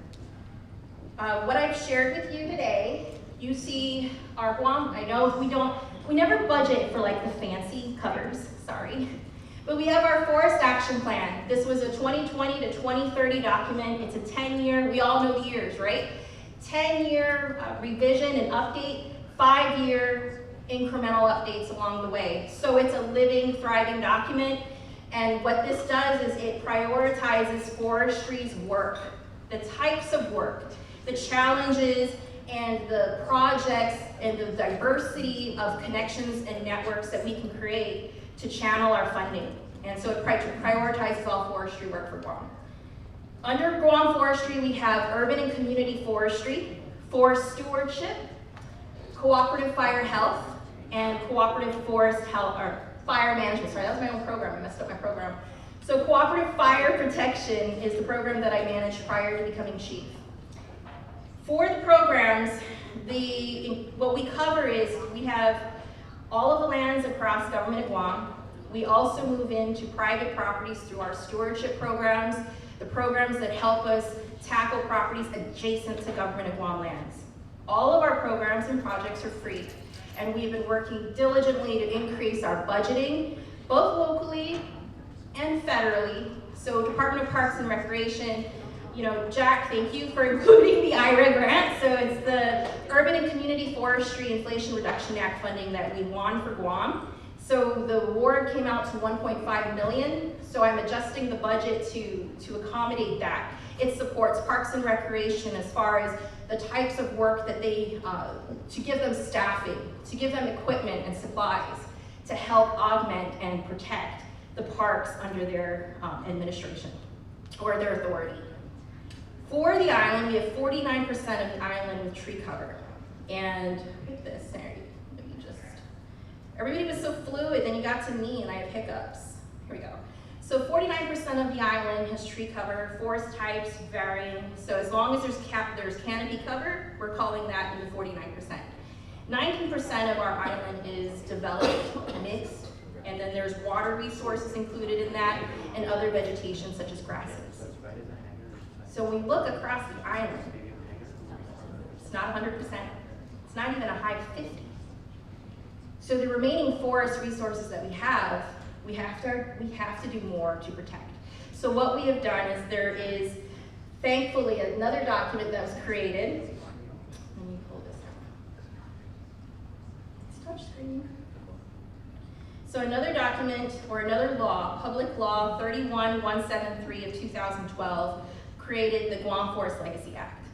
What I've shared with you today, you see our Guam. I know we never budget for like the fancy covers, sorry. But we have our Forest Action Plan. This was a 2020 to 2030 document. It's a 10-year, we all know the years, right? 10-year revision and update, 5-year incremental updates along the way. So it's a living, thriving document. And what this does is it prioritizes forestry's work, the types of work, the challenges, and the projects, and the diversity of connections and networks that we can create to channel our funding And so it prioritizes all forestry work for Guam. Under Guam Forestry, we have urban and community forestry, forest stewardship, cooperative fire health, and cooperative forest health, or fire management. Sorry, that was my own program. I messed up my program. So cooperative fire protection is the program that I managed prior to becoming chief. For the programs, what we cover is we have all of the lands across Government of Guam. We also move into private properties through our stewardship programs, the programs that help us tackle properties adjacent to Government of Guam lands. All of our programs and projects are free, and we've been working diligently to increase our budgeting, both locally and federally. So Department of Parks and Recreation, you know, Jack, thank you for including the IRA grant. So it's the Urban and Community Forestry Inflation Reduction Act funding that we won for Guam. So the award came out to $1.5 million. So I'm adjusting the budget to accommodate that. It supports Parks and Recreation as far as the types of work that they, to give them staffing, to give them equipment and supplies, to help augment and protect the parks under their administration or their authority. For the island, we have 49% of the island with tree cover. And look at this, sorry, let me just, everybody was so fluid, then you got to me and I have hiccups. Here we go. So 49% of the island has tree cover, forest types varying. So as long as there's canopy cover, we're calling that in the 49%. 19% of our island is developed, mixed, and then there's water resources included in that, and other vegetation such as grasses. So when we look across the island, it's not 100%, it's not even a high 50. So the remaining forest resources that we have to do more to protect. So what we have done is there is, thankfully, another document that was created. Let me pull this out. It's touchscreen. So another document, or another law, Public Law 31173 of 2012, created the Guam Forest Legacy Act.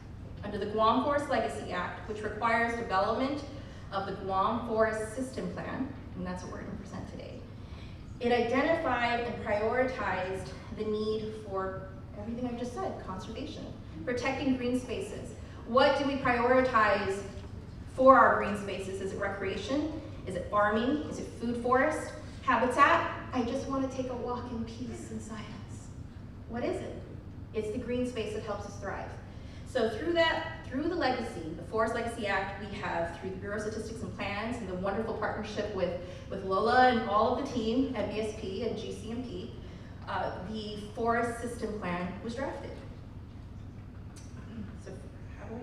Under the Guam Forest Legacy Act, which requires development of the Guam Forest System Plan, and that's what we're going to present today, it identified and prioritized the need for everything I just said, conservation, protecting green spaces. What do we prioritize for our green spaces? Is it recreation? Is it farming? Is it food forest? Habitat? I just want to take a walk in peace and silence. What is it? It's the green space that helps us thrive. So through the legacy, the Forest Legacy Act, we have, through the Bureau of Statistics and Plans and the wonderful partnership with Lola and all of the team at BSP and GCMP, the Forest System Plan was drafted. So how do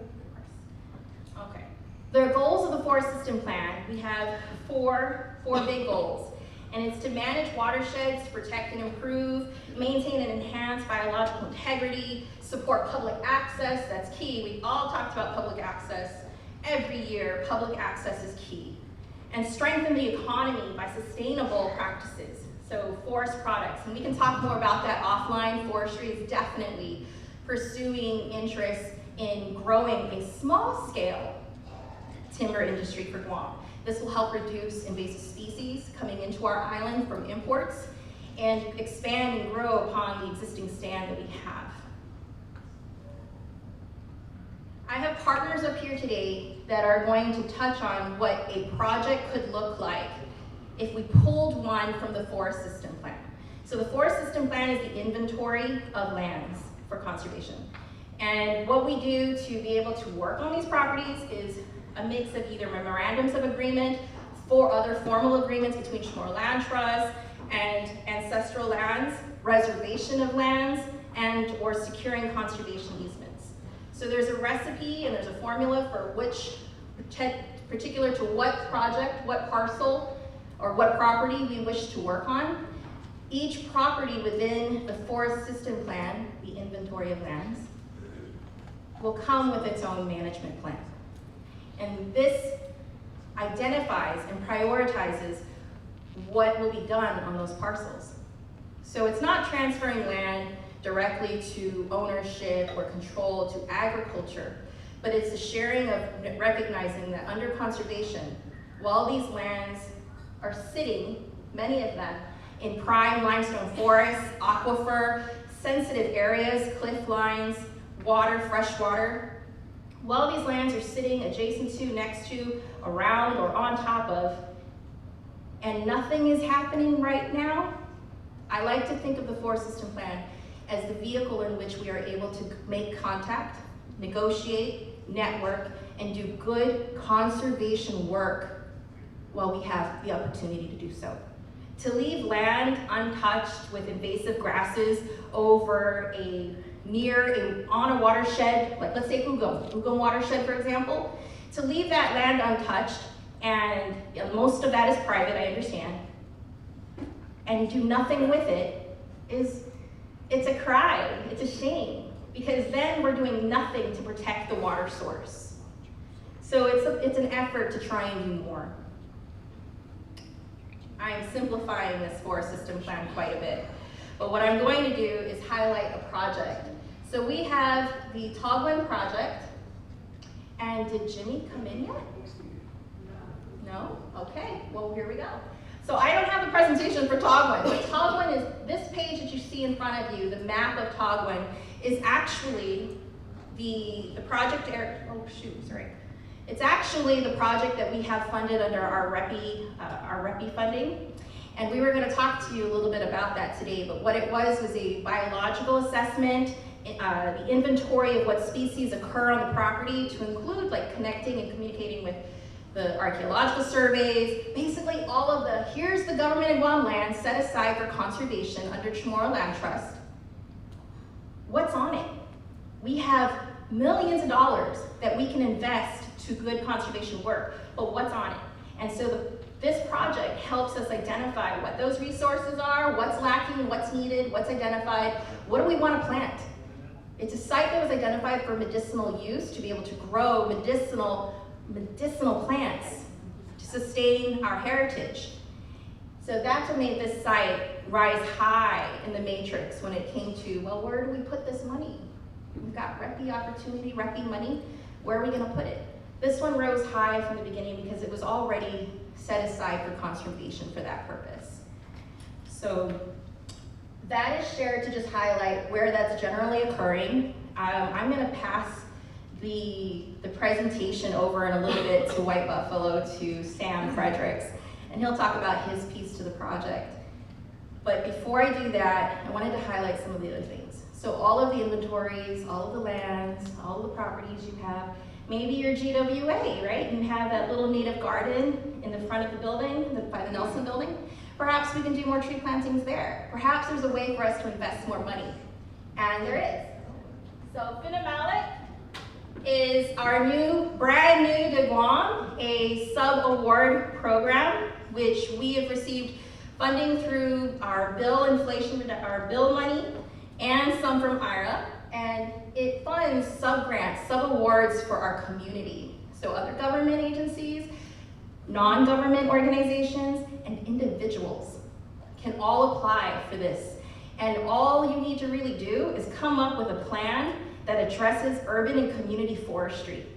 I, okay. The goals of the Forest System Plan, we have four big goals. And it's to manage watersheds, to protect and improve, maintain and enhance biological integrity, support public access, that's key. We all talked about public access. Every year, public access is key. And strengthen the economy by sustainable practices, so forest products. And we can talk more about that offline. Forestry is definitely pursuing interest in growing a small-scale timber industry for Guam. This will help reduce invasive species coming into our island from imports and expand and grow upon the existing stand that we have. I have partners up here today that are going to touch on what a project could look like if we pulled one from the Forest System Plan. So the Forest System Plan is the inventory of lands for conservation. And what we do to be able to work on these properties is a mix of either memorandums of agreement for other formal agreements between CHamoru Land Trust and Ancestral Lands, reservation of lands, and or securing conservation easements. So there's a recipe and there's a formula for which, particular to what project, what parcel, or what property we wish to work on. Each property within the Forest System Plan, the inventory of lands, will come with its own management plan. And this identifies and prioritizes what will be done on those parcels. So it's not transferring land directly to ownership or control to agriculture, but it's a sharing of recognizing that under conservation, while these lands are sitting, many of them, in prime limestone forests, aquifer, sensitive areas, cliff lines, water, fresh water. While these lands are sitting adjacent to, next to, around, or on top of, and nothing is happening right now, I like to think of the forest system plan as the vehicle in which we are able to make contact, negotiate, network, and do good conservation work while we have the opportunity to do so. To leave land untouched with invasive grasses over on a watershed, like let's say Ugam watershed, for example, to leave that land untouched, and most of that is private, I understand, and do nothing with it it's a crime, it's a shame, because then we're doing nothing to protect the water source. So it's an effort to try and do more. I'm simplifying this forest system plan quite a bit, but what I'm going to do is highlight a project. So we have the Togwin project, and did Jimmy come in yet? No? Okay, well, here we go. So I don't have a presentation for Togwin, but Togwin is this page that you see in front of you, the map of Togwin, is actually the project area. Oh shoot, sorry. It's actually the project that we have funded under our REPI funding. And we were going to talk to you a little bit about that today, but what it was a biological assessment, the inventory of what species occur on the property, to include like connecting and communicating with the archaeological surveys, basically all of here's the Government of Guam land set aside for conservation under CHamoru Land Trust. What's on it? We have millions of dollars that we can invest to good conservation work, but what's on it? And so this project helps us identify what those resources are, what's lacking, what's needed, what's identified, what do we want to plant? It's a site that was identified for medicinal use, to be able to grow medicinal plants to sustain our heritage. So that's what made this site rise high in the matrix when it came to, well, where do we put this money? We've got REPI opportunity, REPI money, where are we going to put it? This one rose high from the beginning because it was already set aside for conservation for that purpose. So that is shared to just highlight where that's generally occurring. I'm going to pass the presentation over in a little bit to White Buffalo, to Sam Fredericks, and he'll talk about his piece to the project. But before I do that, I wanted to highlight some of the other things. So all of the inventories, all of the lands, all of the properties you have, maybe your GWA, right? You have that little native garden in the front of the building, by the Nelson building. Perhaps we can do more tree plantings there. Perhaps there's a way for us to invest more money. And there is. So Finamalik is our brand new to Guam, a sub-award program, which we have received funding through our bill money, and some from IRA, and it funds sub-grants, sub-awards for our community. So other government agencies, non-government organizations, and individuals can all apply for this. And all you need to really do is come up with a plan that addresses urban and community forestry.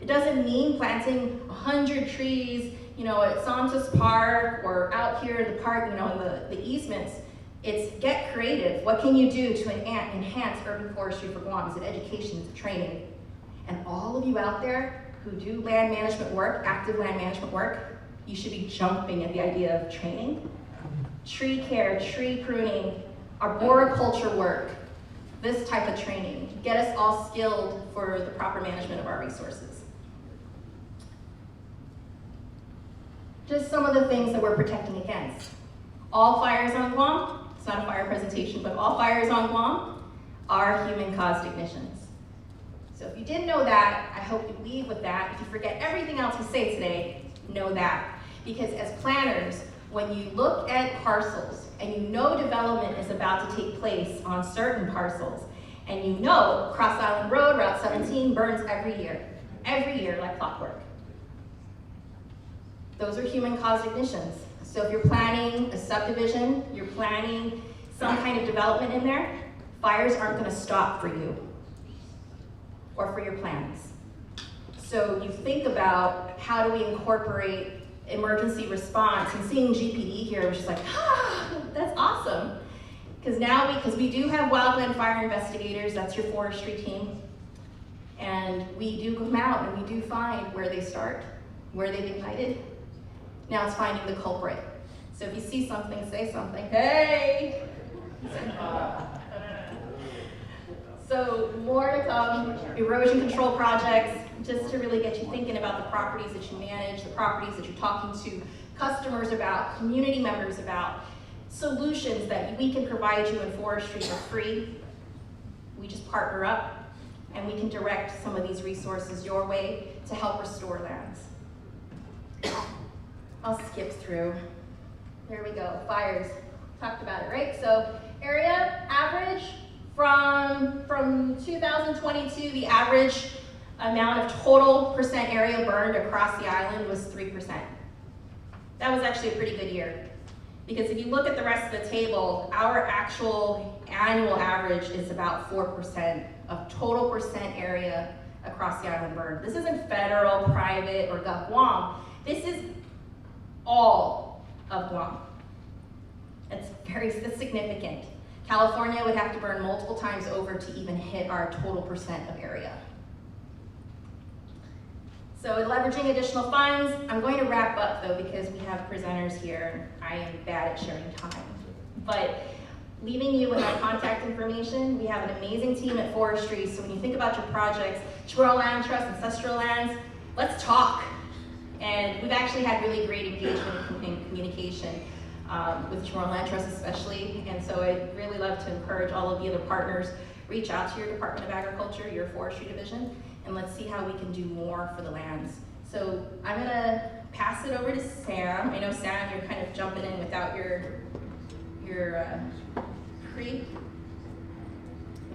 It doesn't mean planting 100 trees, at Santos Park or out here in the park, in the easements. It's get creative. What can you do to enhance urban forestry for Guam? Is it education? Is it training? And all of you out there who do land management work, active land management work, you should be jumping at the idea of training. Tree care, tree pruning, arboriculture work, this type of training. Get us all skilled for the proper management of our resources. Just some of the things that we're protecting against. All fires on Guam, it's not a fire presentation, but all fires on Guam are human-caused ignitions. So if you didn't know that, I hope you leave with that. If you forget everything else we say today, know that. Because as planners, when you look at parcels and you know development is about to take place on certain parcels, and you know Cross Island Road, Route 17 burns every year like clockwork. Those are human-caused ignitions. So if you're planning a subdivision, you're planning some kind of development in there, fires aren't going to stop for you or for your plans. So you think about how do we incorporate emergency response, and seeing GPD here was just like, Because we do have wildland fire investigators, that's your forestry team. And we do come out and we do find where they start, where they've ignited. Now it's finding the culprit. So if you see something, say something. Hey! So more to come, erosion control projects, just to really get you thinking about the properties that you manage, the properties that you're talking to customers about, community members about, solutions that we can provide you in forestry for free. We just partner up and we can direct some of these resources your way to help restore lands. I'll skip through. There we go, fires, talked about it, right? So area average from 2022, the average amount of total percent area burned across the island was 3%. That was actually a pretty good year. Because if you look at the rest of the table, our actual annual average is about 4% of total percent area across the island burned. This isn't federal, private, or Guam. This is all of Guam. That's significant. California would have to burn multiple times over to even hit our total percent of area. So leveraging additional funds, I'm going to wrap up though because we have presenters here and I am bad at sharing time. But leaving you with my contact information, we have an amazing team at Forestry, so when you think about your projects, CHamoru Land Trust, Ancestral Lands, let's talk. And we've actually had really great engagement and communication with CHamoru Land Trust especially, and so I'd really love to encourage all of the other partners, reach out to your Department of Agriculture, your Forestry Division, and let's see how we can do more for the lands. So I'm gonna pass it over to Sam. I know Sam, you're kind of jumping in without your the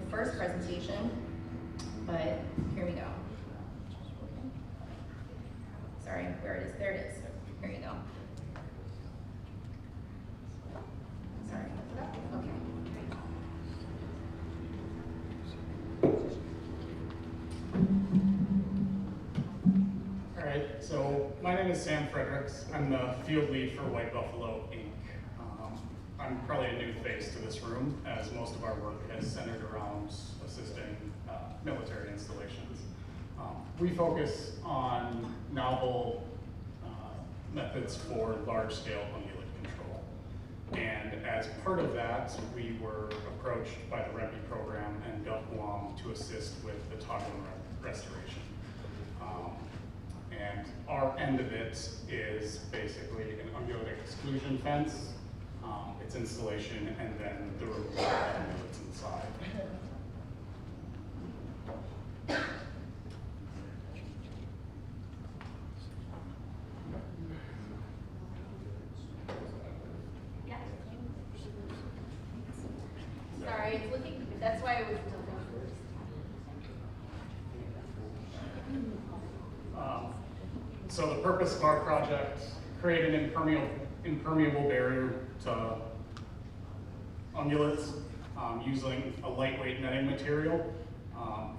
first presentation, but here we go. Sorry, where it is, there it is. Here you go. Sorry, okay. All right, so my name is Sam Fredericks. I'm the field lead for White Buffalo, Inc. I'm probably a new face to this room, as most of our work has centered around assisting military installations. We focus on novel methods for large-scale ungulate control. And as part of that, we were approached by the REMPI program and Gov Guam to assist with the toggle restoration. And our end of it is basically an ungulate exclusion fence, its installation, and then the removal of ungulates inside. Sorry, it's looking, that's why it was So the purpose of our project, create an impermeable barrier to ungulates using a lightweight netting material,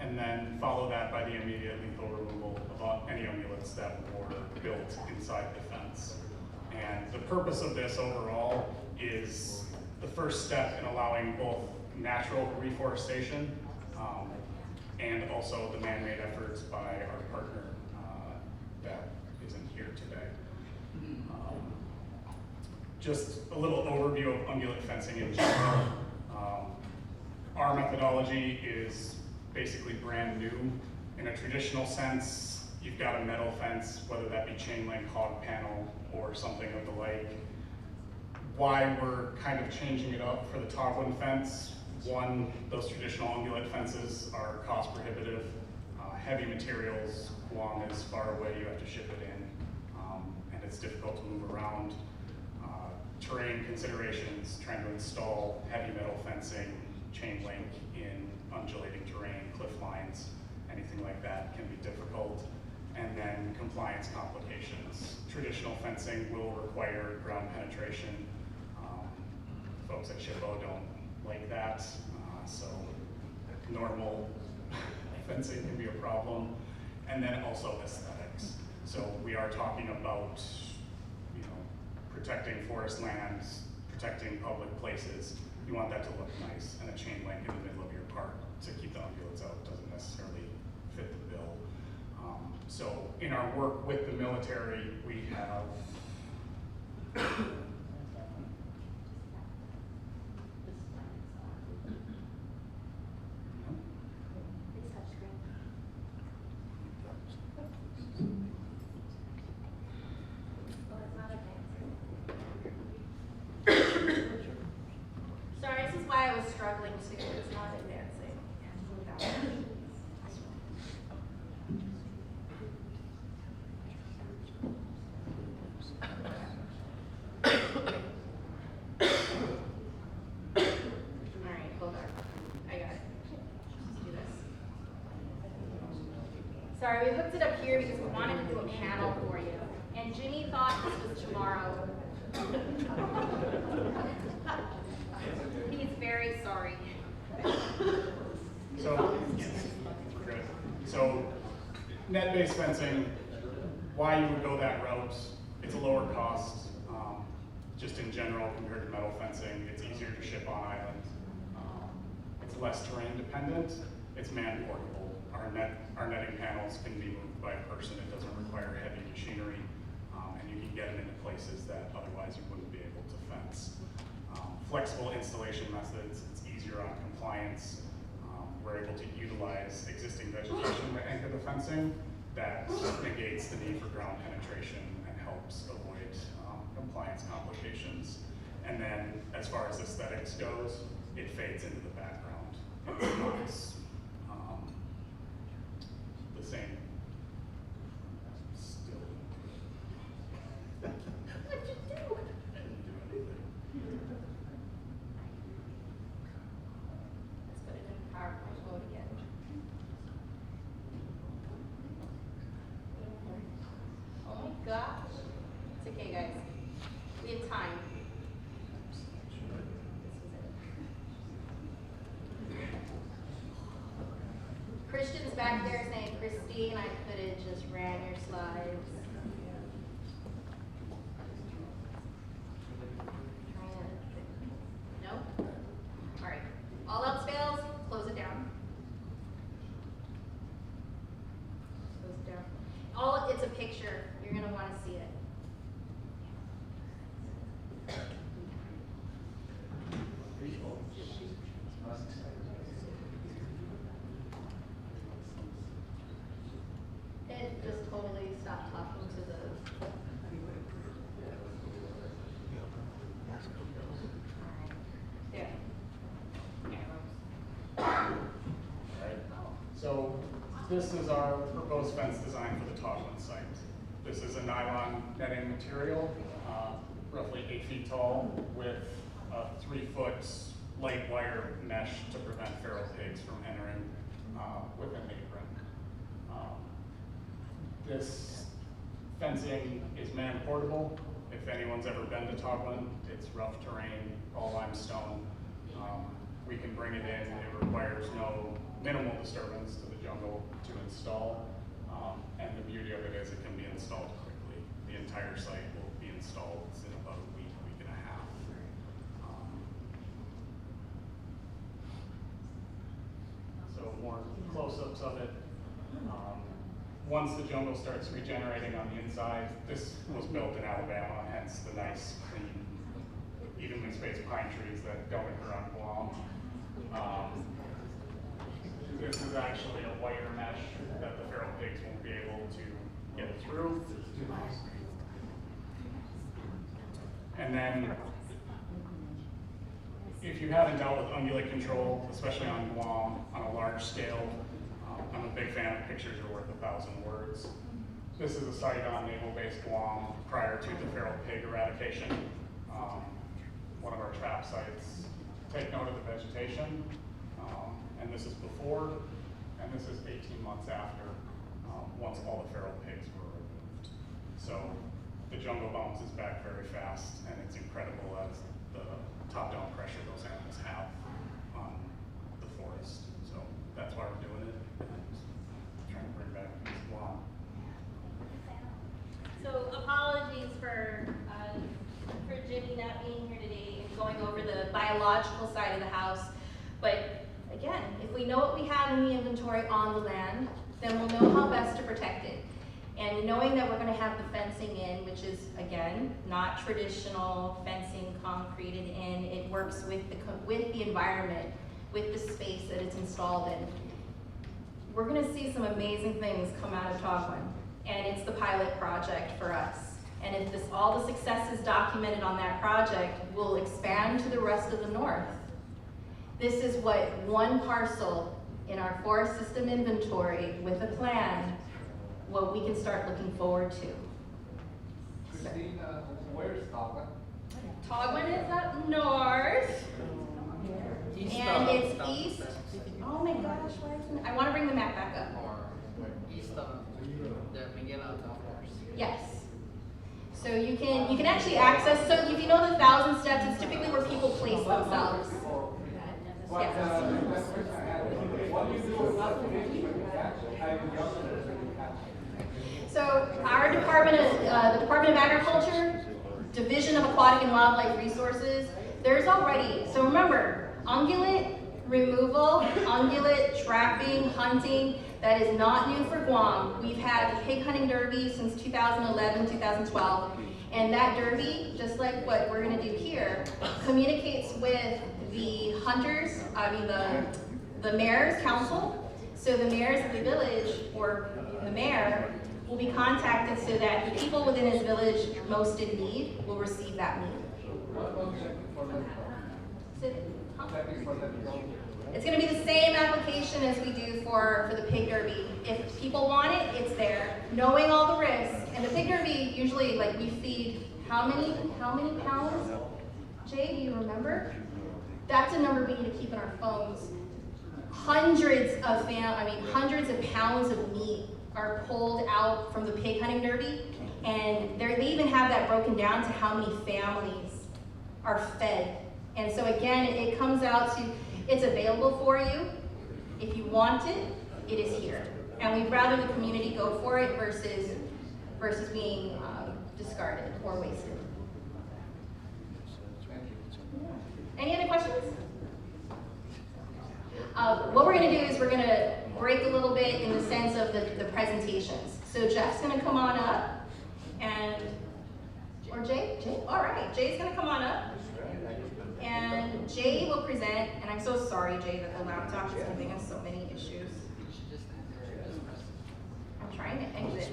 and then follow that by the immediate lethal removal of any ungulates that were built inside the fence. And the purpose of this overall is the first step in allowing both natural reforestation and also the man-made efforts by our partner that isn't here today. Just a little overview of ungulate fencing in general. Our methodology is basically brand new. In a traditional sense, you've got a metal fence, whether that be chain link, hog panel, or something of the like. Why we're kind of changing it up for the toggling fence. One, those traditional ungulate fences are cost prohibitive. Heavy materials, Guam is far away, you have to ship it in, and it's difficult to move around. Terrain considerations, trying to install heavy metal fencing, chain link in undulating terrain, cliff lines, anything like that can be difficult. And then compliance complications. Traditional fencing will require ground penetration. Folks at SHPO don't like that, so normal fencing can be a problem. And then also aesthetics. So we are talking about, protecting forest lands, protecting public places, you want that to look nice, and a chain link in the middle of your park to keep the ungulates out doesn't necessarily fit the bill. So in our work with the military, we have Sorry, this is why I was struggling too. It's not advancing. Alright, hold on. I got it. Let's do this. Sorry, we hooked it up here because we wanted to do a panel for you. And Jimmy thought this was tomorrow. He's very sorry. So net-based fencing, why you would go that route, it's a lower cost, just in general compared to metal fencing. It's easier to ship on island. It's less terrain dependent. It's man portable. Our netting panels can be moved by a person. It doesn't require heavy machinery, and you can get it into places that otherwise you wouldn't be able to fence. Flexible installation methods, it's easier on compliance. We're able to utilize existing vegetation to anchor the fencing. That negates the need for ground penetration and helps avoid compliance complications. And then as far as aesthetics goes, it fades into the background. It's not the same. Still. What'd you do? Didn't do anything. Let's put it in PowerPoint mode again. Oh my gosh. It's okay, guys. We have time. Christian's back there saying, Christine, I could have just ran your slides. No? All right. All else fails, close it down. Close it down. It's a picture. You're going to want to see it. It just totally stopped talking to the... There. So this is our proposed fence design for the Togland site. This is a nylon netting material, roughly 8 feet tall, with a 3-foot light wire mesh to prevent feral pigs from entering within the apron. This fencing is man portable. If anyone's ever been to Togland, it's rough terrain, all limestone. We can bring it in. It requires minimal disturbance to the jungle to install. And the beauty of it is it can be installed quickly. The entire site will be installed in about a week, week and a half. So more close-ups of it. Once the jungle starts regenerating on the inside, this was built in Alabama, hence the nice, clean, evenly spaced pine trees that don't occur on Guam. This is actually a wire mesh that the feral pigs won't be able to get through. And then, if you haven't dealt with ungulate control, especially on Guam, on a large scale, I'm a big fan of pictures are worth 1,000 words. This is a site on naval-based Guam prior to the feral pig eradication. One of our trap sites. Take note of the vegetation, and this is before, and this is 18 months after, once all the feral pigs were removed. So the jungle bounces back very fast, and it's incredible as the top-down pressure those animals have on the forest. So that's why we're doing it, and trying to bring back East Guam. So apologies for Jimmy not being here today. going over the biological side of the house. But again, if we know what we have in the inventory on the land, then we'll know how best to protect it. And knowing that we're going to have the fencing in, which is, again, not traditional fencing concreted in, it works with the environment, with the space that it's installed in. We're going to see some amazing things come out of Togwin, and it's the pilot project for us. And if all the success is documented on that project, we'll expand to the rest of the north. This is what one parcel in our forest system inventory with a plan, what we can start looking forward to. Christine, where's Togwin? Togwin is up north, and it's east. Oh my gosh, why isn't I want to bring the map back up. East of the Miguel Alta. Yes. So you can actually access. So if you know the 1,000 steps, it's typically where people place themselves. Yes. So our Department of the Department of Agriculture, Division of Aquatic and Wildlife Resources, there's already, so remember, ungulate removal, ungulate trapping, hunting, that is not new for Guam. We've had the pig hunting derby since 2011, 2012, and that derby, just like what we're gonna do here, communicates with the hunters, the mayor's council. So the mayors of the village, or the mayor, will be contacted so that the people within his village most in need will receive that need. It's going to be the same application as we do for the pig derby. If people want it, it's there. Knowing all the risks, and the pig derby usually, like, we feed how many pounds? Jay, do you remember? That's a number we need to keep in our phones. Hundreds of pounds of meat are pulled out from the pig hunting derby, and they even have that broken down to how many families are fed. And so again, it comes out to, it's available for you. If you want it, it is here. And we'd rather the community go for it versus being discarded or wasted. Any other questions? What we're going to do is we're going to break a little bit in the sense of the presentations. So Jeff's going to come on up, or Jay? All right, Jay's going to come on up, and Jay will present, and I'm so sorry, Jay, that the laptop is giving us so many issues. I'm trying to exit.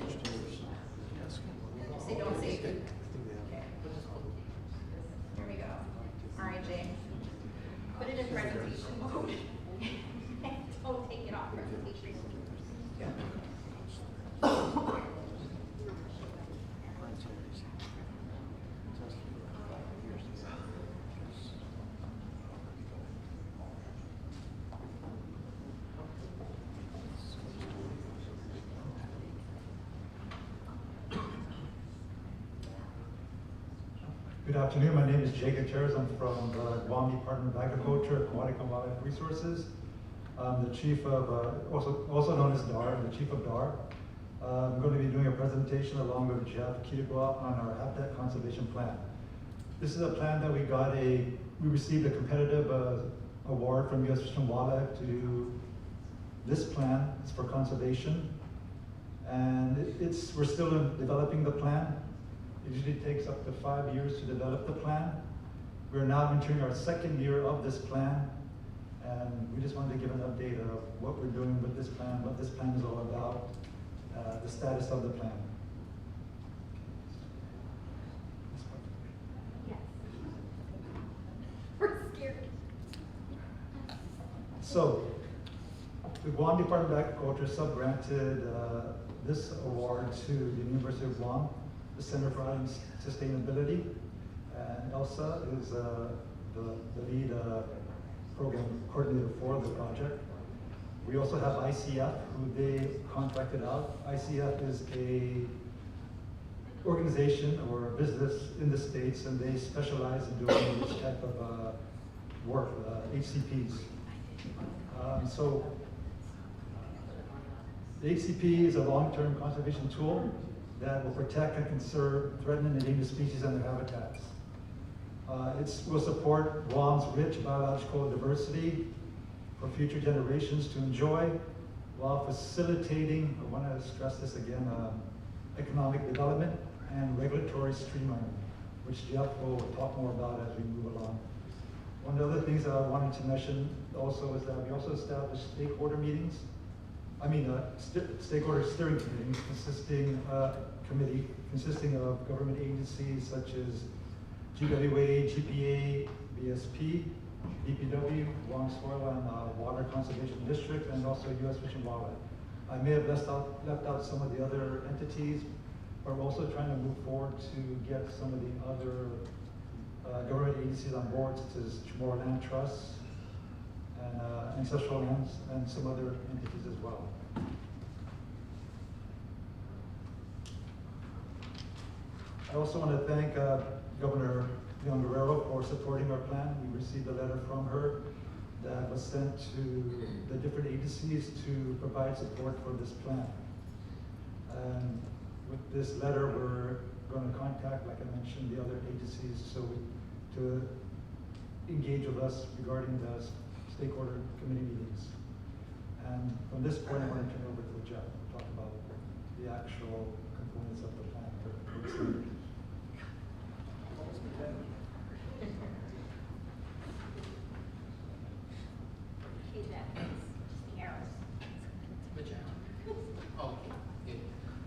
Say don't save. Okay. Here we go. All right, Jay. Put it in presentation mode. Don't take it off presentation. Good afternoon, my name is Jay Gutierrez. I'm from the Guam Department of Agriculture, Aquatic and Wildlife Resources. I'm the chief of, also known as DAR, the chief of DAR. I'm going to be doing a presentation along with Jeff Kitigua on our habitat conservation plan. This is a plan that we received a competitive award from U.S. Fish and Wildlife to do this plan. It's for conservation. And we're still developing the plan. It usually takes up to 5 years to develop the plan. We're now entering our second year of this plan, and we just wanted to give an update of what we're doing with this plan, what this plan is all about, the status of the plan. Yes. We're scared. So, the Guam Department of Agriculture sub-granted this award to the University of Guam, the Center for Island Sustainability, and Elsa is the lead program coordinator for the project. We also have ICF, who they contracted out. ICF is a organization or a business in the States, and they specialize in doing this type of work, HCPs. So the HCP is a long-term conservation tool that will protect and conserve threatened and endangered species and their habitats. It will support Guam's rich biological diversity for future generations to enjoy, while facilitating, I want to stress this again, economic development and regulatory streamlining, which Jeff will talk more about as we move along. One of the other things that I wanted to mention also is that we also established stakeholder meetings. Stakeholder steering committee consisting of government agencies such as GWA, GPA, BSP, DPW, Guam Soil and Water Conservation District, and also U.S. Fish and Wildlife. I may have left out some of the other entities, but we're also trying to move forward to get some of the other government agencies on board, such as CHamoru Land Trust and Ancestral Lands, and some other entities as well. I also want to thank Governor Leon Guerrero for supporting our plan. We received a letter from her that was sent to the different agencies to provide support for this plan. And with this letter, we're going to contact, like I mentioned, the other agencies to engage with us regarding the stakeholder committee meetings. And from this point, I want to turn it over to Jeff to talk about the actual components of the plan for this meeting.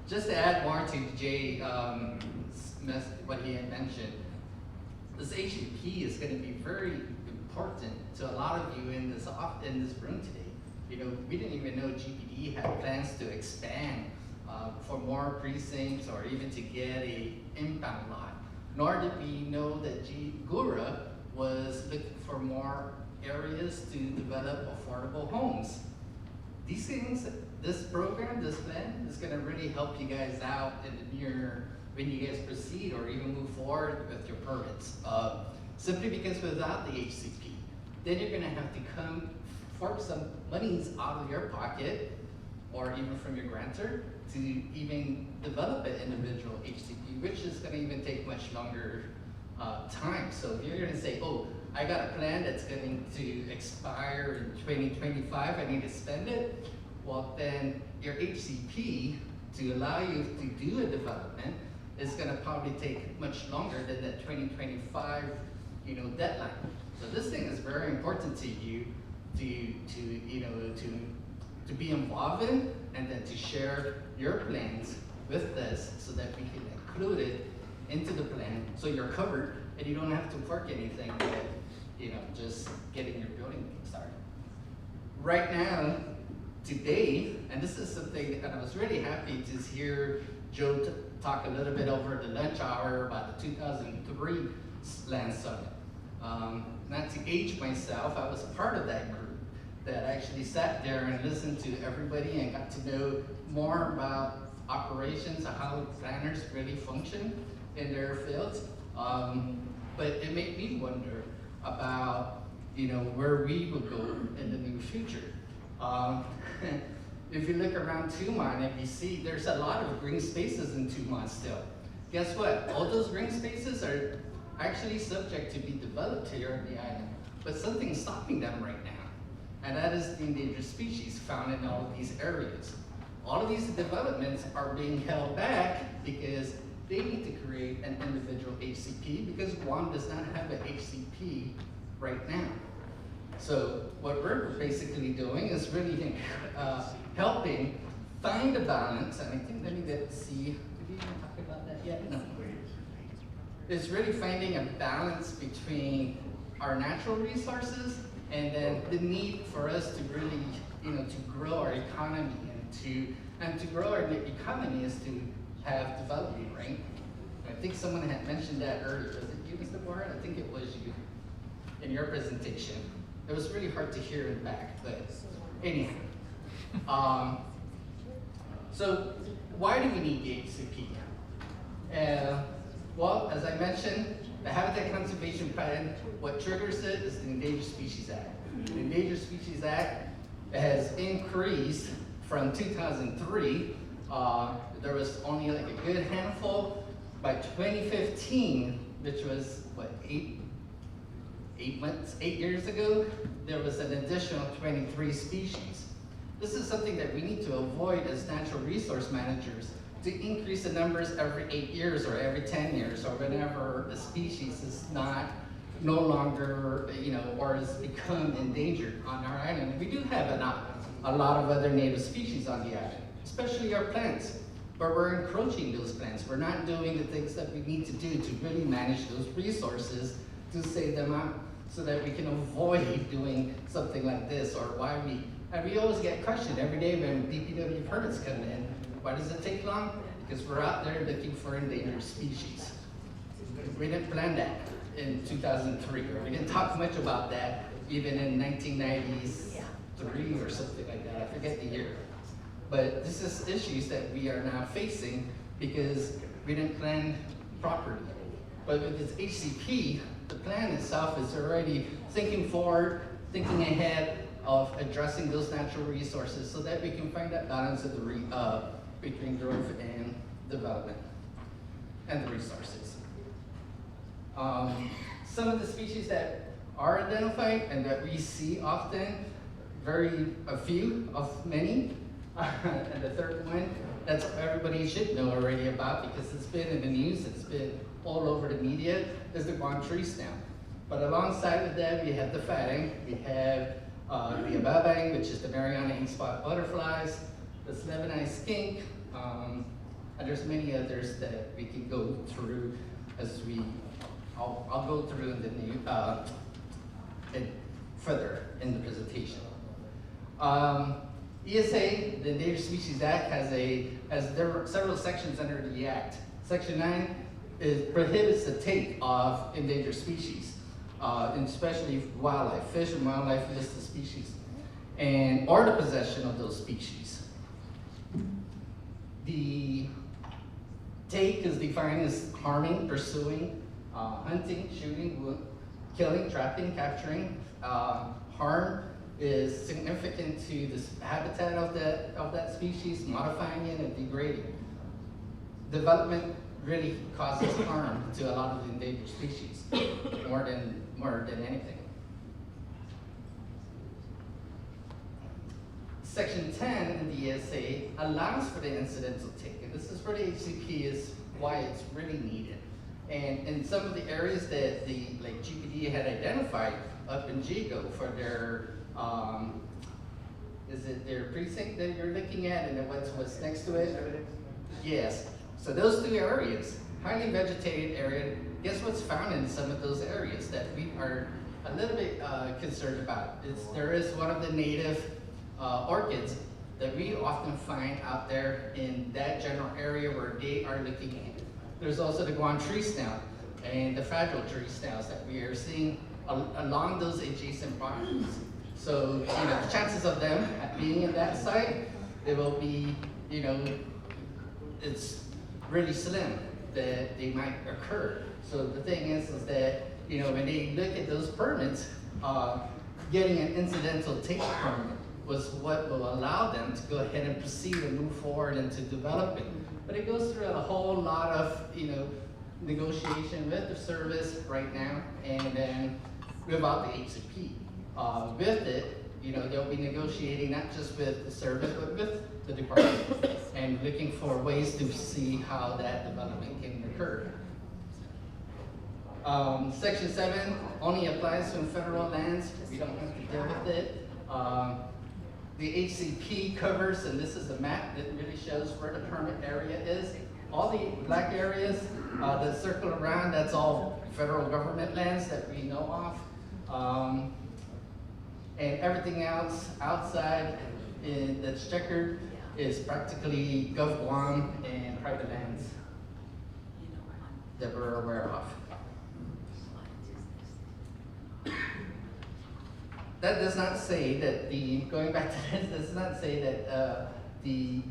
Just to add more to Jay, what he had mentioned, this HCP is going to be very important to a lot of you in this room today. You know, we didn't even know GPD had plans to expand for more precincts or even to get a impound lot. Nor did we know that GURA was looking for more areas to develop affordable homes. These things, this program, this plan is going to really help you guys out in the near, when you guys proceed or even move forward with your permits. Simply because without the HCP, then you're going to have to come fork some monies out of your pocket or even from your grantor to even develop an individual HCP, which is going to even take much longer time. So if you're going to say, oh, I got a plan that's going to expire in 2025, I need to spend it, well then your HCP, to allow you to do a development, is going to probably take much longer than that 2025 deadline. So this thing is very important to you to be involved in, and then to share your plans with us so that we can include it into the plan so you're covered and you don't have to work anything but just getting your building started. Right now, today, and this is something that I was really happy to hear Joe talk a little bit over the lunch hour about the 2003 Land Summit. Not to age myself, I was part of that group that actually sat there and listened to everybody and got to know more about operations and how planners really function in their fields. But it made me wonder about where we would go in the near future. If you look around Tumon and you see there's a lot of green spaces in Tumon still. Guess what? All those green spaces are actually subject to be developed here on the island, but something's stopping them right now, and that is the endangered species found in all of these areas. All of these developments are being held back because they need to create an individual HCP because Guam does not have an HCP right now. So what we're basically doing is really helping find a balance, and I think, let me see, did we even talk about that yet? No. It's really finding a balance between our natural resources and then the need for us to really, to grow our economy, and to grow our economy is to have development, right? I think someone had mentioned that earlier. Was it you, Mr. Borat? I think it was you in your presentation. It was really hard to hear in the back, but anyhow. So why do we need the HCP? Well, as I mentioned, the Habitat Conservation Plan, what triggers it is the Endangered Species Act. The Endangered Species Act has increased from 2003. There was only like a good handful. By 2015, which was what, 8 years ago, there was an additional 23 species. This is something that we need to avoid as natural resource managers, to increase the numbers every 8 years or every 10 years or whenever a species is no longer, or has become endangered on our island. We do have a lot of other native species on the island, especially our plants, but we're encroaching those plants. We're not doing the things that we need to do to really manage those resources to save them out so that we can avoid doing something like this, or and we always get questioned every day when DPW permits come in. Why does it take long? Because we're out there looking for endangered species. We didn't plan that in 2003, or we didn't talk much about that even in 1993 or something like that. I forget the year. But this is issues that we are now facing because we didn't plan properly. But with this HCP, the plan itself is already thinking forward, thinking ahead of addressing those natural resources so that we can find that balance of between growth and development and the resources. Some of the species that are identified and that we see often, a few of many, and the third one, that's everybody should know already about because it's been in the news, it's been all over the media, is the Guam tree snail. But alongside of that, we have the fatting, we have the ababang, which is the Mariana ink spot butterflies, the Lebanese skink, and there's many others that we can go through as I'll go through in the new, further in the presentation. ESA, the Endangered Species Act, there are several sections under the Act. Section 9 prohibits the take of endangered species, and especially wildlife, fish and wildlife listed species, or the possession of those species. The take is defined as harming, pursuing, hunting, shooting, killing, trapping, capturing. Harm is significant to the habitat of that species, modifying it and degrading. Development really causes harm to a lot of the endangered species, more than anything. Section 10 in the ESA allows for the incidental take, and this is where the HCP is why it's really needed. And in some of the areas that like GPD had identified up in Jigo for their, is it their precinct that you're looking at, and then what's next to it? Yes. So those two areas, highly vegetated area, guess what's found in some of those areas that we are a little bit concerned about? There is one of the native orchids that we often find out there in that general area where they are looking at. There's also the Guam tree snail and the fragile tree snails that we are seeing along those adjacent properties. So, the chances of them being in that site, it will be, it's really slim that they might occur. So the thing is that, when they look at those permits, getting an incidental take permit was what will allow them to go ahead and proceed and move forward into developing. But it goes through a whole lot of, negotiation with the service right now, and then without the HCP. With it, they'll be negotiating not just with the service, but with the department, and looking for ways to see how that development can occur. Section 7 only applies to federal lands. We don't have to deal with it. The HCP covers, and this is a map that really shows where the permit area is. All the black areas that circle around, that's all federal government lands that we know of. And everything else outside that's checkered is practically Gov Guam and private lands that we're aware of. That does not say that going back to this, does not say that the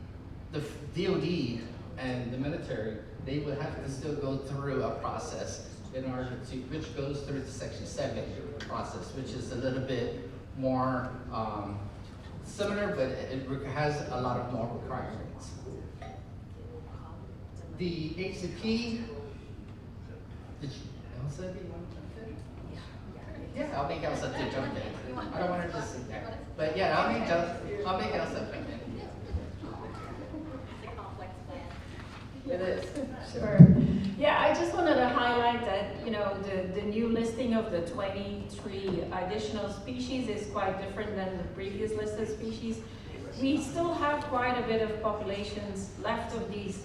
DOD and the military, they would have to still go through a process in order to, which goes through the Section 7 process, which is a little bit more similar, but it has a lot of more requirements. The HCP, did you else you want to jump in? Yeah, I'll make Elsa to jump in. I don't want her to sit there. But yeah, I'll make Elsa jump in. It is, sure. Yeah, I just wanted to highlight that, you know, the new listing of the 23 additional species is quite different than the previous listed species. We still have quite a bit of populations left of these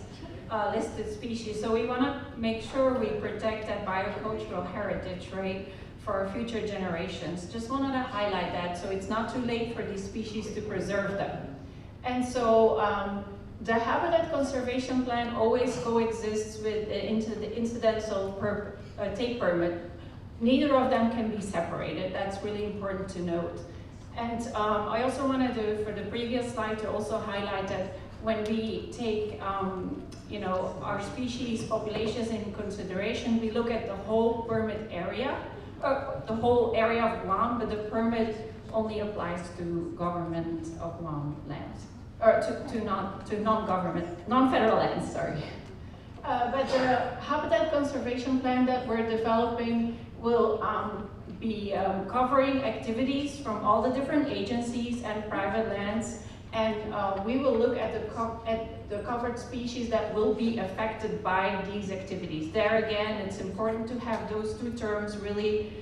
listed species, so we want to make sure we protect that biocultural heritage, right, for our future generations. Just wanted to highlight that, so it's not too late for these species to preserve them. And so the habitat conservation plan always coexists with the incidental take permit. Neither of them can be separated. That's really important to note. And I also wanted to, for the previous slide, to also highlight that when we take you know, our species populations in consideration, we look at the whole permit area, the whole area of Guam, but the permit only applies to Government of Guam lands. Or to non-government, non-federal lands, sorry. But the habitat conservation plan that we're developing will be covering activities from all the different agencies and private lands, and we will look at the covered species that will be affected by these activities. There again, it's important to have those two terms really,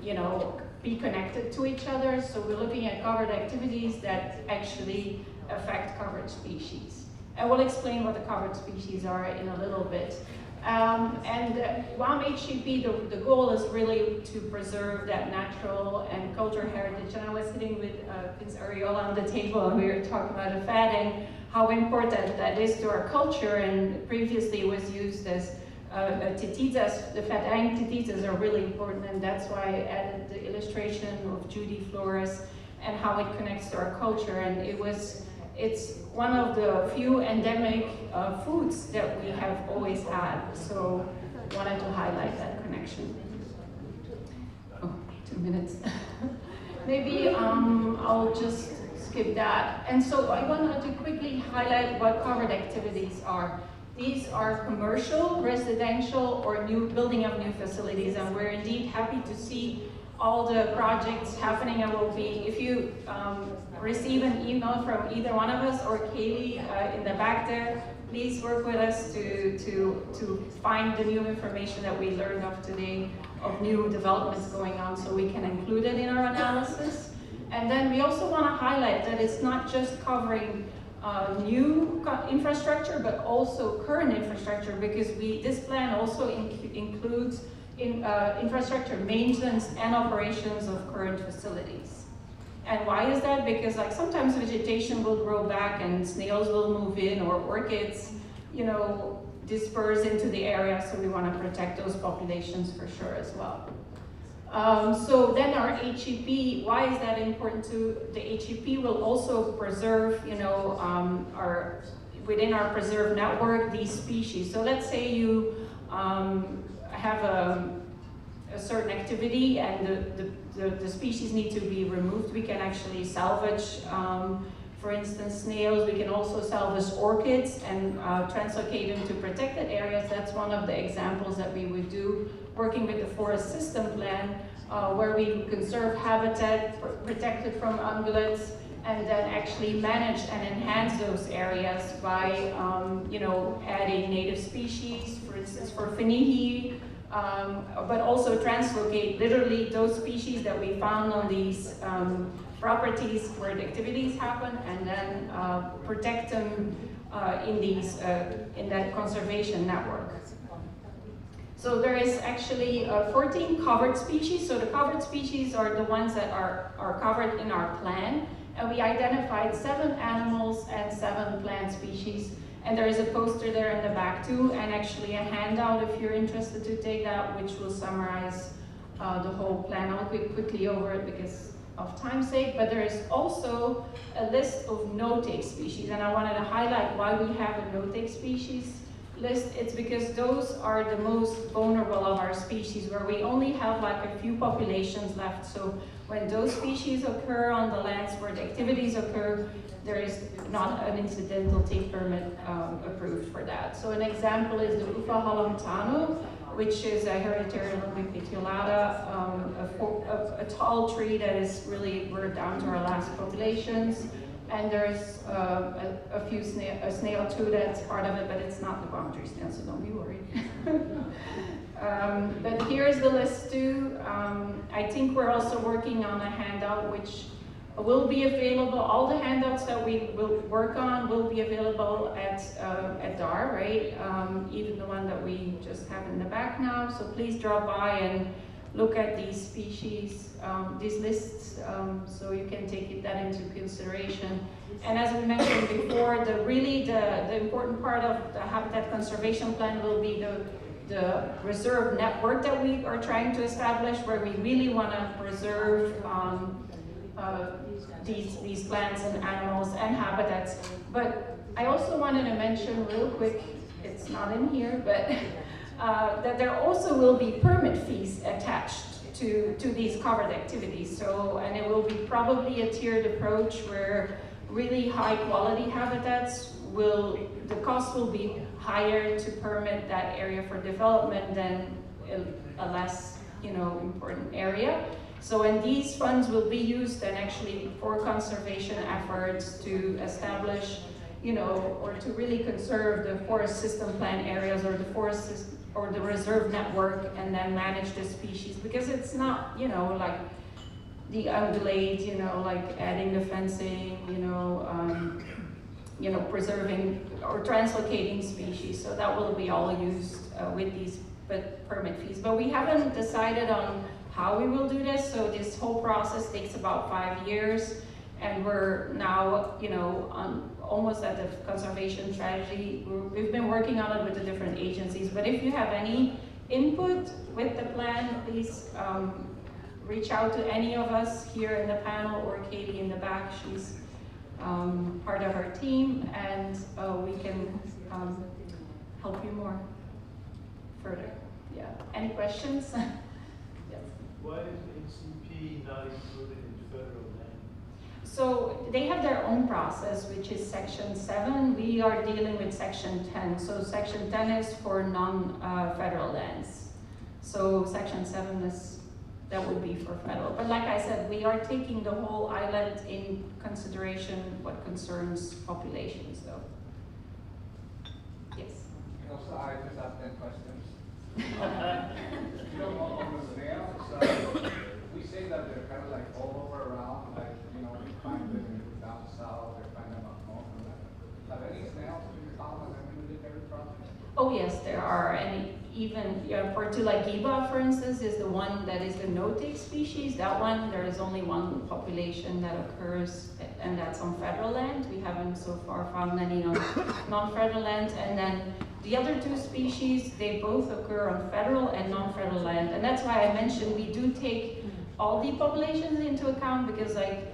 you know, be connected to each other. So we're looking at covered activities that actually affect covered species. And we'll explain what the covered species are in a little bit. Guam HCP, the goal is really to preserve that natural and cultural heritage. And I was sitting with Prince Ariola on the table, and we were talking about the fatting, how important that is to our culture, and previously it was used as tititas. The fatang tititas are really important, and that's why I added the illustration of Judy Flores and how it connects to our culture. And it's one of the few endemic foods that we have always had. So wanted to highlight that connection. Oh, 2 minutes. Maybe I'll just skip that. And so I wanted to quickly highlight what covered activities are. These are commercial, residential, or new building of new facilities, and we're indeed happy to see all the projects happening. And will be, if you receive an email from either one of us or Kaylee in the back there, please work with us to find the new information that we learned of today, of new developments going on, so we can include it in our analysis. And then we also want to highlight that it's not just covering new infrastructure, but also current infrastructure, because this plan also includes infrastructure maintenance and operations of current facilities. And why is that? Because like sometimes vegetation will grow back and snails will move in, or orchids, you know, disperse into the area, so we want to protect those populations for sure as well. So then our HEP, why is that important to the HEP? Will also preserve, you know, within our preserve network, these species. So let's say you have a certain activity and the species need to be removed. We can actually salvage, for instance, snails. We can also salvage orchids and translocate them to protected areas. That's one of the examples that we would do, working with the forest system plan, where we conserve habitat protected from ungulates, and then actually manage and enhance those areas by, you know, adding native species, for instance, for finihi, but also translocate literally those species that we found on these properties where the activities happen, and then protect them in that conservation network. So there is actually 14 covered species. So the covered species are the ones that are covered in our plan. And we identified 7 animals and 7 plant species. And there is a poster there in the back too, and actually a handout if you're interested to take that, which will summarize the whole plan. I'll go quickly over it because of time's sake, but there is also a list of no-take species, and I wanted to highlight why we have a no-take species list. It's because those are the most vulnerable of our species, where we only have like a few populations left. So when those species occur on the lands where the activities occur, there is not an incidental take permit approved for that. So an example is the Ufa halamtano, which is a hereditary lumbic petiolata, a tall tree that is really, we're down to our last populations. And there's a few a snail too that's part of it, but it's not the boundary snail, so don't be worried. But here's the list too. I think we're also working on a handout which will be available. All the handouts that we will work on will be available at DAR, right? Even the one that we just have in the back now. So please drop by and look at these species, these lists, so you can take that into consideration. And as we mentioned before, the important part of the habitat conservation plan will be the reserve network that we are trying to establish, where we really want to preserve these plants and animals and habitats. But I also wanted to mention real quick, it's not in here, but that there also will be permit fees attached to these covered activities. So, and it will be probably a tiered approach where really high quality habitats the cost will be higher to permit that area for development than a less, important area. So, and these funds will be used then actually for conservation efforts to establish, or to really conserve the forest system plan areas or the forest system, or the reserve network, and then manage the species, because it's not, like the ungulate, like adding the fencing, preserving or translocating species. So that will be all used with these permit fees. But we haven't decided on how we will do this. So this whole process takes about 5 years, and we're now, almost at the conservation strategy. We've been working on it with the different agencies, but if you have any input with the plan, please reach out to any of us here in the panel or Katie in the back. She's part of our team, and we can help you more further. Yeah. Any questions? Yes. Why is NCP not included in federal land? So they have their own process, which is Section 7. We are dealing with Section 10. So Section 10 is for non-federal lands. So Section 7 that would be for federal. But like I said, we are taking the whole island in consideration what concerns populations, though. Yes? Also, I just have 10 questions. On the snails, we say that they're kind of like all over around, like, you find them down south, they find them up north. Are there any snails in common in military projects? Oh yes, there are, and even for Tulagiba, for instance, is the one that is the no-take species. That one, there is only one population that occurs, and that's on federal land. We haven't so far found any on non-federal land. And then the other two species, they both occur on federal and non-federal land. And that's why I mentioned we do take all the populations into account, because like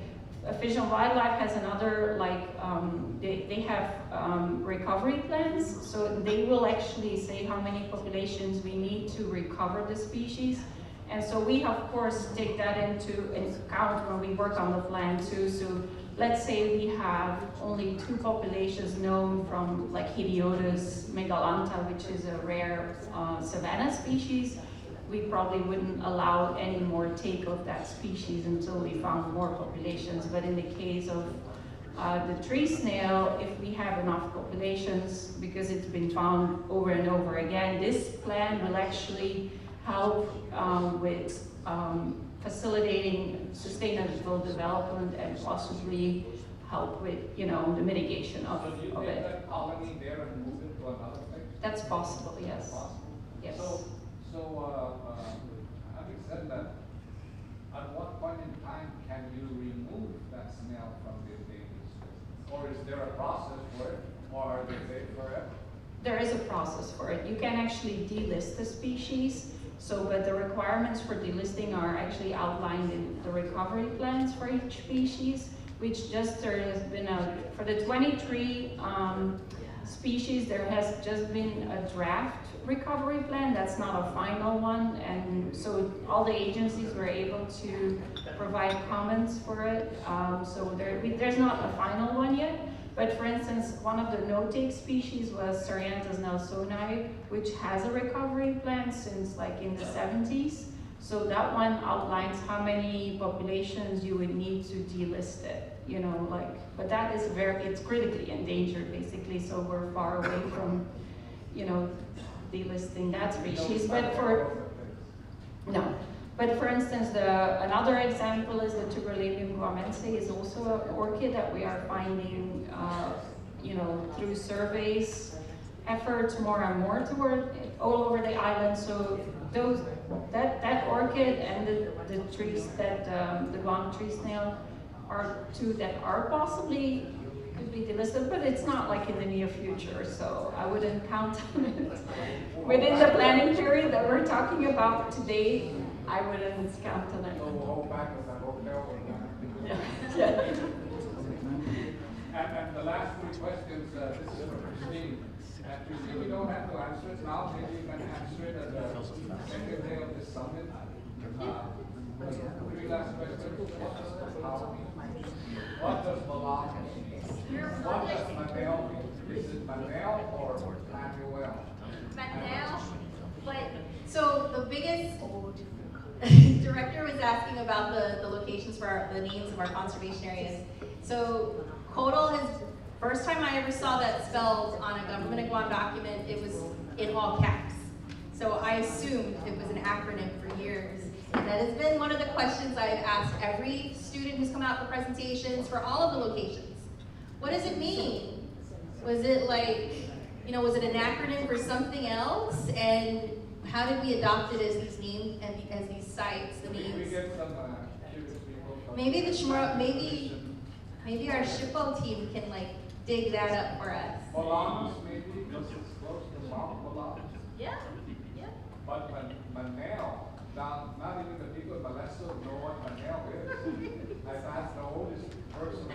Fish and Wildlife has another, they have recovery plans, so they will actually say how many populations we need to recover the species. And so we, of course, take that into account when we work on the plan too. So let's say we have only 2 populations known from like Hidiotus megalanta, which is a rare savanna species. We probably wouldn't allow any more take of that species until we found more populations. But in the case of the tree snail, if we have enough populations, because it's been found over and over again, this plan will actually help with facilitating sustainable development and possibly help with, the mitigation of So do you it. take that colony there and move it to another place? That's possible, yes. That's possible. Yes. So, having said that, at what point in time can you remove that snail from the endangered list? Or is there a process for it, or are they there forever? There is a process for it. You can actually delist the species, but the requirements for delisting are actually outlined in the recovery plans for each species, which there has been for the 23 species, there has just been a draft recovery plan. That's not a final one, and so all the agencies were able to provide comments for it. So there's not a final one yet, But for instance, one of the no-take species was Cerianthus nelsoni, which has a recovery plan since like in the 70s. So that one outlines how many populations you would need to delist it, you know, like, but that is it's critically endangered basically, so we're far away from, you know, delisting that species. But for instance, another example is the Tuberlanium guamense is also an orchid that we are finding, you know, through surveys, efforts more and more toward all over the island. So that orchid and the trees that the Guam tree snail are two that are possibly could be delisted, but it's not like in the near future, so I wouldn't count on it. Within the planning period that we're talking about today, I wouldn't count on it. Yeah. And the last three questions, this is for Christine. Christine, you don't have to answer it now, maybe you can answer it at the second day of this summit. Three last questions. What does belong mean? What does Manel mean? Is it Manel or Manuel? Manel, but so the biggest director was asking about the locations for the names of our conservation areas. So Kodal is, first time I ever saw that spelled on a Government of Guam document, it was in all caps. So I assumed it was an acronym for years. And that has been one of the questions I've asked every student who's come out for presentations for all of the locations. What does it mean? Was it like, you know, was it an acronym for something else? And how did we adopt it as these names and as these sites, the names? Maybe the CHamoru, maybe our SHPO team can like dig that up for us. Belongs maybe because it's close to Mount belongs. Yeah, yeah. But Manel, not even the people of Molesto know what Manel is. I've asked the oldest person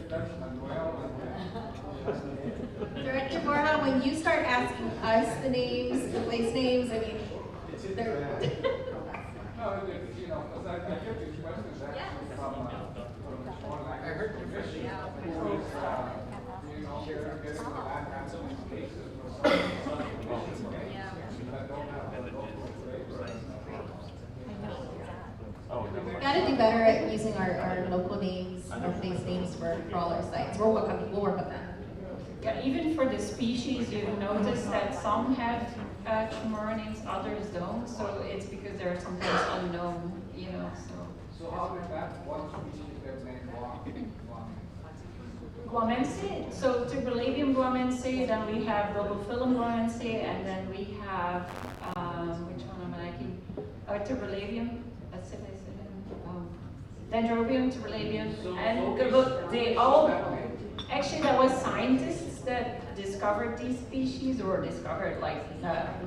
that's Manuel. Director Borja, when you start asking us the names, the place names, I mean, they're... No, you know, because I get these questions actually from I heard the commission, you know, they're getting the land management cases for some that don't have the local flavor. Gotta do better at using our local names, our place names for all our sites. We'll work on that. Yeah, even for the species, you notice that some have CHamoru names, others don't. So it's because they're sometimes unknown, you know. So how did that one species get named Guamense. So Tuberlanium guamense, then we have Rhodophyllum guamense, and then we have which one am I liking? Tuberlanium. That's it. Dendrobium, Tuberlanium, and they all. Actually, there was scientists that discovered these species, or discovered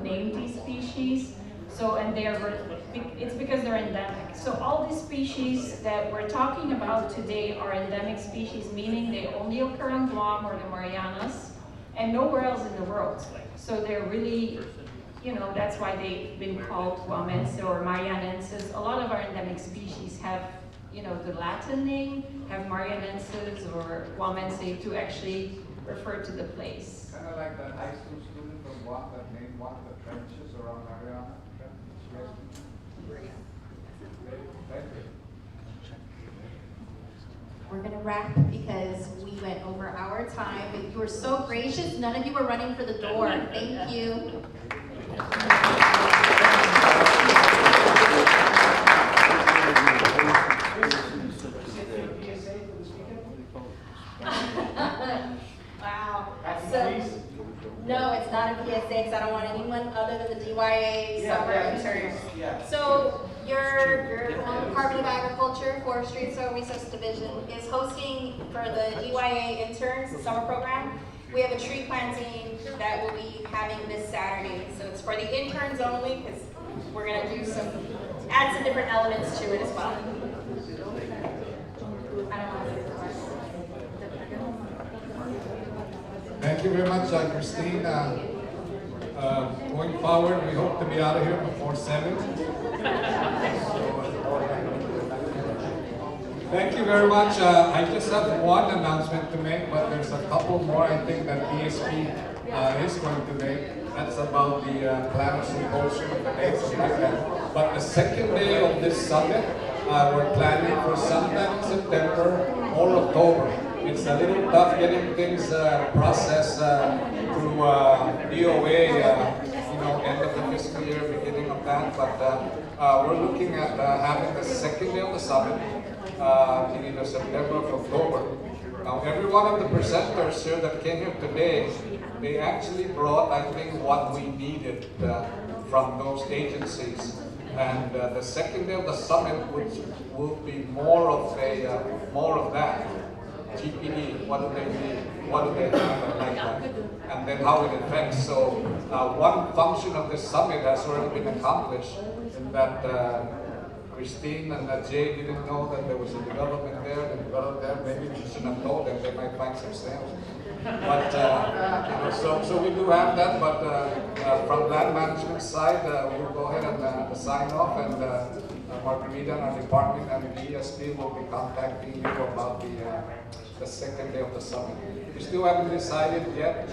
named these species. So, and it's because they're endemic. So all these species that we're talking about today are endemic species, meaning they only occur in Guam or the Marianas, and nowhere else in the world. So they're really, you know, that's why they've been called Guamense or Marianensis. A lot of our endemic species have, you know, the Latin name, have Marianensis or Guamense to actually refer to the place. Kind of like that high school student from Guam that named one of the trenches around Mariana. We're gonna wrap because we went over our time, but you were so gracious. None of you were running for the door. Thank you. Wow. No, it's not a PSA because I don't want anyone other than the DYA summer interns. So your Department of Agriculture, Forestry and Soil Resources Division is hosting for the DYA interns, the summer program. We have a tree planting that we'll be having this Saturday. So it's for the interns only because we're gonna do add some different elements to it as well. Thank you very much, Christine. Going forward, we hope to be out of here before 7. Thank you very much. I just have one announcement to make, but there's a couple more I think that BSP is going to make. That's about the planner symposium, the dates and like that. But the second day of this summit, we're planning for sometime in September or October. It's a little tough getting things processed through DOA, end of the fiscal year, beginning of that. But we're looking at having the second day of the summit in either September or October. Now, every one of the presenters here that came here today, they actually brought, I think, what we needed from those agencies. And the second day of the summit will be more of that. GPD, what do they need? What do they have like that? And then how it affects. So one function of this summit has already been accomplished in that Christine and Jay didn't know that there was a development there, and development there. Maybe we shouldn't have told them, they might find some sales. But so we do have that, but from land management side, we'll go ahead and sign off, and Margarita and our department and the ESP will be contacting you about the second day of the summit. We still haven't decided yet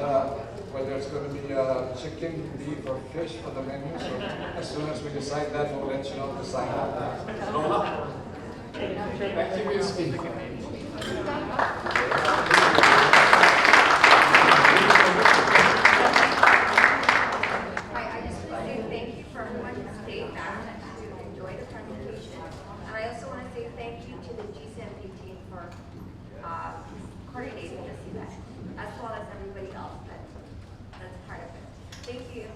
whether it's going to be chicken, beef, or fish for the menu. So as soon as we decide that, we'll let you know to sign up. Thank you, ESP. I just want to say thank you for everyone who stayed back to enjoy the presentation. And I also want to say thank you to the GCMP team for coordinating this event, as well as everybody else that's part of it. Thank you.